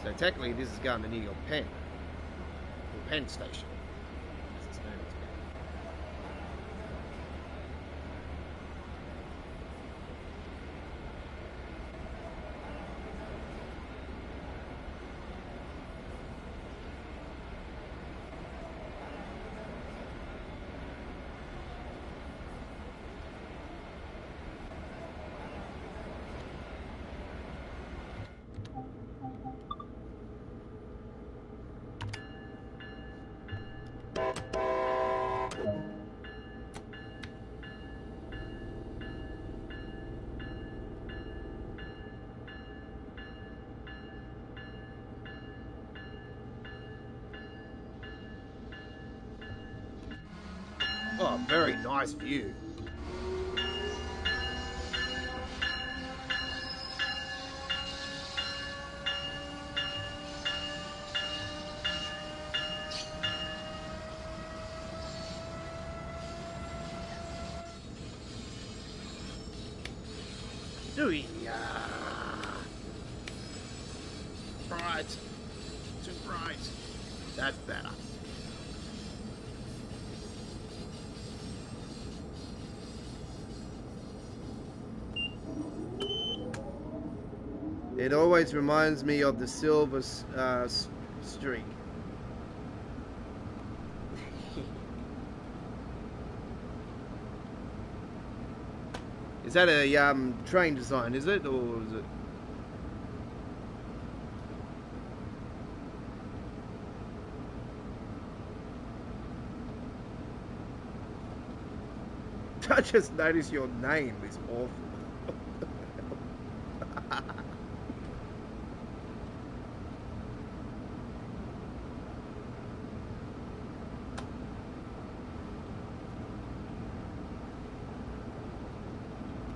So technically this is going to New York Penn, or Penn Station, as it's known as. Oh, very nice view. Bright. Too bright. That's better. It always reminds me of the silver streak. Is that a train design, is it? Or is it? I just noticed your name is awful.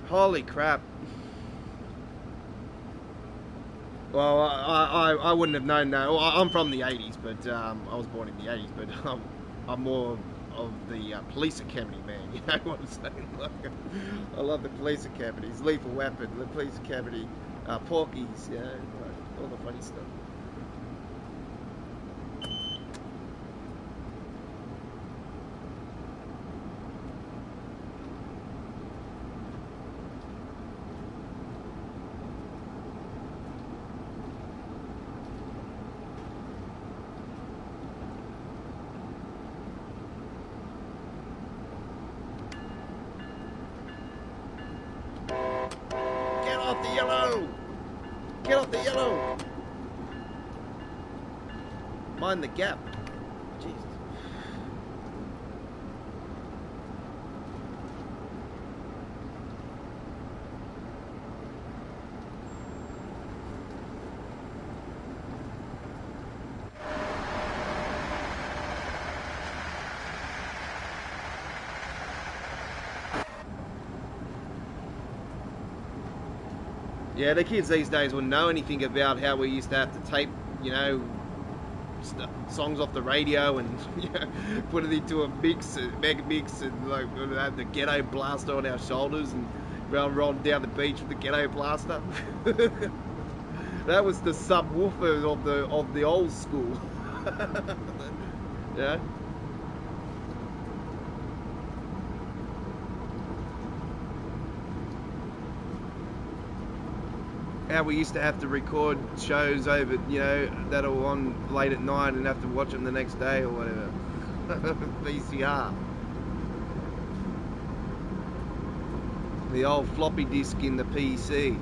Holy crap. Well, I wouldn't have known that. Well, I'm from the 80s, but I was born in the 80s, but I'm more of the police academy man, you know what I'm saying? Like, I love the police academies, Lethal Weapon, the police academy, Porky's, you know, like, all the funny stuff. Mind the gap. Jesus. Yeah, the kids these days wouldn't know anything about how we used to have to tape, you know, songs off the radio and, you know, put it into a mix, mega mix, and like have the ghetto blaster on our shoulders and rolling down the beach with the ghetto blaster. That was the subwoofer of the old school. Yeah. how we used to have to record shows over, you know, that are on late at night and have to watch them the next day or whatever. VCR. The old floppy disk in the PC.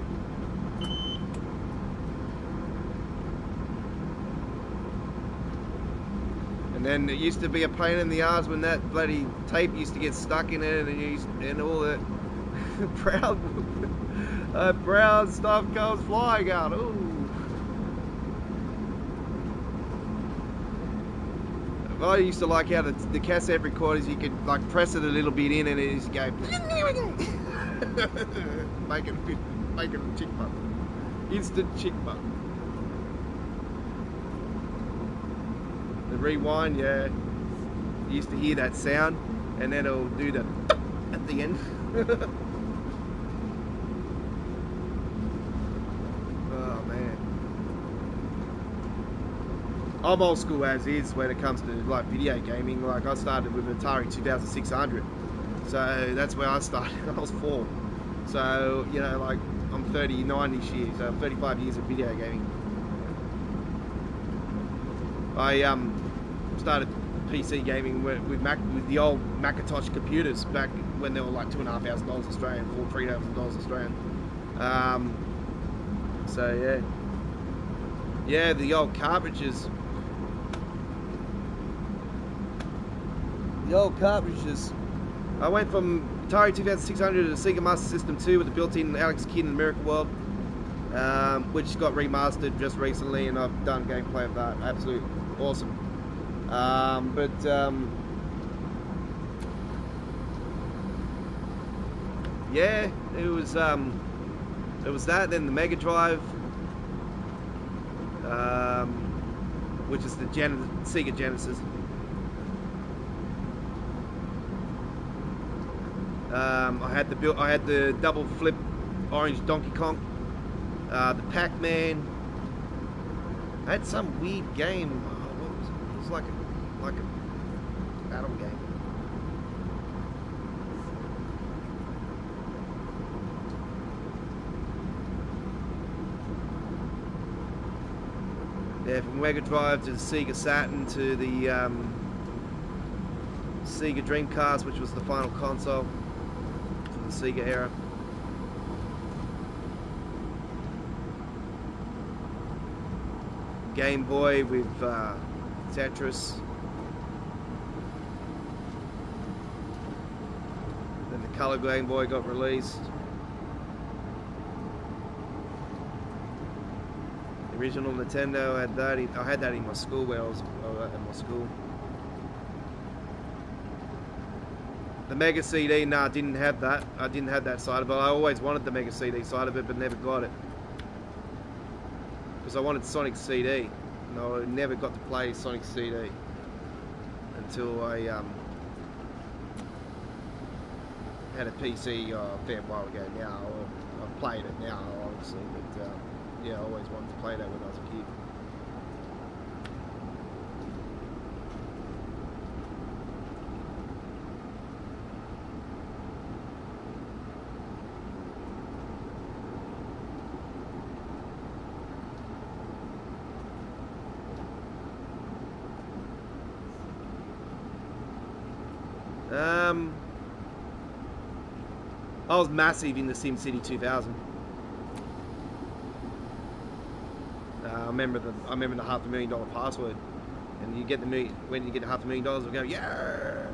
And then it used to be a pain in the arse when that bloody tape used to get stuck in it, and all that brown stuff goes flying out. Ooh. I used to like how the cassette recorders, you could like press it a little bit in and it just go making a chick butt. Instant chick butt. The rewind, yeah. You used to hear that sound and then it'll do the at the end. Oh man. I'm old school as is when it comes to like video gaming. Like I started with Atari 2600. So that's where I started. I was 4. So, you know, like I'm 39 this year, so 35 years of video gaming. I started PC gaming with the old Macintosh computers back when they were like $2,500 Australian, $3,000 Australian. So yeah, the old cartridges. The old cartridges. I went from Atari 2600 to the Sega Master System 2 with the built-in Alex Kidd and Miracle World, which got remastered just recently, and I've done gameplay of that. Absolutely awesome. Yeah, it was that. Then the Mega Drive, which is the Sega Genesis. I had the double flip orange Donkey Kong, the Pac-Man. I had some weird game. What was it? It was like a battle game. Yeah, from Mega Drive to the Sega Saturn to the Sega Dreamcast, which was the final console for the Sega era. Game Boy with Tetris. Then the Color Game Boy got released. The original Nintendo had that. I had that in my school where I was at my school. The Mega CD, no, I didn't have that. I didn't have that side of it. I always wanted the Mega CD side of it, but never got it. Because I wanted Sonic CD. No, I never got to play Sonic CD until I had a PC a fair while ago now. I've played it now, obviously, but yeah, I always wanted to play that when I was a kid. I was massive in the SimCity 2000. I remember the $500,000 password, and you get when you get the $500,000, we go yeah.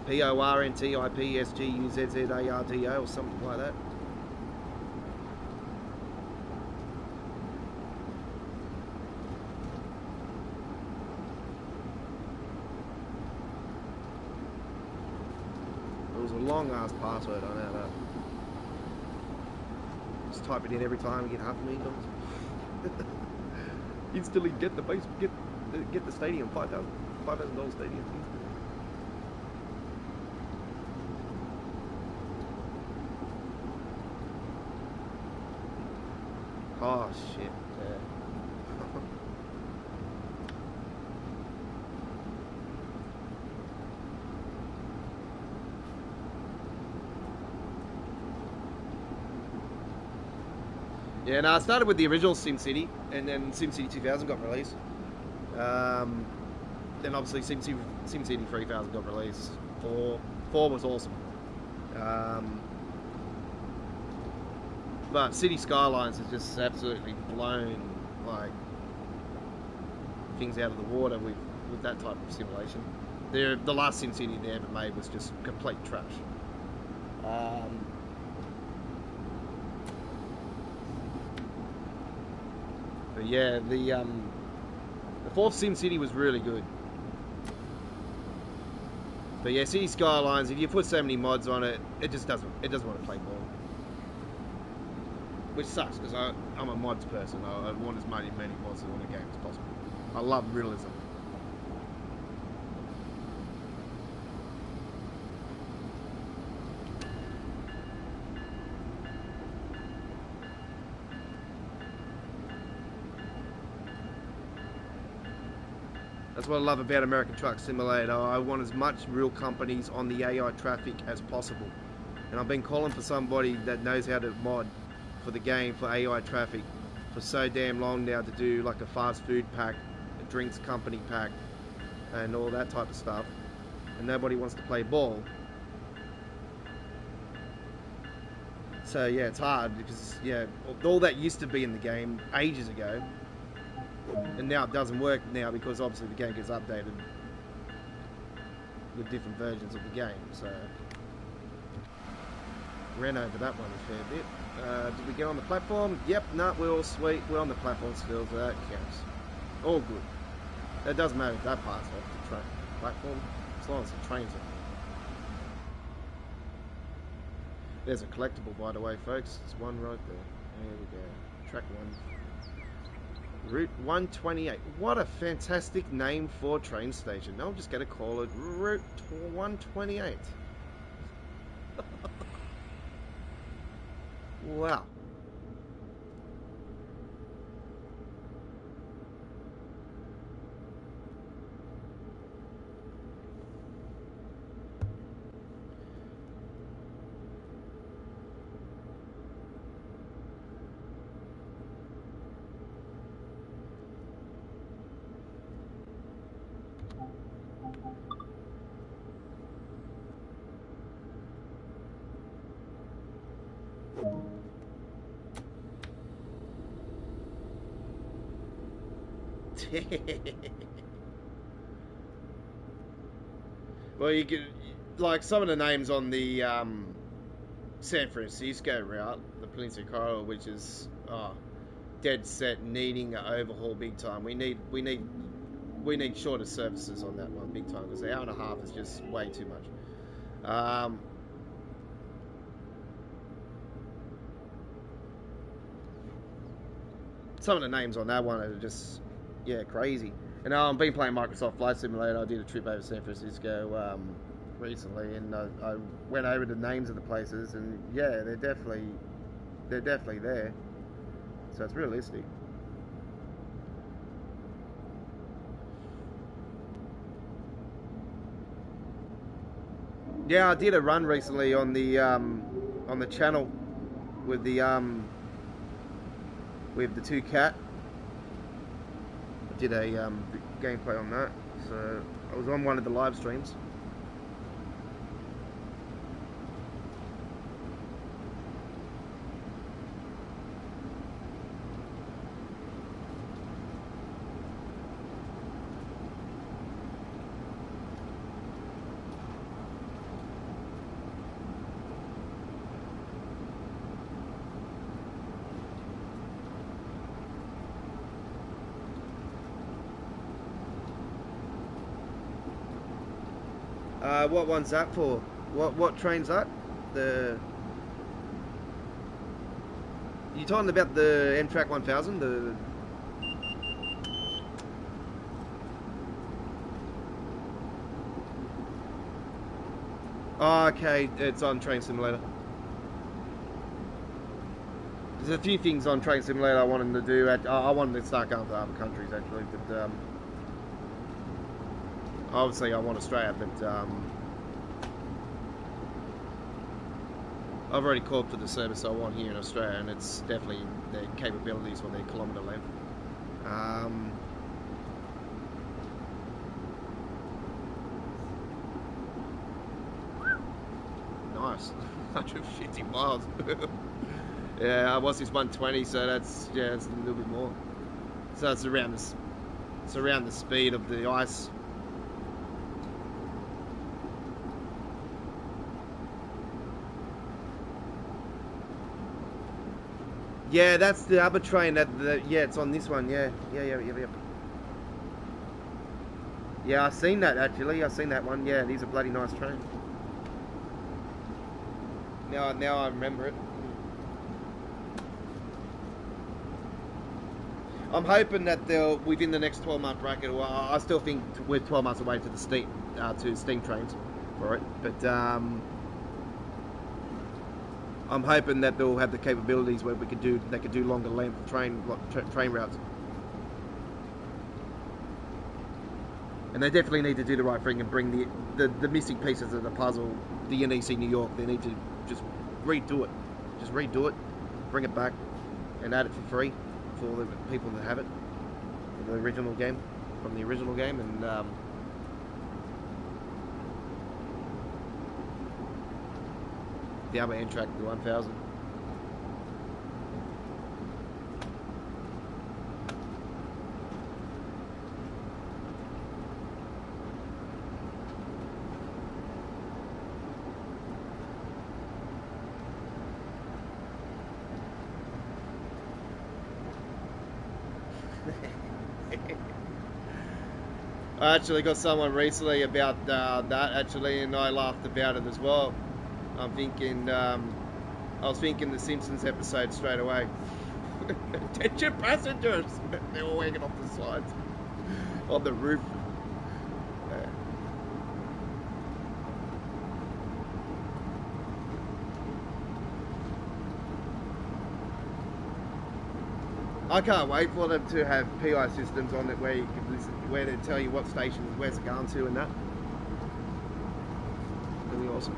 PORNTIPSGUZZARDO or something like that. Long ass password, I know that. Just type it in every time and get $500,000. Instantly get the base, get the stadium, $5,000 stadium. Oh shit, yeah. Yeah, no, I started with the original SimCity, and then SimCity 2000 got released. Then obviously SimCity 3000 got released. 4 was awesome. But City Skylines has just absolutely blown like things out of the water with that type of simulation. The last SimCity they ever made was just complete trash. But yeah, the fourth SimCity was really good. But yeah, City Skylines, if you put so many mods on it, it doesn't want to play ball. Which sucks, because I'm a mods person. I want as many mods on a game as possible. I love realism. That's what I love about American Truck Simulator. I want as much real companies on the AI traffic as possible. And I've been calling for somebody that knows how to mod for the game for AI traffic for so damn long now, to do like a fast food pack, a drinks company pack, and all that type of stuff. And nobody wants to play ball. So yeah, it's hard because yeah, all that used to be in the game ages ago. And now it doesn't work now because obviously the game gets updated with different versions of the game. So ran over that one a fair bit. Did we get on the platform? Yep, no, we're all sweet. We're on the platform still, so that counts. All good. It doesn't matter if that part's off the platform, as long as the train's on. There's a collectible, by the way, folks. It's one right there. There we go. Track 1. Route 128. What a fantastic name for train station. No, I'm just going to call it Route 128. Wow. Well, you could, like some of the names on the San Francisco route, the Peninsula Corridor, which is dead set needing an overhaul big time. We need shorter services on that one big time, because the hour and a half is just way too much. Some of the names on that one are just, yeah, crazy. And I've been playing Microsoft Flight Simulator. I did a trip over San Francisco recently, and I went over the names of the places, and yeah, they're definitely there. So it's realistic. Yeah, I did a run recently on the channel with the 2-cat. I did a gameplay on that, so I was on one of the live streams. What one's that for? What train's that? You talking about the Amtrak 1000? Oh, okay, it's on Train Simulator. There's a few things on Train Simulator I wanted to do. I wanted to start going to other countries actually, but obviously I want Australia, but I've already called for the service I want here in Australia, and it's definitely their capabilities on their kilometre length. Nice, 150 miles. Yeah, what's this 120? So that's it's a little bit more. So it's around this. It's around the speed of the ice. Yeah, that's the other train yeah, it's on this one. Yeah. Yeah, I've seen that actually. I've seen that one. Yeah, it is a bloody nice train. Now I remember it. I'm hoping that they'll within the next 12-month bracket. Well, I still think we're 12 months away to the steam trains for it, but I'm hoping that they'll have the capabilities where they could do longer length train routes. And they definitely need to do the right thing and bring the missing pieces of the puzzle, the NEC New York. They need to just redo it. Just redo it, bring it back, and add it for free for the people that have it. The original game, from the original game, and the other end track, the 1000. I actually got someone recently about that actually, and I laughed about it as well. I'm thinking, I was thinking the Simpsons episode straight away. Attention passengers! They were hanging off the sides on the roof. I can't wait for them to have PI systems on it where you can listen, where they tell you what station, where's it going to, and that. Really awesome.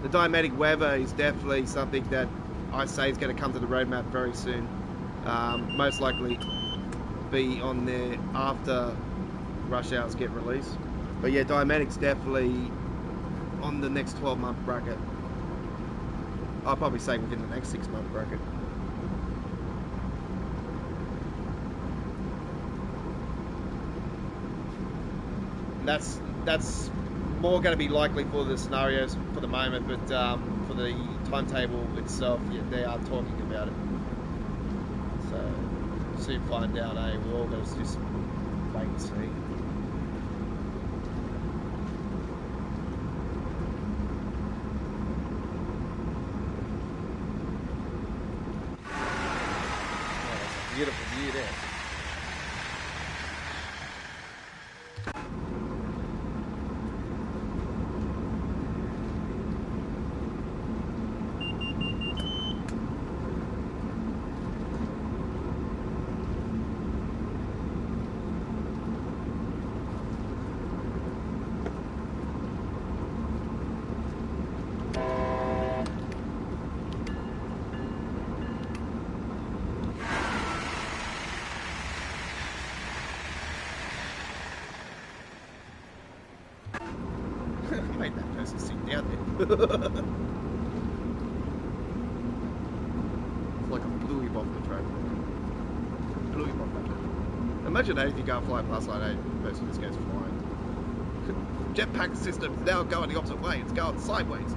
The dynamic weather is definitely something that I say is going to come to the roadmap very soon. Most likely be on there after rush hours get released. But yeah, Dynamic's definitely on the next 12-month bracket. I'll probably say within the next 6-month bracket. That's more going to be likely for the scenarios for the moment, but for the timetable itself, yeah, they are talking about it. So soon find out. We're all going to just wait and see. Oh, that's a beautiful view there. Made that person sit down there. It's like I blew him off the train. Blew him off the train. Imagine that if you go flying past like that, the person just goes flying. Jetpack system is now going the opposite way. It's going sideways.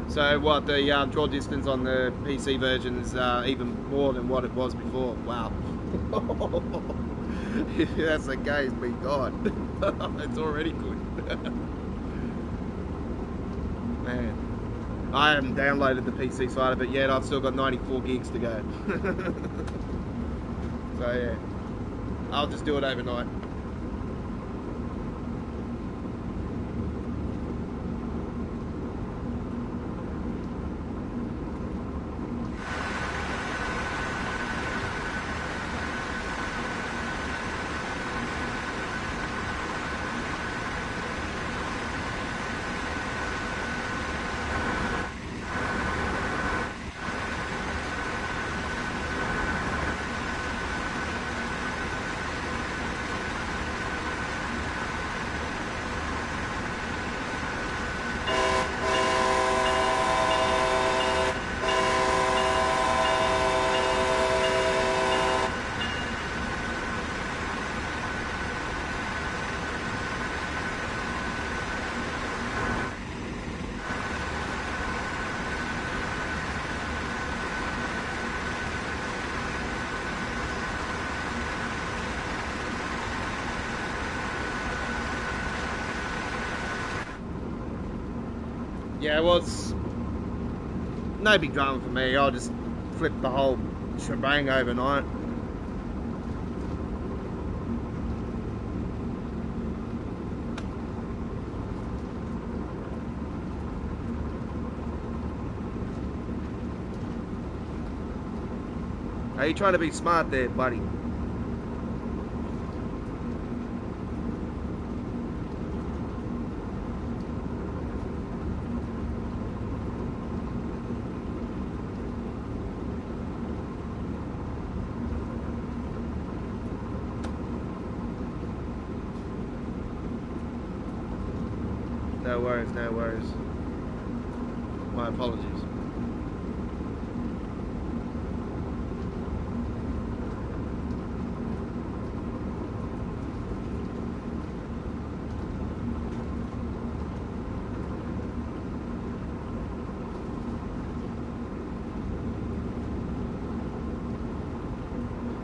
So what, the draw distance on the PC version is even more than what it was before. Wow. If that's the case, be God. It's already good. Man. I haven't downloaded the PC side of it yet. I've still got 94 gigs to go. So yeah, I'll just do it overnight. Yeah, well, it's no big drama for me. I'll just flip the whole shebang overnight. Are you trying to be smart there, buddy? No worries, no worries. My apologies.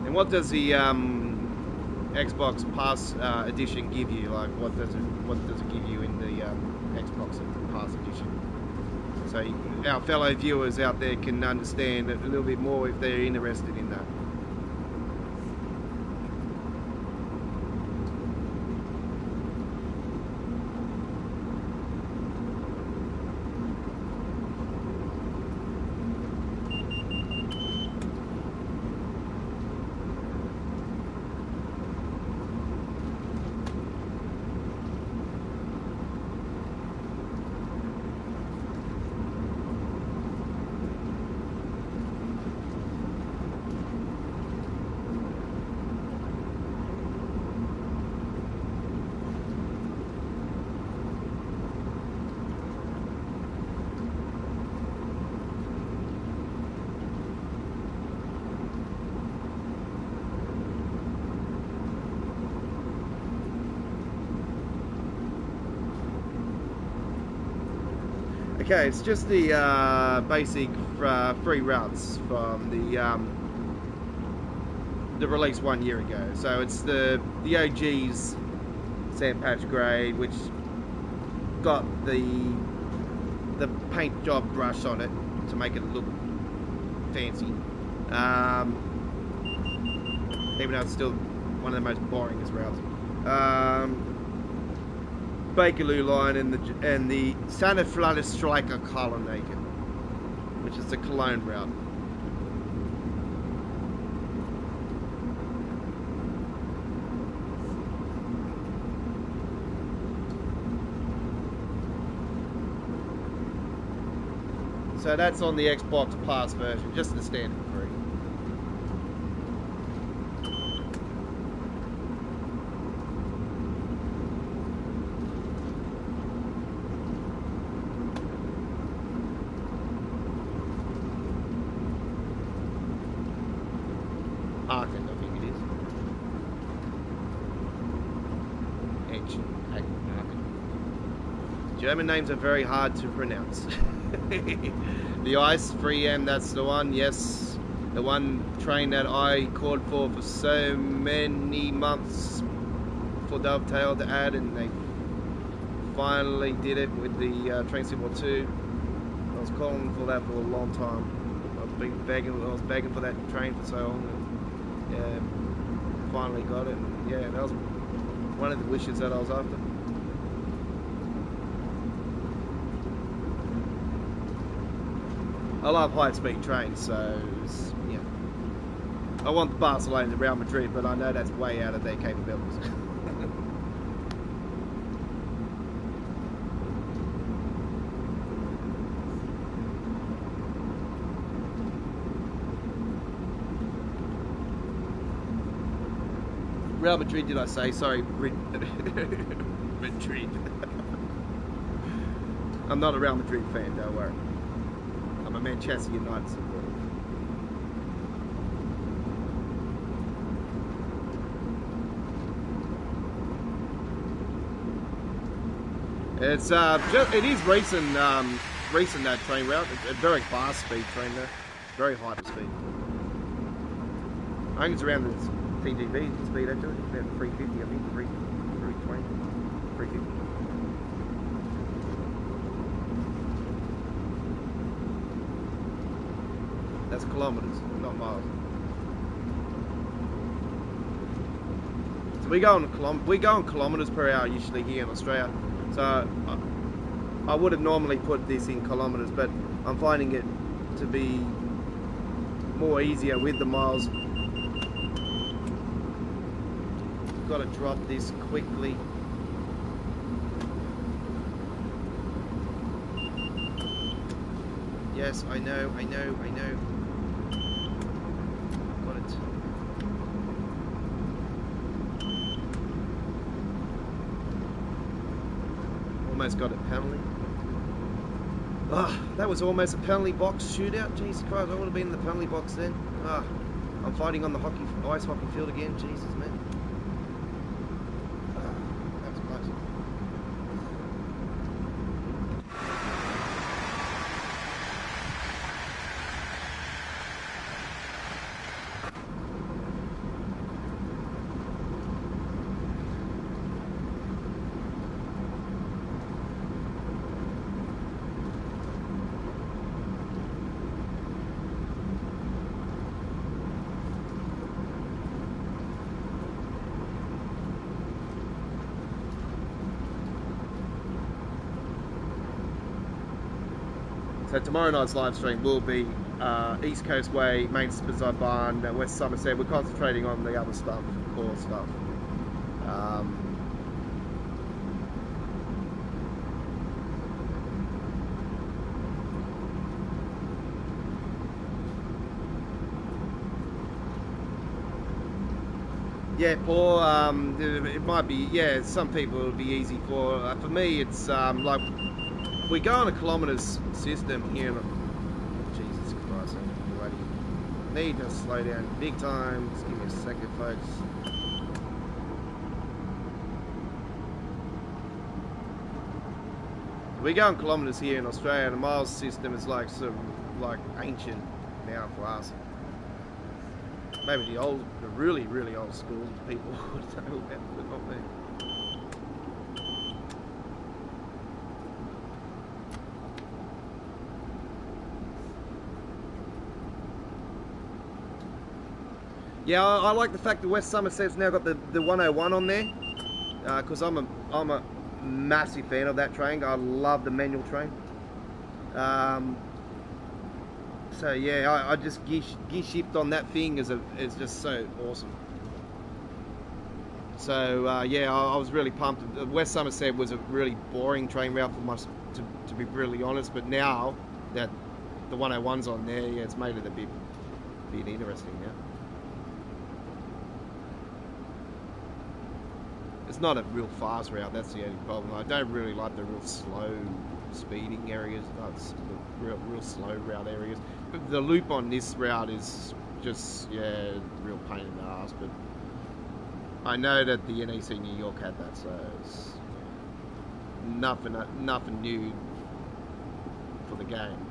And what does the Xbox Pass Edition give you? Like, what does it give you in the Xbox Pass Edition? So our fellow viewers out there can understand a little bit more if they're interested in that. Okay, it's just the basic 3 routes from the release 1 year ago. So it's the OG's sand patch grey, which got the paint job brush on it to make it look fancy. Even though it's still one of the most boringest routes. Bakerloo line and the Santa Flata Striker Colonnade, which is the Cologne route. So that's on the Xbox Pass version, just the standard free. Aachen, I think it is. Aachen. German names are very hard to pronounce. The Ice 3M, that's the one, yes. The one train that I called for so many months for Dovetail to add, and they finally did it with the Train Sim 2. I was calling for that for a long time. I was begging for that train for so long. And, yeah, finally got it. And, yeah, that was one of the wishes that I was after. I love high-speed trains, so yeah. I want Barcelona and Real Madrid, but I know that's way out of their capabilities. Real Madrid, did I say? Sorry, Madrid. I'm not a Real Madrid fan, don't worry. I'm a Manchester United supporter. It's it is recent that train route. It's a very fast speed train there, very high speed. I think it's around the TGV speed actually, about 350, I think, 320, 350. That's kilometres, not miles. So we go on kilometres per hour usually here in Australia. So I would have normally put this in kilometres, but I'm finding it to be more easier with the miles. Got to drop this quickly. Yes, I know. Got it. Almost got it, penalty. Ah, that was almost a penalty box shootout. Jesus Christ, I would have been in the penalty box then. Ah, I'm fighting on the ice hockey field again. Jesus, man. That was close. So tomorrow night's live stream will be East Coast Way, Main Bazaar Barn, West Somerset. We're concentrating on the other stuff, core stuff. Yeah, Paul, it might be, yeah, some people it'll be easy for. For me, it's like, we go on a kilometres system here. Jesus Christ, I'm bloody need to slow down big time. Just give me a second, folks. We go on kilometres here in Australia, and the miles system is like sort of like ancient now for us. Maybe the really, really old school people would know about it, but not me. Yeah, I like the fact that West Somerset's now got the 101 on there, because I'm a massive fan of that train. I love the manual train. So yeah, I just gear shift on that thing is just so awesome. So yeah, I was really pumped. West Somerset was a really boring train route for us, to be brutally honest. But now that the 101's on there, yeah, it's made it a bit interesting now. It's not a real fast route, that's the only problem. I don't really like the real slow speeding areas. That's the real slow route areas. But the loop on this route is just, yeah, real pain in the ass. But I know that the NEC New York had that, so it's nothing new for the game.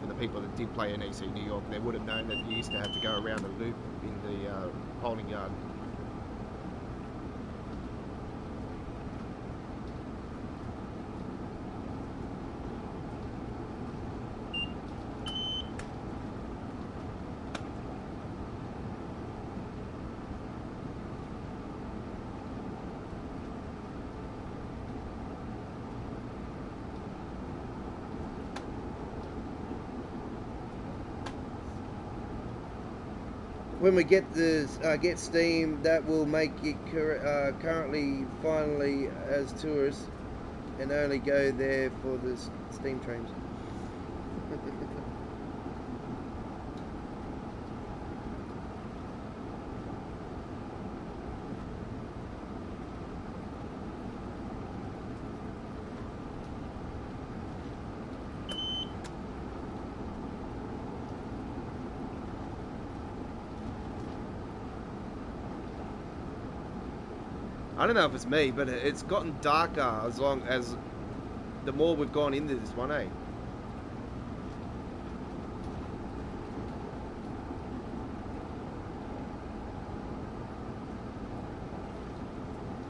For the people that did play NEC New York, they would have known that you used to have to go around a loop in the holding yard. When we get this, get Steam, that will make it currently finally as tourists, and only go there for the Steam trains. I don't know if it's me, but it's gotten darker as long as the more we've gone into this one, eh?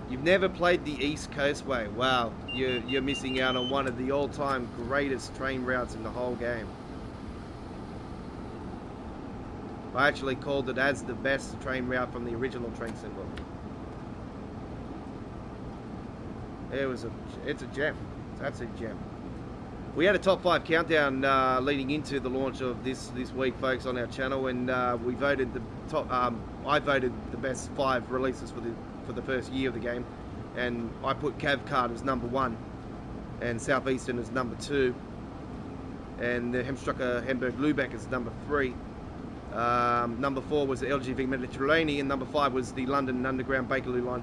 You've never played the East Coast Way. Wow, you're missing out on one of the all-time greatest train routes in the whole game. I actually called it as the best train route from the original train symbol. It's a gem. It's an absolute gem. We had a top 5 countdown leading into the launch of this week, folks, on our channel, and we voted the top. I voted the best 5 releases for the first year of the game, and I put Cavcard as number 1, and Southeastern as number 2, and the Hemstrucker Hamburg-Lübeck as number 3. Number 4 was the LGV Mediterranean, and number 5 was the London Underground Bakerloo line.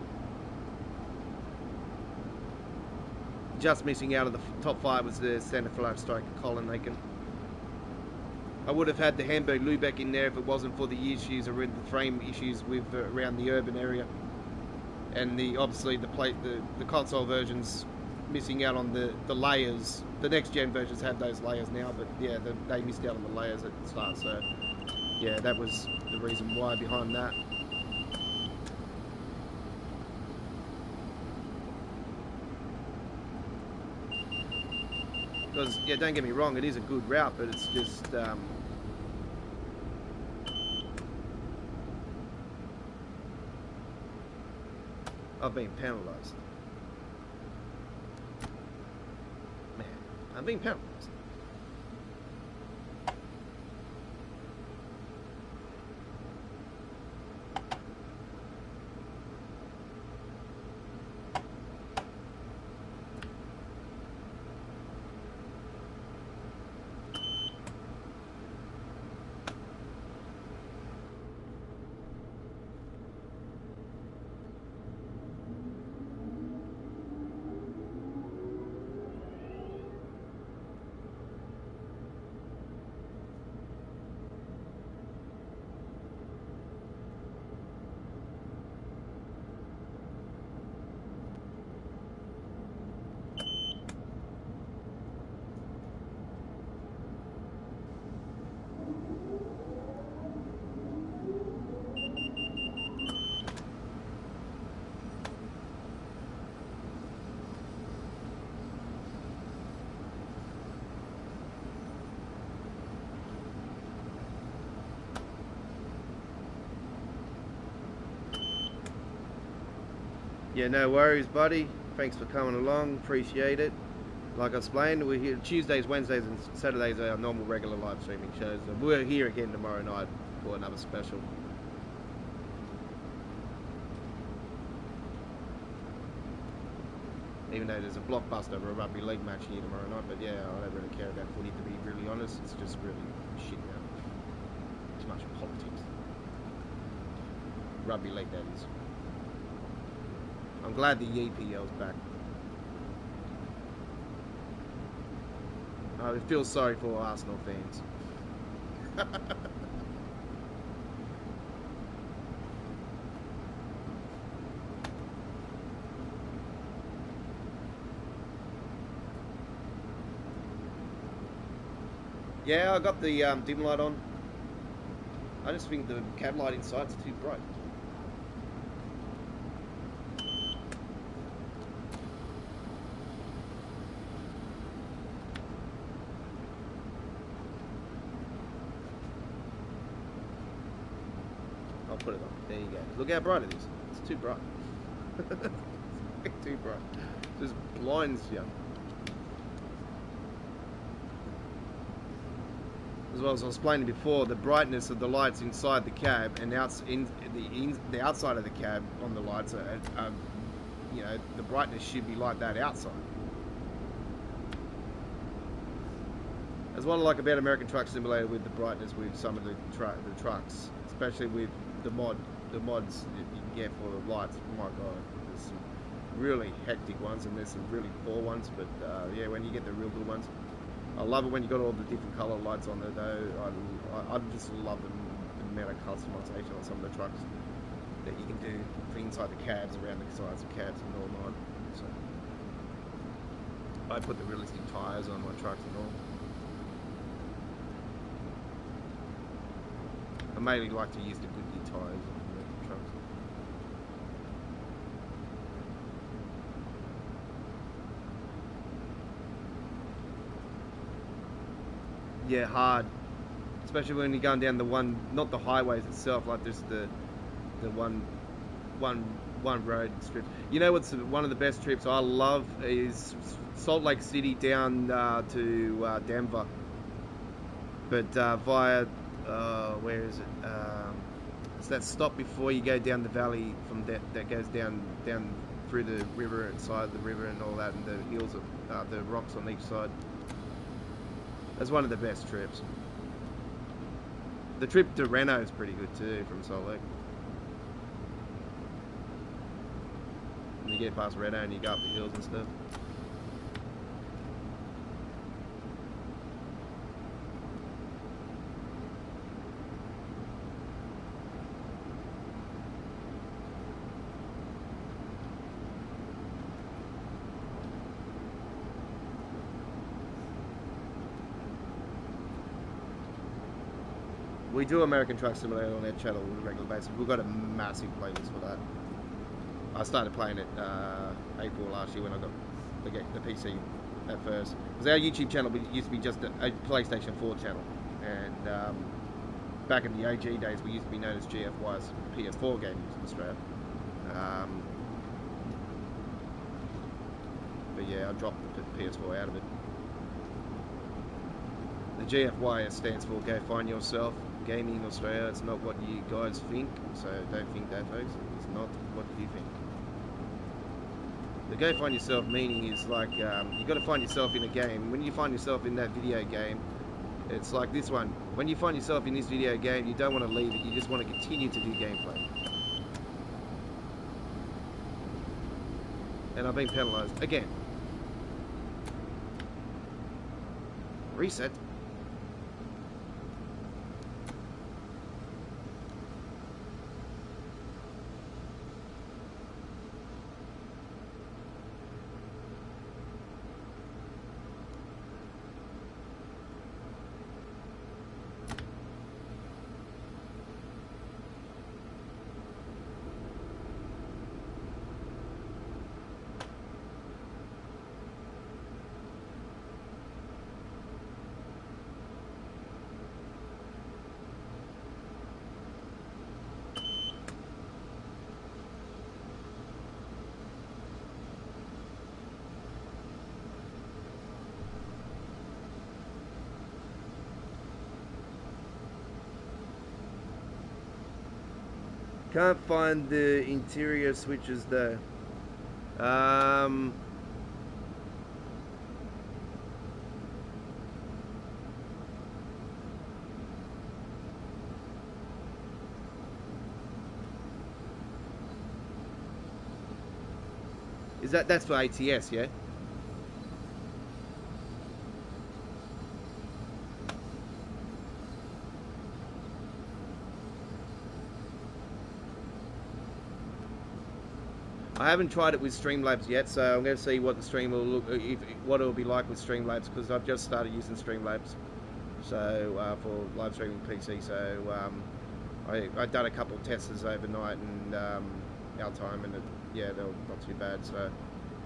Just missing out of the top 5 was the Standard Flat Striker Colin Aiken. I would have had the Hamburg-Lübeck in there if it wasn't for the issues around the frame issues with around the urban area, and obviously the console versions missing out on the layers. The next gen versions have those layers now, but yeah, they missed out on the layers at the start. So yeah, that was the reason why behind that. Because, yeah, don't get me wrong, it is a good route, but it's just, I've been penalised. Man, I've been penalised. Yeah, no worries, buddy. Thanks for coming along. Appreciate it. Like I explained, we're here Tuesdays, Wednesdays, and Saturdays are our normal regular live streaming shows. And we're here again tomorrow night for another special. Even though there's a blockbuster of a rugby league match here tomorrow night, but yeah, I don't really care about footy, to be really honest. It's just really shit now. Too much politics. Rugby league, that is. I'm glad the EPL's back. I feel sorry for Arsenal fans. Yeah, I got the dim light on. I just think the cab light inside's too bright. I'll put it on. There you go. Look how bright it is. It's too bright. It's too bright. It just blinds you. As well as I was explaining before, the brightness of the lights inside the cab and the outside of the cab on the lights are, you know, the brightness should be like that outside. As what I like about American Truck Simulator with the brightness with some of the trucks, especially with the mods that you can get for the lights. Oh my god, there's some really hectic ones and there's some really poor ones, but yeah, when you get the real good ones. I love it when you got all the different colour lights on there though. I just love the amount of customization on some of the trucks that you can do for inside the cabs, around the sides of cabs and all that. So I put the realistic tyres on my trucks and all. I mainly like to use the Goodyear tyres on the trucks. Yeah, hard. especially when you're going down the one, not the highways itself, like just the one road strip. You know what's one of the best trips I love is Salt Lake City down to Denver, but via where is it? It's that stop before you go down the valley from that goes down through the river and side of the river and all that, and the hills of the rocks on each side. That's one of the best trips. The trip to Reno is pretty good too from Salt Lake. You get past Reno and you go up the hills and stuff. We do American Truck Simulator on our channel on a regular basis. We've got a massive playlist for that. I started playing it April last year when I got the PC at first. Because our YouTube channel used to be just a PlayStation 4 channel. And back in the OG days, we used to be known as GFYS PS4 Gaming in Australia. But yeah, I dropped the PS4 out of it. The GFYS stands for Go Find Yourself Gaming Australia. It's not what you guys think, so don't think that, folks. It's not what you think. The Go Find Yourself meaning is like you got to find yourself in a game. When you find yourself in that video game, it's like this one. When you find yourself in this video game, you don't want to leave it. You just want to continue to do gameplay. And I've been penalised again. Reset. Can't find the interior switches though. That's for ATS, yeah? I haven't tried it with Streamlabs yet, so I'm going to see what the stream will look, what it will be like with Streamlabs, because I've just started using Streamlabs, so for live streaming PC. So I've done a couple of tests overnight and our time, and yeah, they're not too bad. So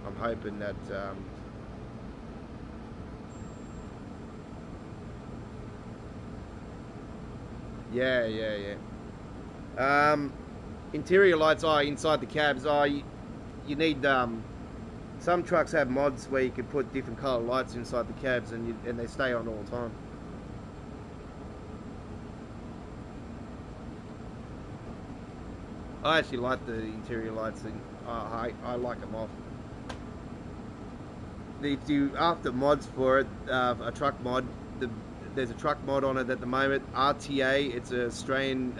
I'm hoping that yeah. Interior lights are inside the cabs. You need some trucks have mods where you can put different color lights inside the cabs, and they stay on all the time. I actually like the interior lights, and I like them off. If you after mods for it, a truck mod, there's a truck mod on it at the moment. RTA, it's an Australian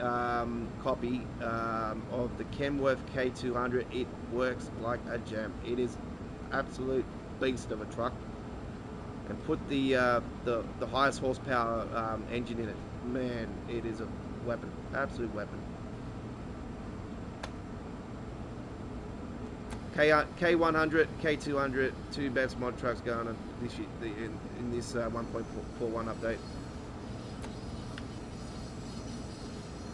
copy of the Kenworth K200. It works like a gem. It is absolute beast of a truck. And put the highest horsepower engine in it. Man, it is a weapon, absolute weapon. K100, K200, two best mod trucks going on this in this 1.41 update.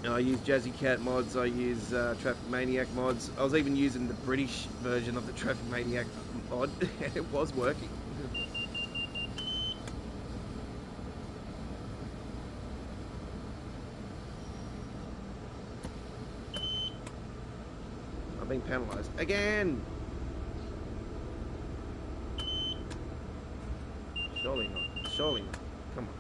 I use Jazzy Cat mods, I use Traffic Maniac mods. I was even using the British version of the Traffic Maniac mod, and it was working. Being penalised again. Surely not. Surely not. Come on.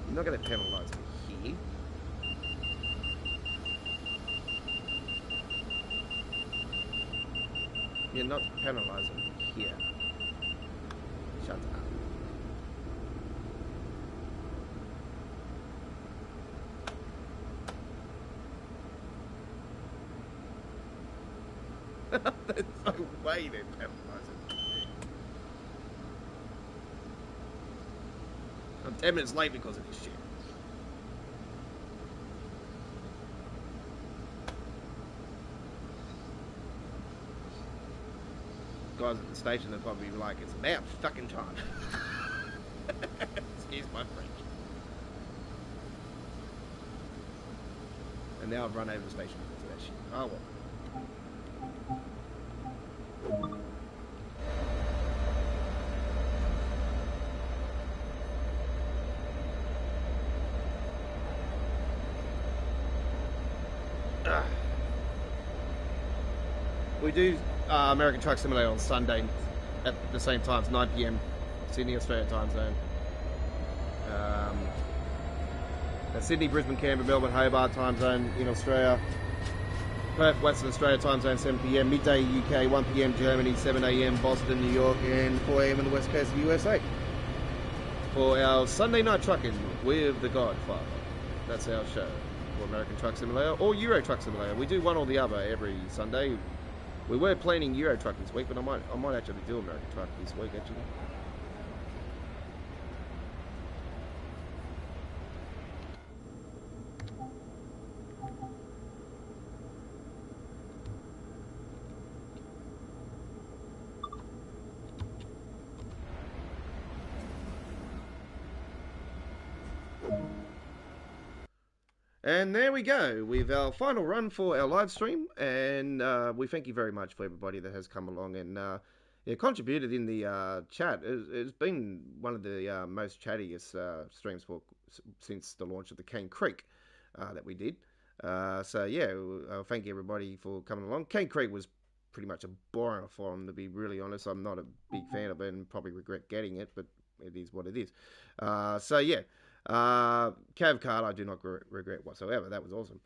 You're not going to penalise me here. You're not penalising me here. Shut up. There's no way they're penalising me. I'm 10 minutes late because of this shit. Guys at the station are probably like, it's about fucking time. Excuse my French. And now I've run over the station because of that shit. Oh well. We do American Truck Simulator on Sunday at the same time. It's 9 PM Sydney, Australia time zone. Sydney, Brisbane, Canberra, Melbourne, Hobart time zone in Australia. Perth, Western Australia time zone 7 PM. Midday UK, 1 PM Germany, 7 AM Boston, New York, and 4 AM on the west coast of the USA. For our Sunday night trucking with the Godfather. That's our show for American Truck Simulator or Euro Truck Simulator. We do one or the other every Sunday. We were planning Euro Truck this week, but I might actually do American Truck this week actually. And there we go with our final run for our live stream, and we thank you very much for everybody that has come along and contributed in the chat. It's been one of the most chattiest streams since the launch of the Cane Creek that we did. So yeah, thank you everybody for coming along. Cane Creek was pretty much a boring forum, to be really honest. I'm not a big fan of it and probably regret getting it, but it is what it is. So yeah. Cav Card, I do not regret whatsoever. That was awesome.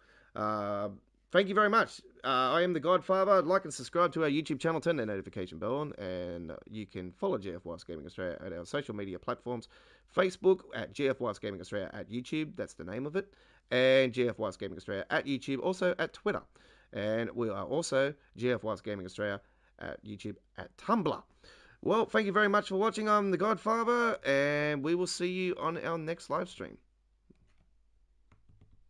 Thank you very much. I am the Godfather. Like and subscribe to our YouTube channel, turn that notification bell on, and you can follow GFYS Gaming Australia at our social media platforms. Facebook at GFYS Gaming Australia at YouTube, that's the name of it, and GFYS Gaming Australia at YouTube, also at Twitter. And we are also GFYS Gaming Australia at YouTube at Tumblr. Well, thank you very much for watching. I'm the Godfather, and we will see you on our next live stream.